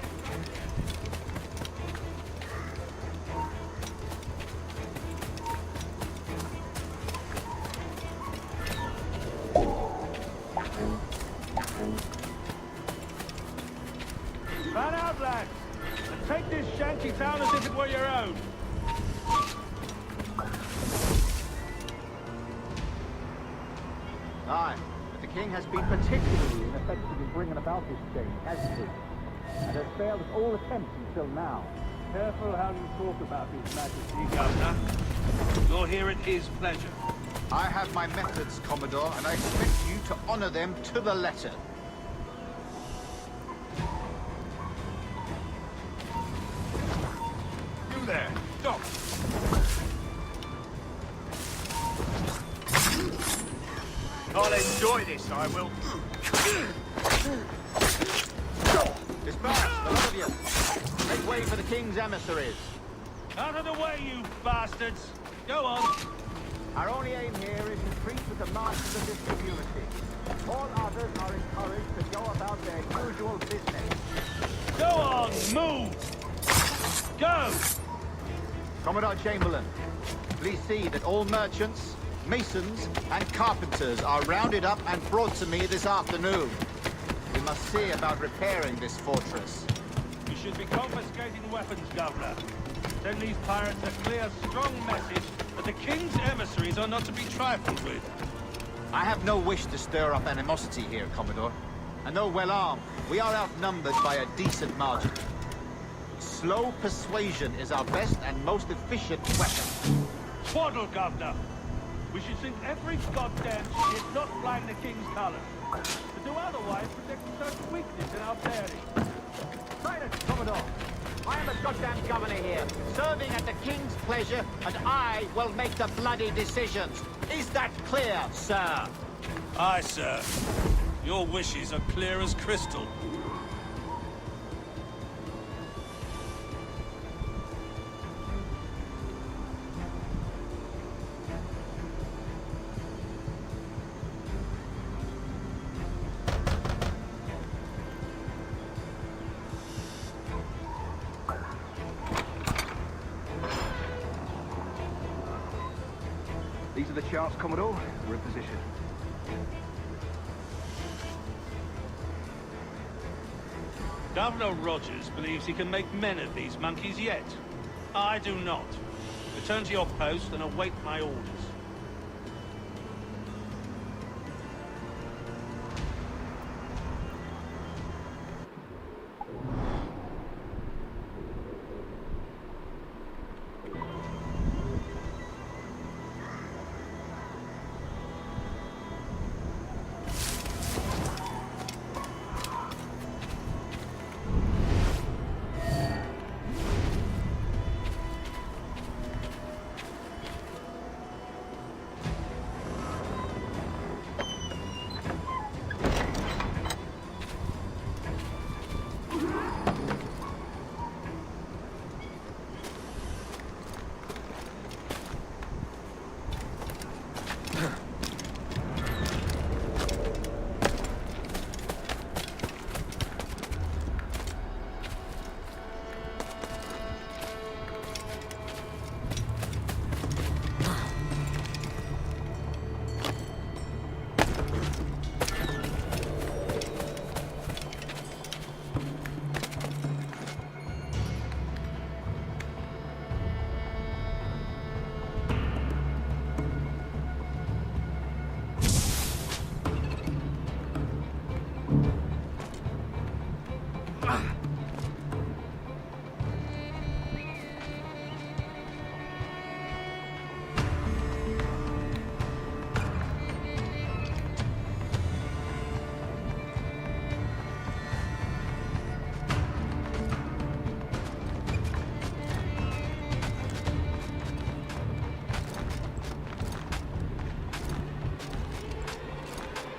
Man out, lads! And take this shanty town as if it were your own. Aye, but the King has been particularly ineffective in bringing about this change, hasn't he? And has failed at all attempts until now. Careful how you talk about His Majesty, Governor. You're here at his pleasure. I have my methods, Commodore, and I expect you to honor them to the letter. You there! Stop! I'll enjoy this, I will. Disperse, the lot of you. Make way for the King's emissaries. Out of the way, you bastards! Go on! Our only aim here is to treat with the masters of this community. All others are encouraged to go about their usual business. Go on, move! Go! Commodore Chamberlain, please see that all merchants, masons, and carpenters are rounded up and brought to me this afternoon. We must see about repairing this fortress. You should be confiscating weapons, Governor. Send these pirates a clear, strong message that the King's emissaries are not to be trifled with. I have no wish to stir up animosity here, Commodore. And though well armed, we are outnumbered by a decent margin. Slow persuasion is our best and most efficient weapon. Twaddle, Governor! We should sink every goddamn ship not flying the King's colours. To do otherwise protects such weakness in our bearing. Silence, Commodore! I am the goddamn governor here, serving at the King's pleasure, and I will make the bloody decisions. Is that clear, sir? Aye, sir. Your wishes are clear as crystal. These are the charts, Commodore. We're in position. Governor Rogers believes he can make men of these monkeys yet. I do not. Return to your post and await my orders.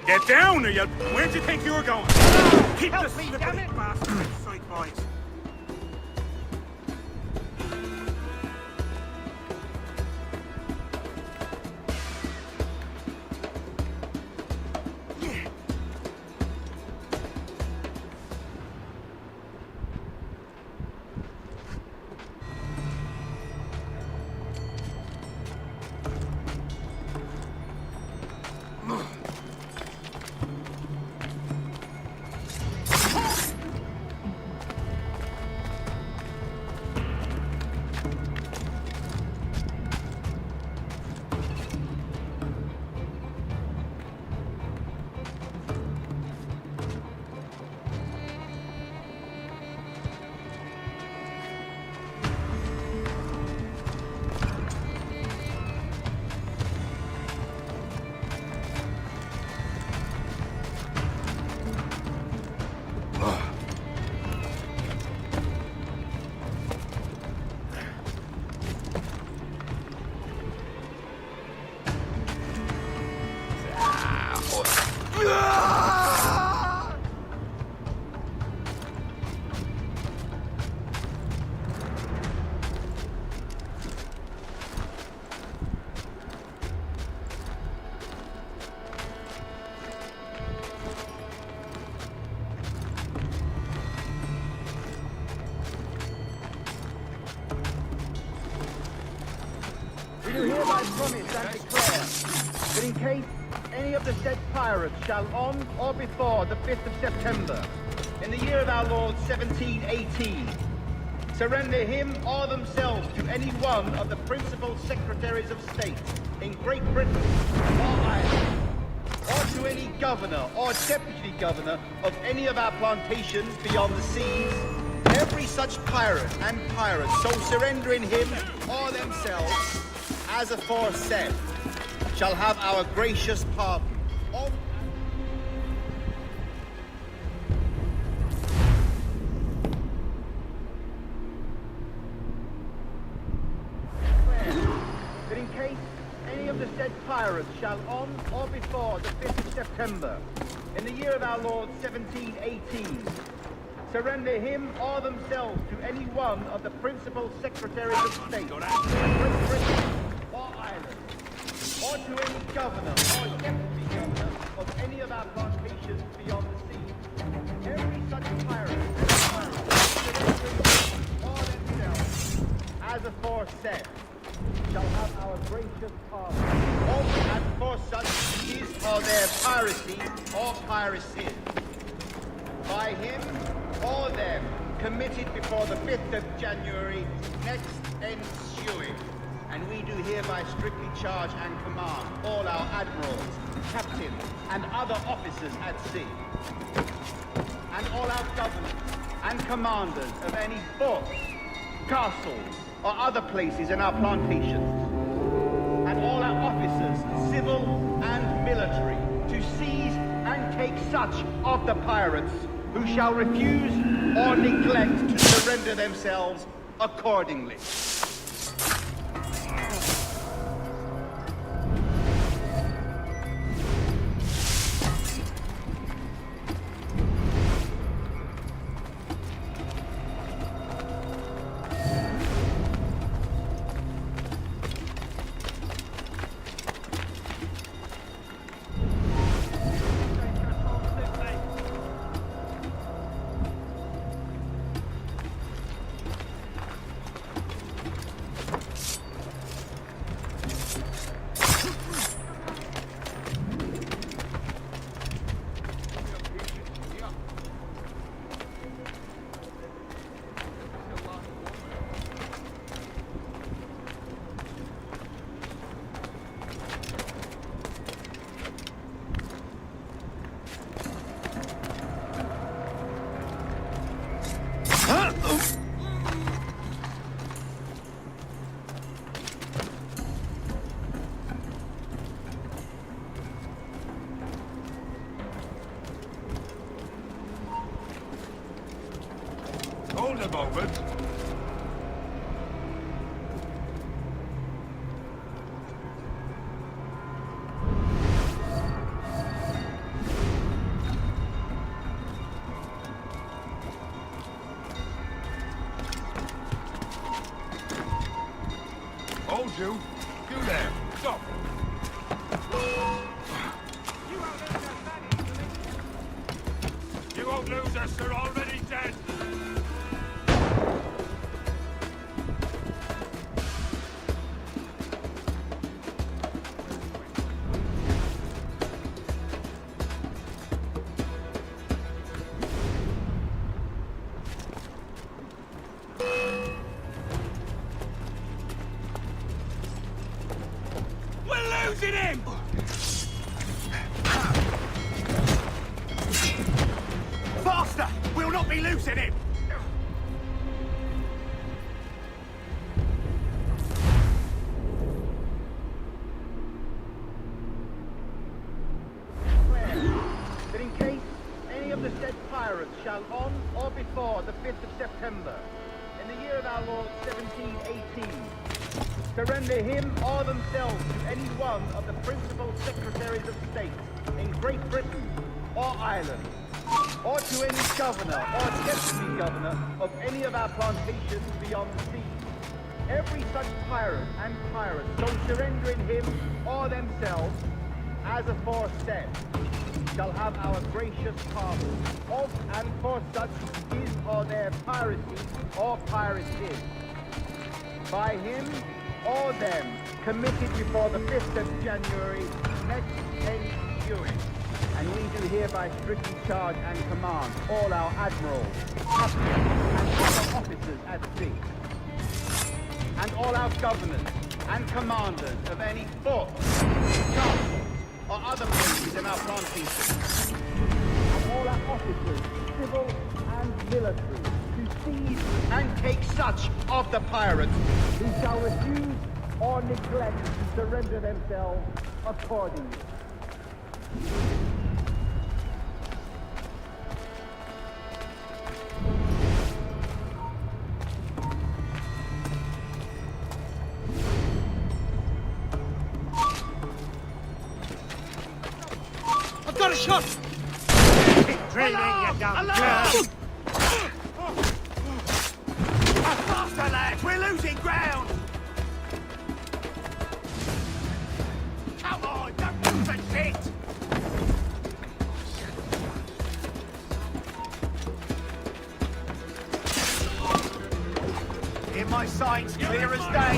Get down, or you... Where'd you think you were going? Keep the slippery bastard in sight, boys. We do hereby promise and declare that in case any of the said pirates shall on or before the 5th of September, in the year of our Lord 1718, surrender him or themselves to any one of the principal secretaries of state in Great Britain or Ireland, or to any governor or deputy governor of any of our plantations beyond the seas, every such pirate and pirate so surrendering him or themselves, as aforesaid, shall have our gracious pardon. That in case any of the said pirates shall on or before the 5th of September, in the year of our Lord 1718, surrender him or themselves to any one of the principal secretaries of state of Great Britain or Ireland, or to any governor or deputy governor of any of our plantations beyond the sea. Every such pirate and pirate or themselves, as aforesaid, shall have our gracious pardon. Of and for such is or their piracy or piracies, by him or them committed before the 5th of January next ensuing. And we do hereby strictly charge and command all our admirals, captains, and other officers at sea, and all our governors and commanders of any forts, castles, or other places in our plantations, and all our officers, civil and military, to seize and take such of the pirates who shall refuse or neglect to surrender themselves accordingly. Hold a moment. Hold you. You there. Stop. You won't lose us. They're already dead. We're losing him! Faster! We'll not be losing him! That in case any of the said pirates shall on or before the 5th of September, in the year of our Lord 1718, surrender him or themselves to any one of the principal secretaries of state in Great Britain or Ireland, or to any governor or deputy governor of any of our plantations beyond the sea. Every such pirate and pirate so surrendering him or themselves, as aforesaid, shall have our gracious pardon of and for such is or their piracy or piracies, by him or them committed before the 5th of January next viewing, and we do hereby strictly charge and command all our admirals, captains, and other officers at sea, and all our governors and commanders of any fort, castle, or other places in our plantation, and all our officers, civil and military, to seize and take such of the pirates who shall refuse or neglect to surrender themselves accordingly. I've got a shot! Keep dreaming, you dumb jerk! Faster, lads! We're losing ground! Come on, don't move and shit! In my sights, clear as day.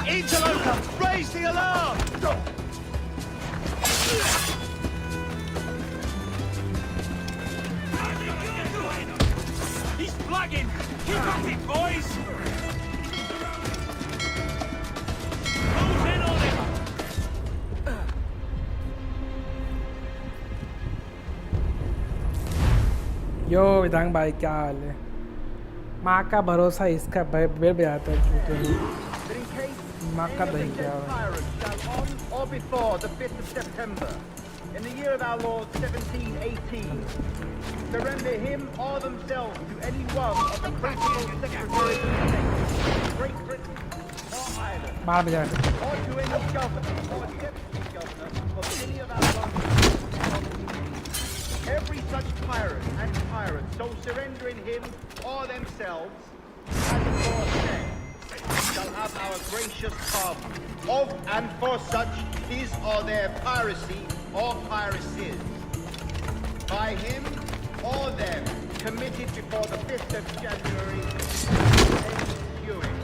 Interloper, raise the alarm! He's flagging! Keep at it, boys! Close in on him! यो विधांग भाई क्या हाल है? माँ का भरोसा इसका बेड़ पे आता है माँ का दही क्या On or before the 5th of September, in the year of our Lord 1718, surrender him or themselves to any one of the principal secretaries of state, Great Britain or Ireland, मार बजा or to any governor or deputy governor of any of our colonies. Every such pirate and tyrant so surrendering him or themselves, as aforesaid, shall have our gracious pardon of and for such his or their piracy or piracies, by him or them committed before the 5th of January, ensuing.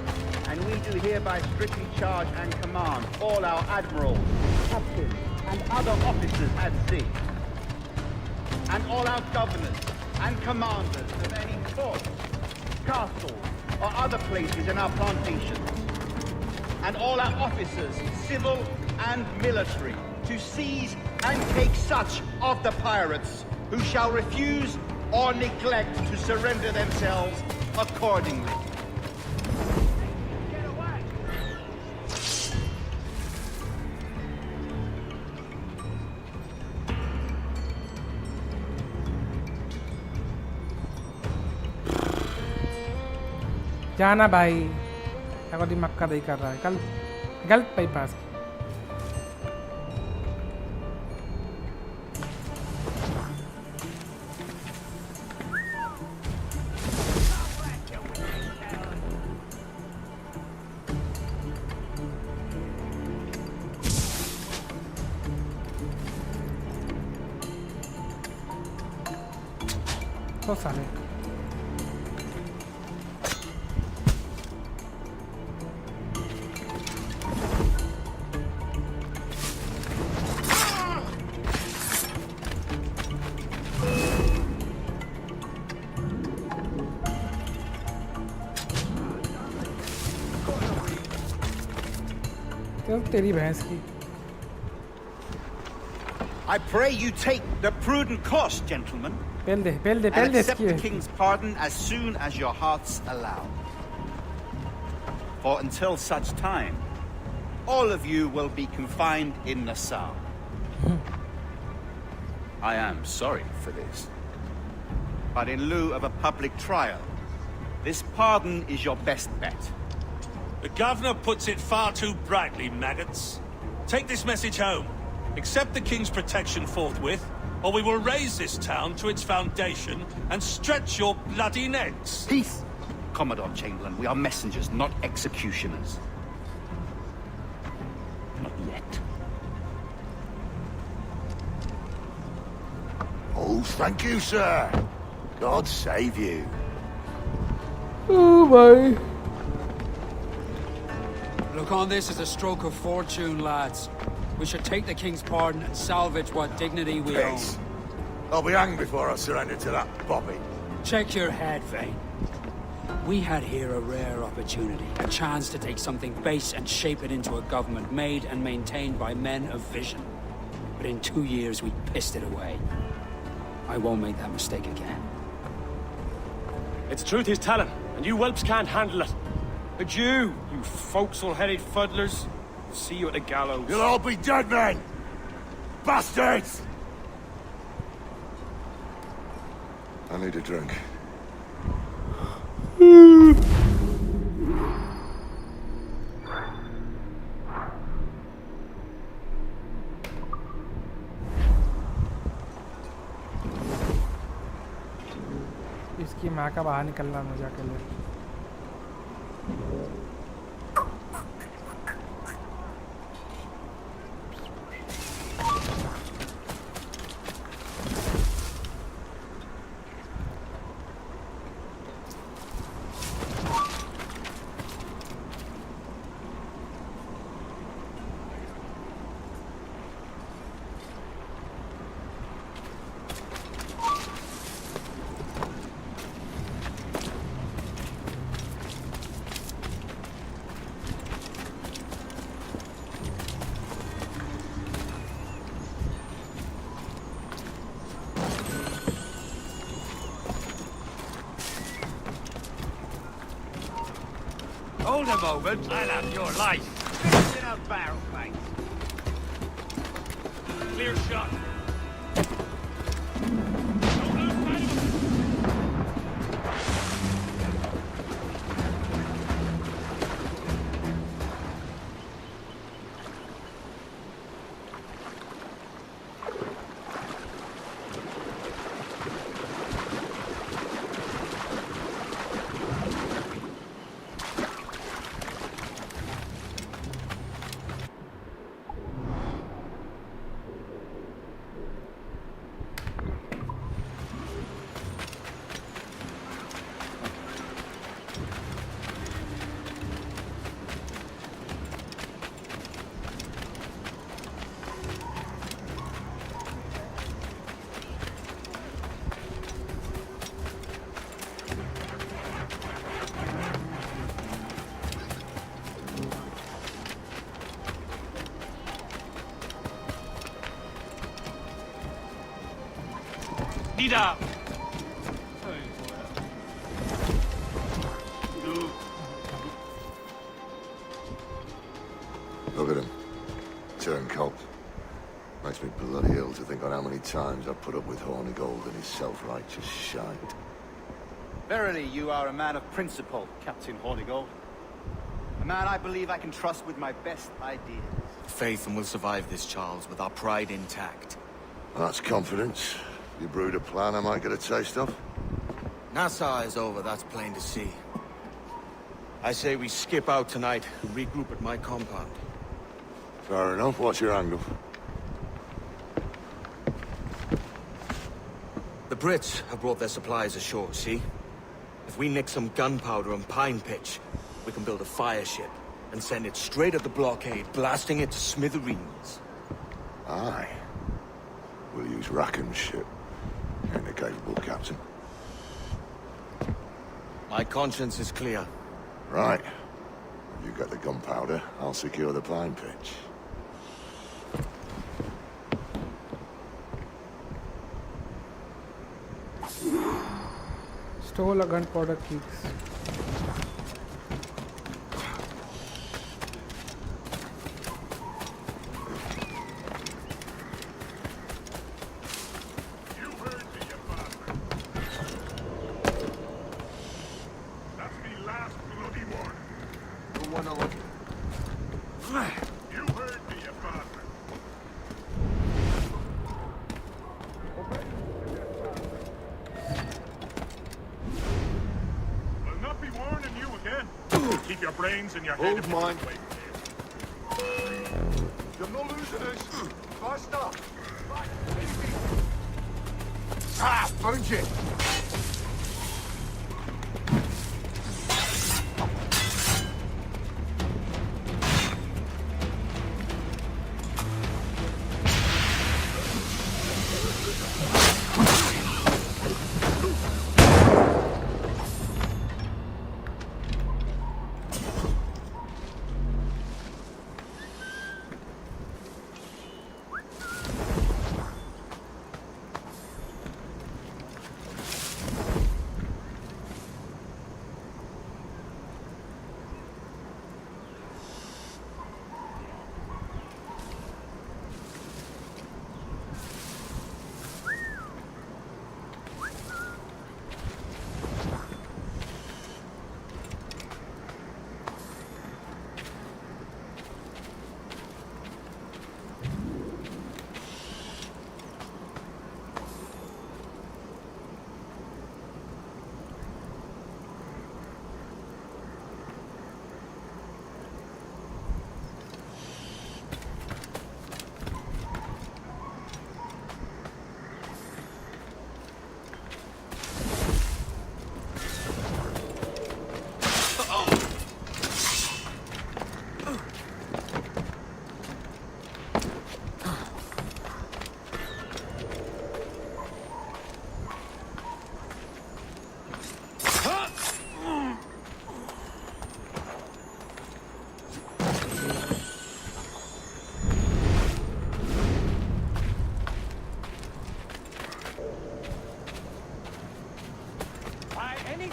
And we do hereby strictly charge and command all our admirals, captains, and other officers at sea, and all our governors and commanders of any fort, castle, or other places in our plantations, and all our officers, civil and military, to seize and take such of the pirates who shall refuse or neglect to surrender themselves accordingly. जाना भाई अगर दिमाग का दही कर रहा है कल गलत बाईपास तो साले तेरी भैंस की I pray you take the prudent course, gentlemen, and accept the king's pardon as soon as your hearts allow. For until such time, all of you will be confined in Nassau. I am sorry for this, but in lieu of a public trial, this pardon is your best bet. The governor puts it far too brightly, maggots. Take this message home. Accept the king's protection forthwith, or we will raise this town to its foundation and stretch your bloody necks. Peace, Commodore Chamberlain. We are messengers, not executioners. Not yet. Oh, thank you, sir. God save you. Oh, my. Look on this as a stroke of fortune, lads. We should take the king's pardon and salvage what dignity we own. Peace. I'll be hanged before I surrender to that Bobby. Check your head, Vane. We had here a rare opportunity, a chance to take something base and shape it into a government made and maintained by men of vision. But in 2 years, we pissed it away. I won't make that mistake again. It's truth he's telling, and you whelps can't handle it. Adieu, you forecastle-headed fuddlers. See you at the gallows. You'll all be dead men! Bastards! I need a drink. इसकी माँ का बाहर निकलना मजा के लिए Hold a moment, I'll have your life. Finish in a barrel, mate. Clear shot. Up. Look at him. Turncoat. Makes me bloody ill to think on how many times I've put up with horny gold and his self-righteous shite. Verily, you are a man of principle, Captain Hornigold. A man I believe I can trust with my best ideas. Faith, and we'll survive this, Charles, with our pride intact. That's confidence. You brewed a plan I might get a taste of? Nassau is over, that's plain to see. I say we skip out tonight and regroup at my compound. Fair enough. What's your angle? The Brits have brought their supplies ashore, see? If we nick some gunpowder and pine pitch, we can build a fire ship and send it straight at the blockade, blasting it to smithereens. Aye. We'll use Rackham's ship. Ain't a capable captain. My conscience is clear. Right. You get the gunpowder, I'll secure the pine pitch. Stole a gunpowder keys. In your head. Hold mine. You're not losing this. Faster. Ah, punch it.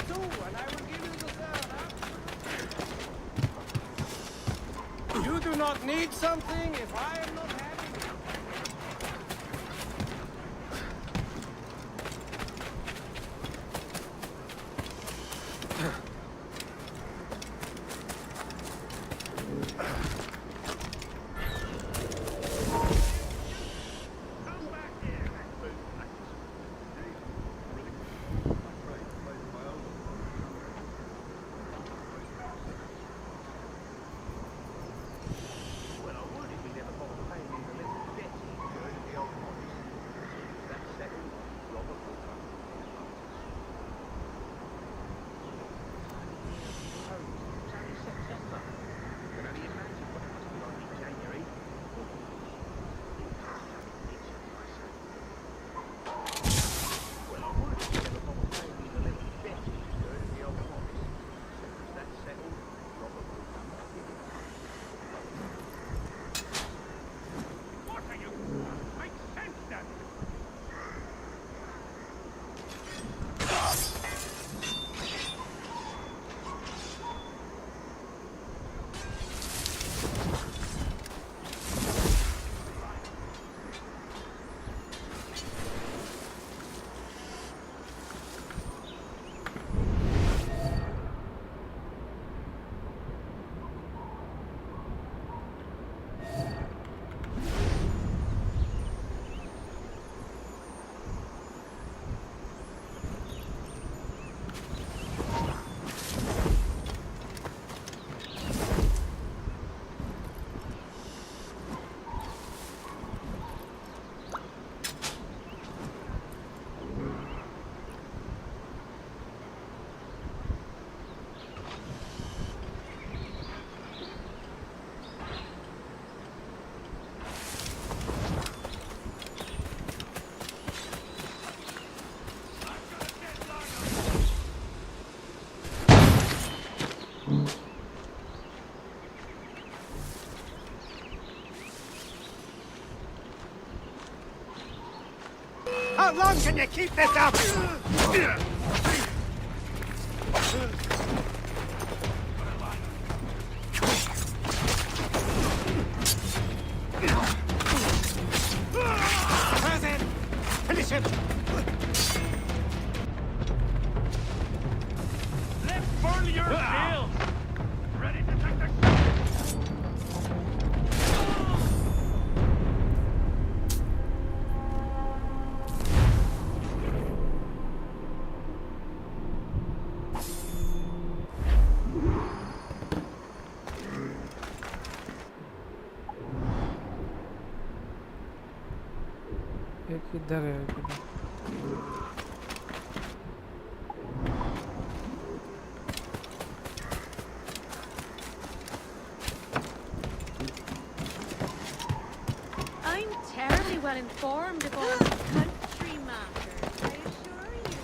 too, and I will give you the You do not need something if I am not happy. How long can you keep this up? Finish him! Let's burn your field! Ready to take the... किधर है I'm terribly well informed about country matters, I assure you.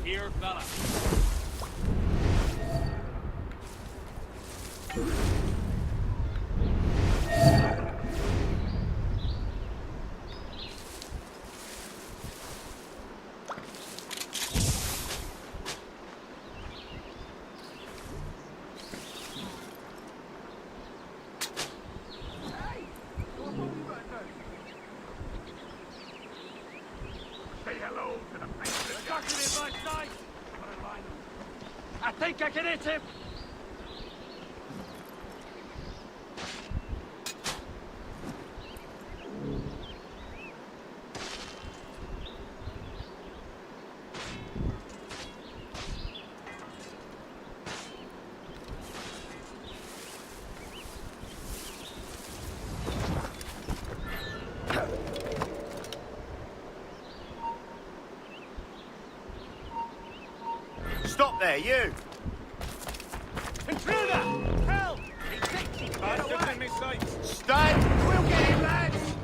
Here, fella. I think I can hit him! Stop there, you! Intruder! Help! Bastards in me sights. Stay! We'll get him, lads!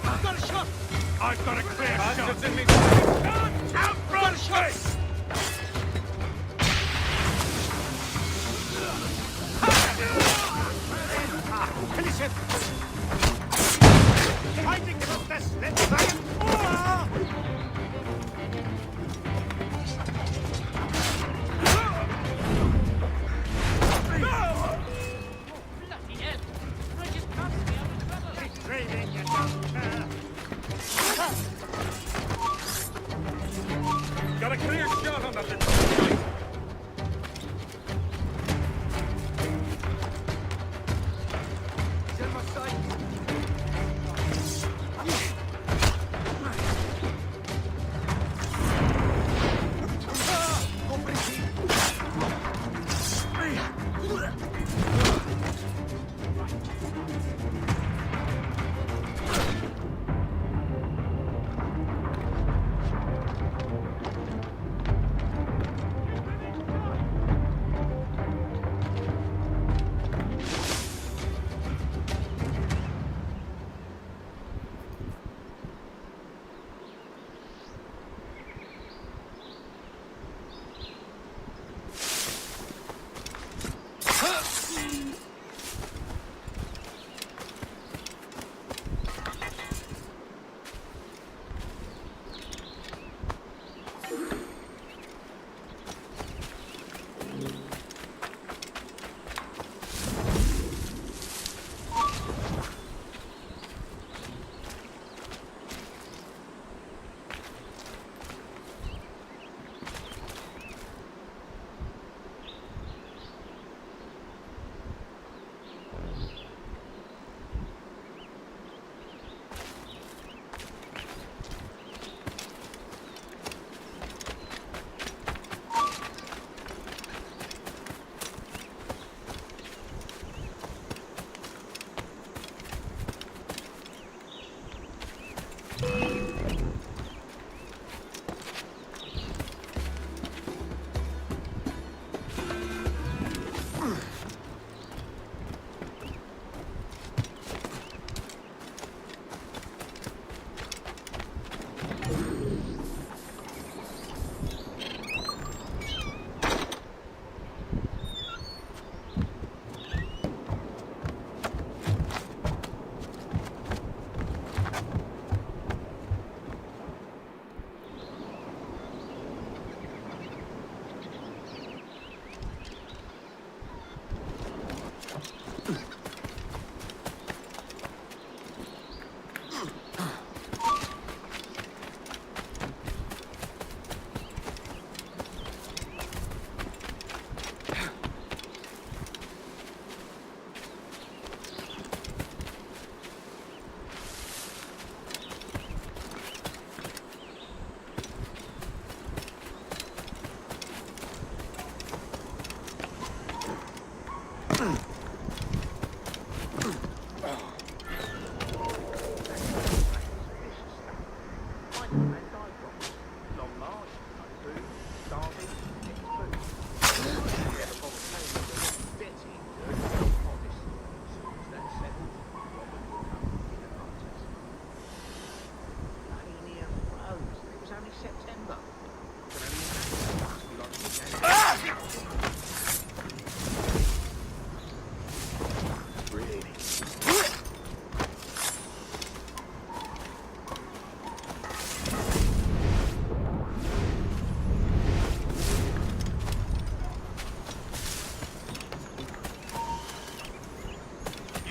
I've got a shot! I've got a clear shot! Bastards in me sights. Out front! Shot! Finish him! Hiding from this! Let's try him! Got a clear shot on that little.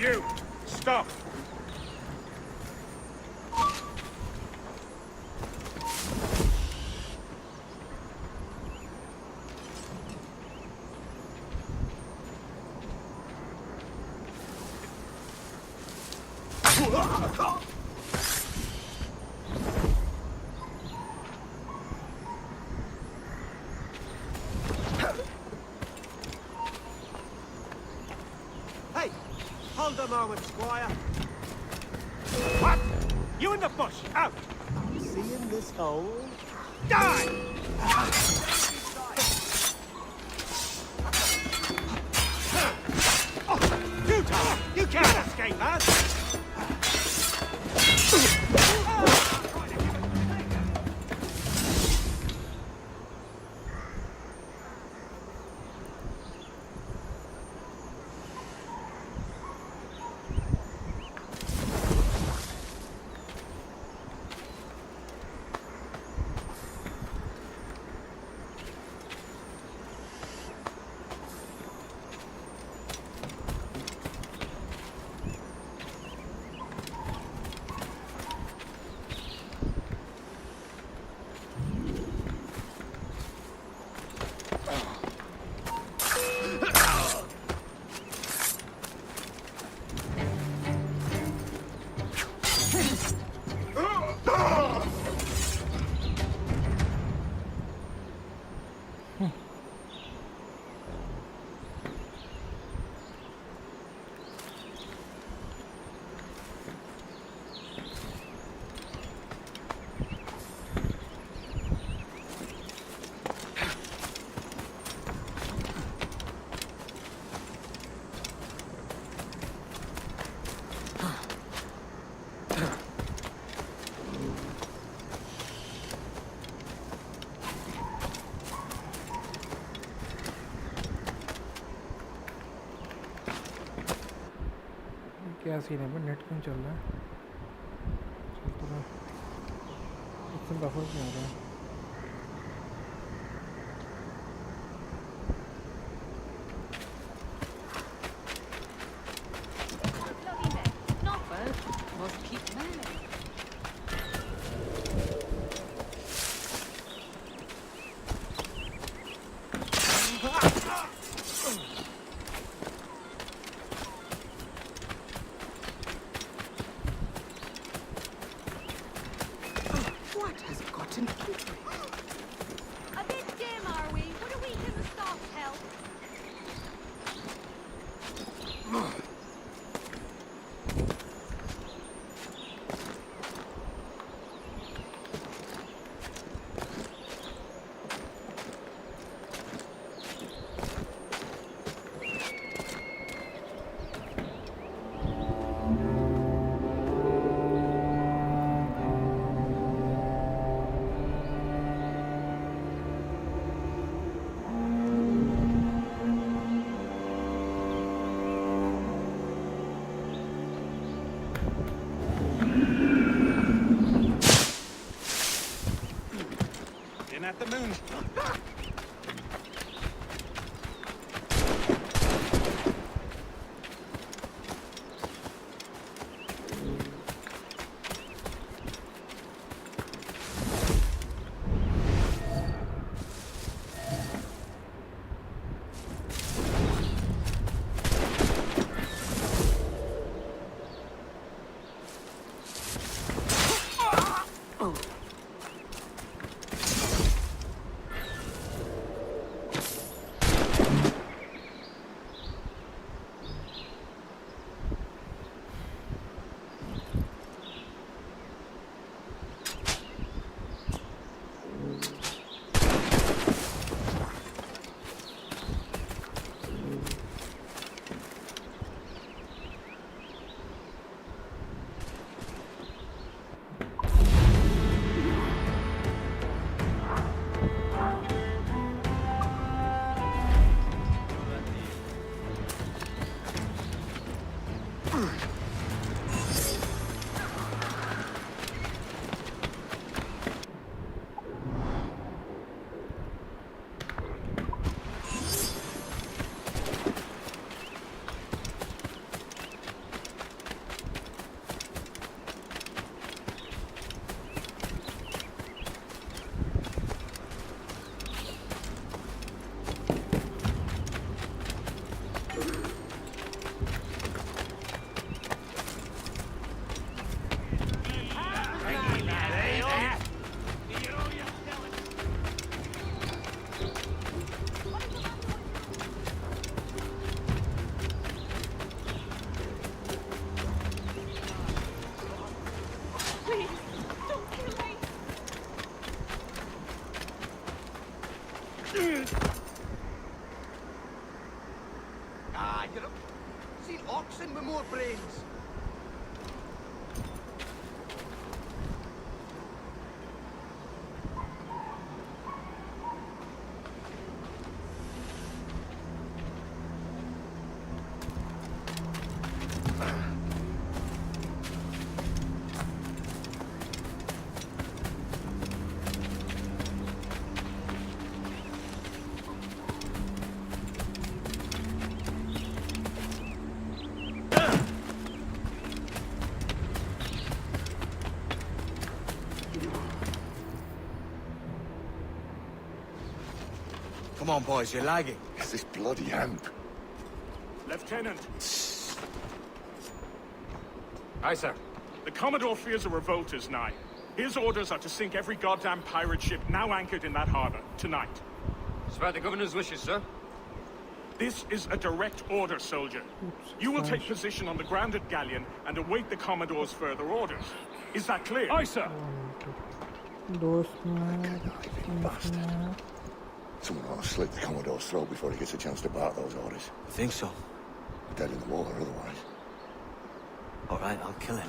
You! Stop! Hold a moment, Squire. What? You in the bush! Out! Seeing this hole? Die! You, Tom! You can't escape us! क्या scene है भाई? Net क्यों चल रहा है? चल तो रहा एकदम बफर क्यों आ रहा है? At the moon. regular. Seen oxen with more brains. Come on, boys, you're lagging. It's this bloody amp. Lieutenant. Aye, sir. The Commodore fears a revolt is nigh. His orders are to sink every goddamn pirate ship now anchored in that harbor, tonight. It's about the governor's wishes, sir. This is a direct order, soldier. You will take position on the grounded galleon and await the Commodore's further orders. Is that clear? Aye, sir. Someone ought to slit the Commodore's throat before he gets a chance to bark those orders. I think so. Dead in the water, otherwise. All right, I'll kill him.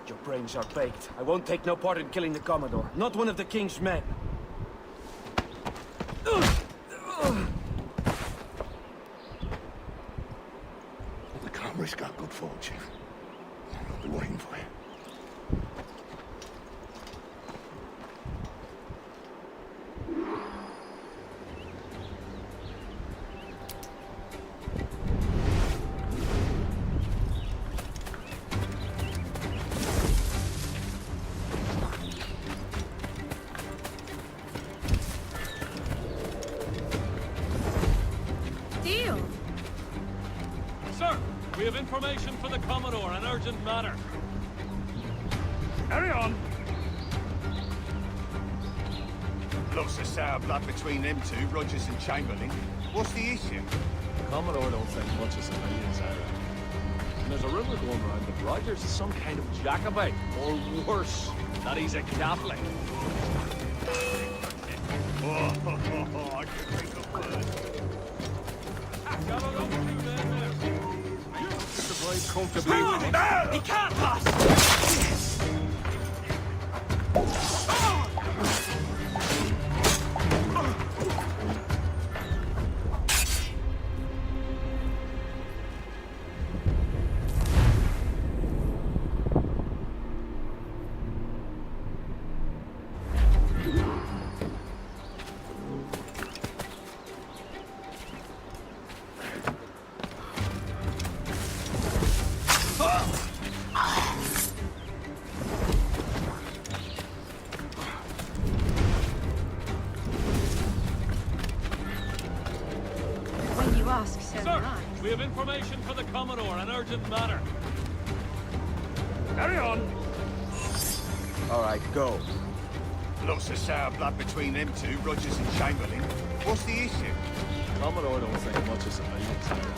Your brains are baked. I won't take no part in killing the Commodore. Not one of the King's men. The can't risk our good fortune. I'll be waiting for you. We have information for the Commodore, an urgent matter. Carry on. Looks a sour blood between them two, Rogers and Chamberlain. What's the issue? Commodore don't think much of civilians, Ira. And there's a rumor going around that Rogers is some kind of Jacobite, or worse, that he's a Catholic. I could think of worse. Comfortably with it. He can't pass! We have information for the Commodore, an urgent matter. Carry on. All right, go. Lots of sour blood between them two, Rogers and Chamberlain. What's the issue? Commodore don't think much of civilians, Ira.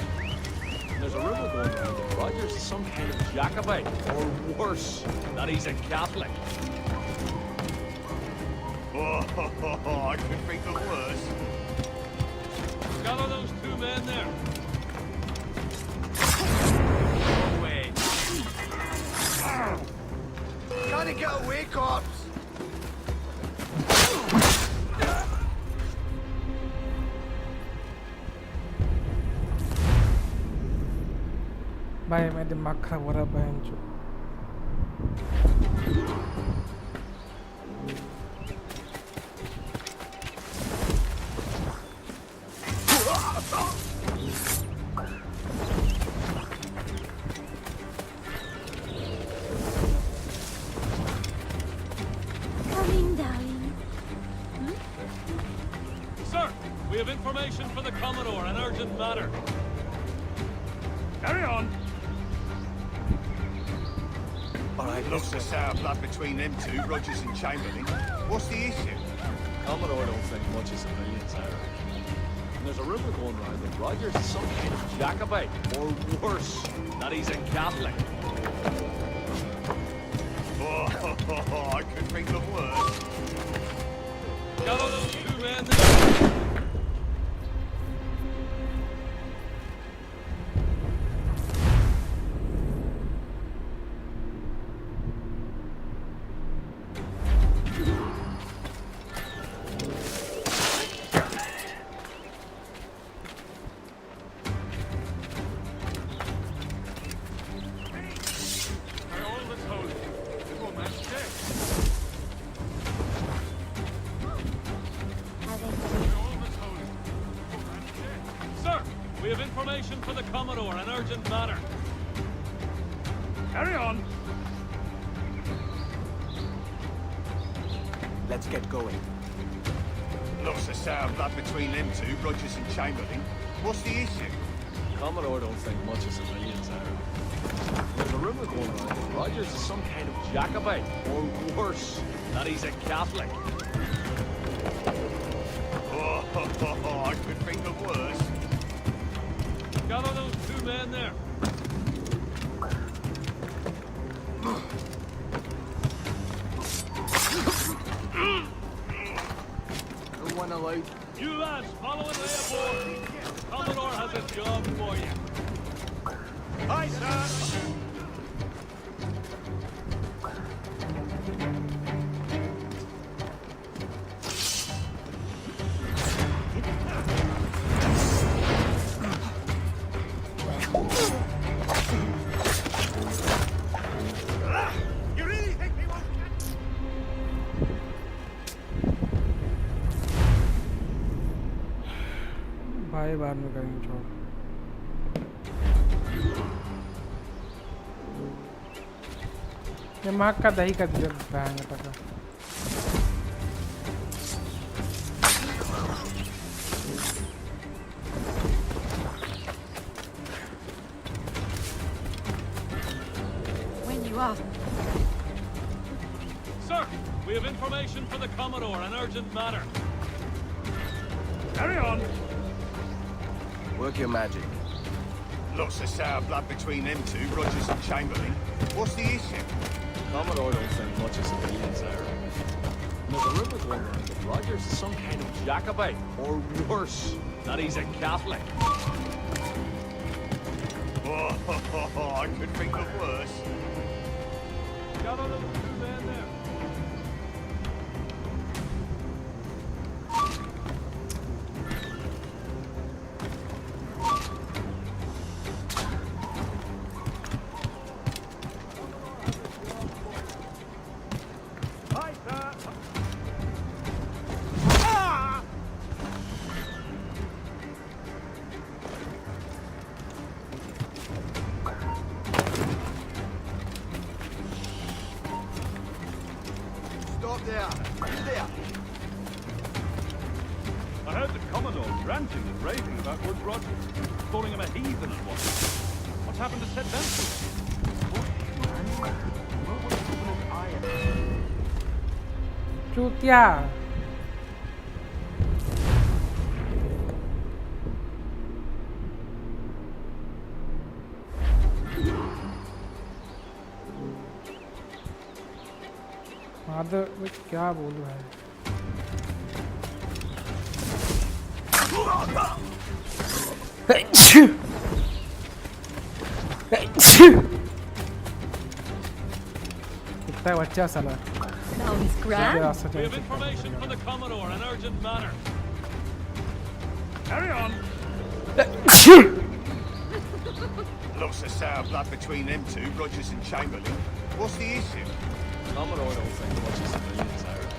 And there's a rumor going around that Rogers is some kind of Jacobite, or worse, that he's a Catholic. I could think of worse. Gather those two men there. No way. Gotta get away, cops! भाई मैं दिमाग खराब हो रहा बहन चो Information for the Commodore, an urgent matter. Carry on. All right, looks of sour blood between them two, Rogers and Chamberlain. What's the issue? Commodore don't think much of civilians, Ira. And there's a rumor going around that Rogers is some kind of Jacobite, or worse, that he's a Catholic. I could think of worse. Gather those two men there. We have information for the Commodore, an urgent matter. Carry on. Let's get going. Lots of sour blood between them two, Rogers and Chamberlain. What's the issue? Commodore don't think much of civilians, Aaron. There's a rumor going around that Rogers is some kind of Jacobite, or worse, that he's a Catholic. Oh, I could think of worse. Gather those two men there. No one allowed. You lads, follow and lay aboard. Commodore has a job for you. Aye, sir. You really think we won't catch? भाई बाद में करेंगे छोड़ ये माँ का दही का दिया बहन टका When you are. Sir, we have information for the Commodore, an urgent matter. Carry on. Work your magic. Lots of sour blood between them two, Rogers and Chamberlain. What's the issue? Commodore don't think much of civilians, Aaron. There's a rumor going around that Rogers is some kind of Jacobite, or worse, that he's a Catholic. Oh, I could think of worse. Gather those two men there. Aye, sir. Ah! Stop there. You there. I heard the Commodore ranting and raving about Woods Rogers, calling him a heathen and whatnot. What's happened to set them चूतिया मादर क्या बोलूं है कितना बच्चा साला Sounds grand. We have information for the Commodore, an urgent matter. Carry on. Lots of sour blood between them two, Rogers and Chamberlain. What's the issue? Commodore don't think much of civilians, Aaron.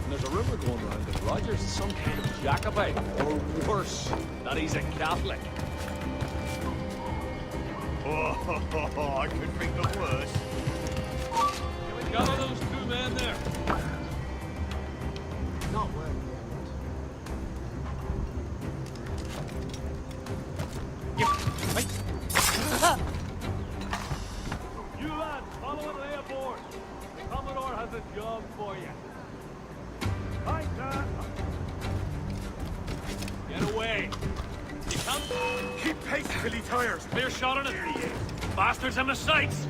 There's a rumor going around that Rogers is some kind of Jacobite, or worse, that he's a Catholic. Oh, I could think of worse. Gather those two men there. Not worth You lads, follow and lay aboard. The Commodore has a job for you. Aye, sir. Get away. You come. Keep pace till he tires. Clear shot on it. Bastards in the sights.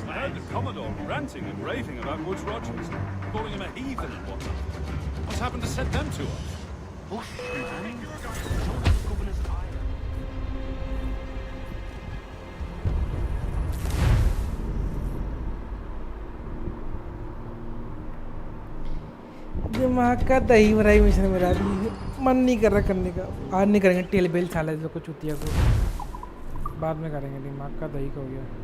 I heard the Commodore ranting and raving about Woods Rogers, calling him a heathen and whatnot. What's happened to set them two off? दिमाग का दही भराई mission मेरा अभी मन नहीं कर रहा करने का। आज नहीं करेंगे टेल बेल साले को चुतिया को, बाद में करेंगे। दिमाग का दही का हो गया।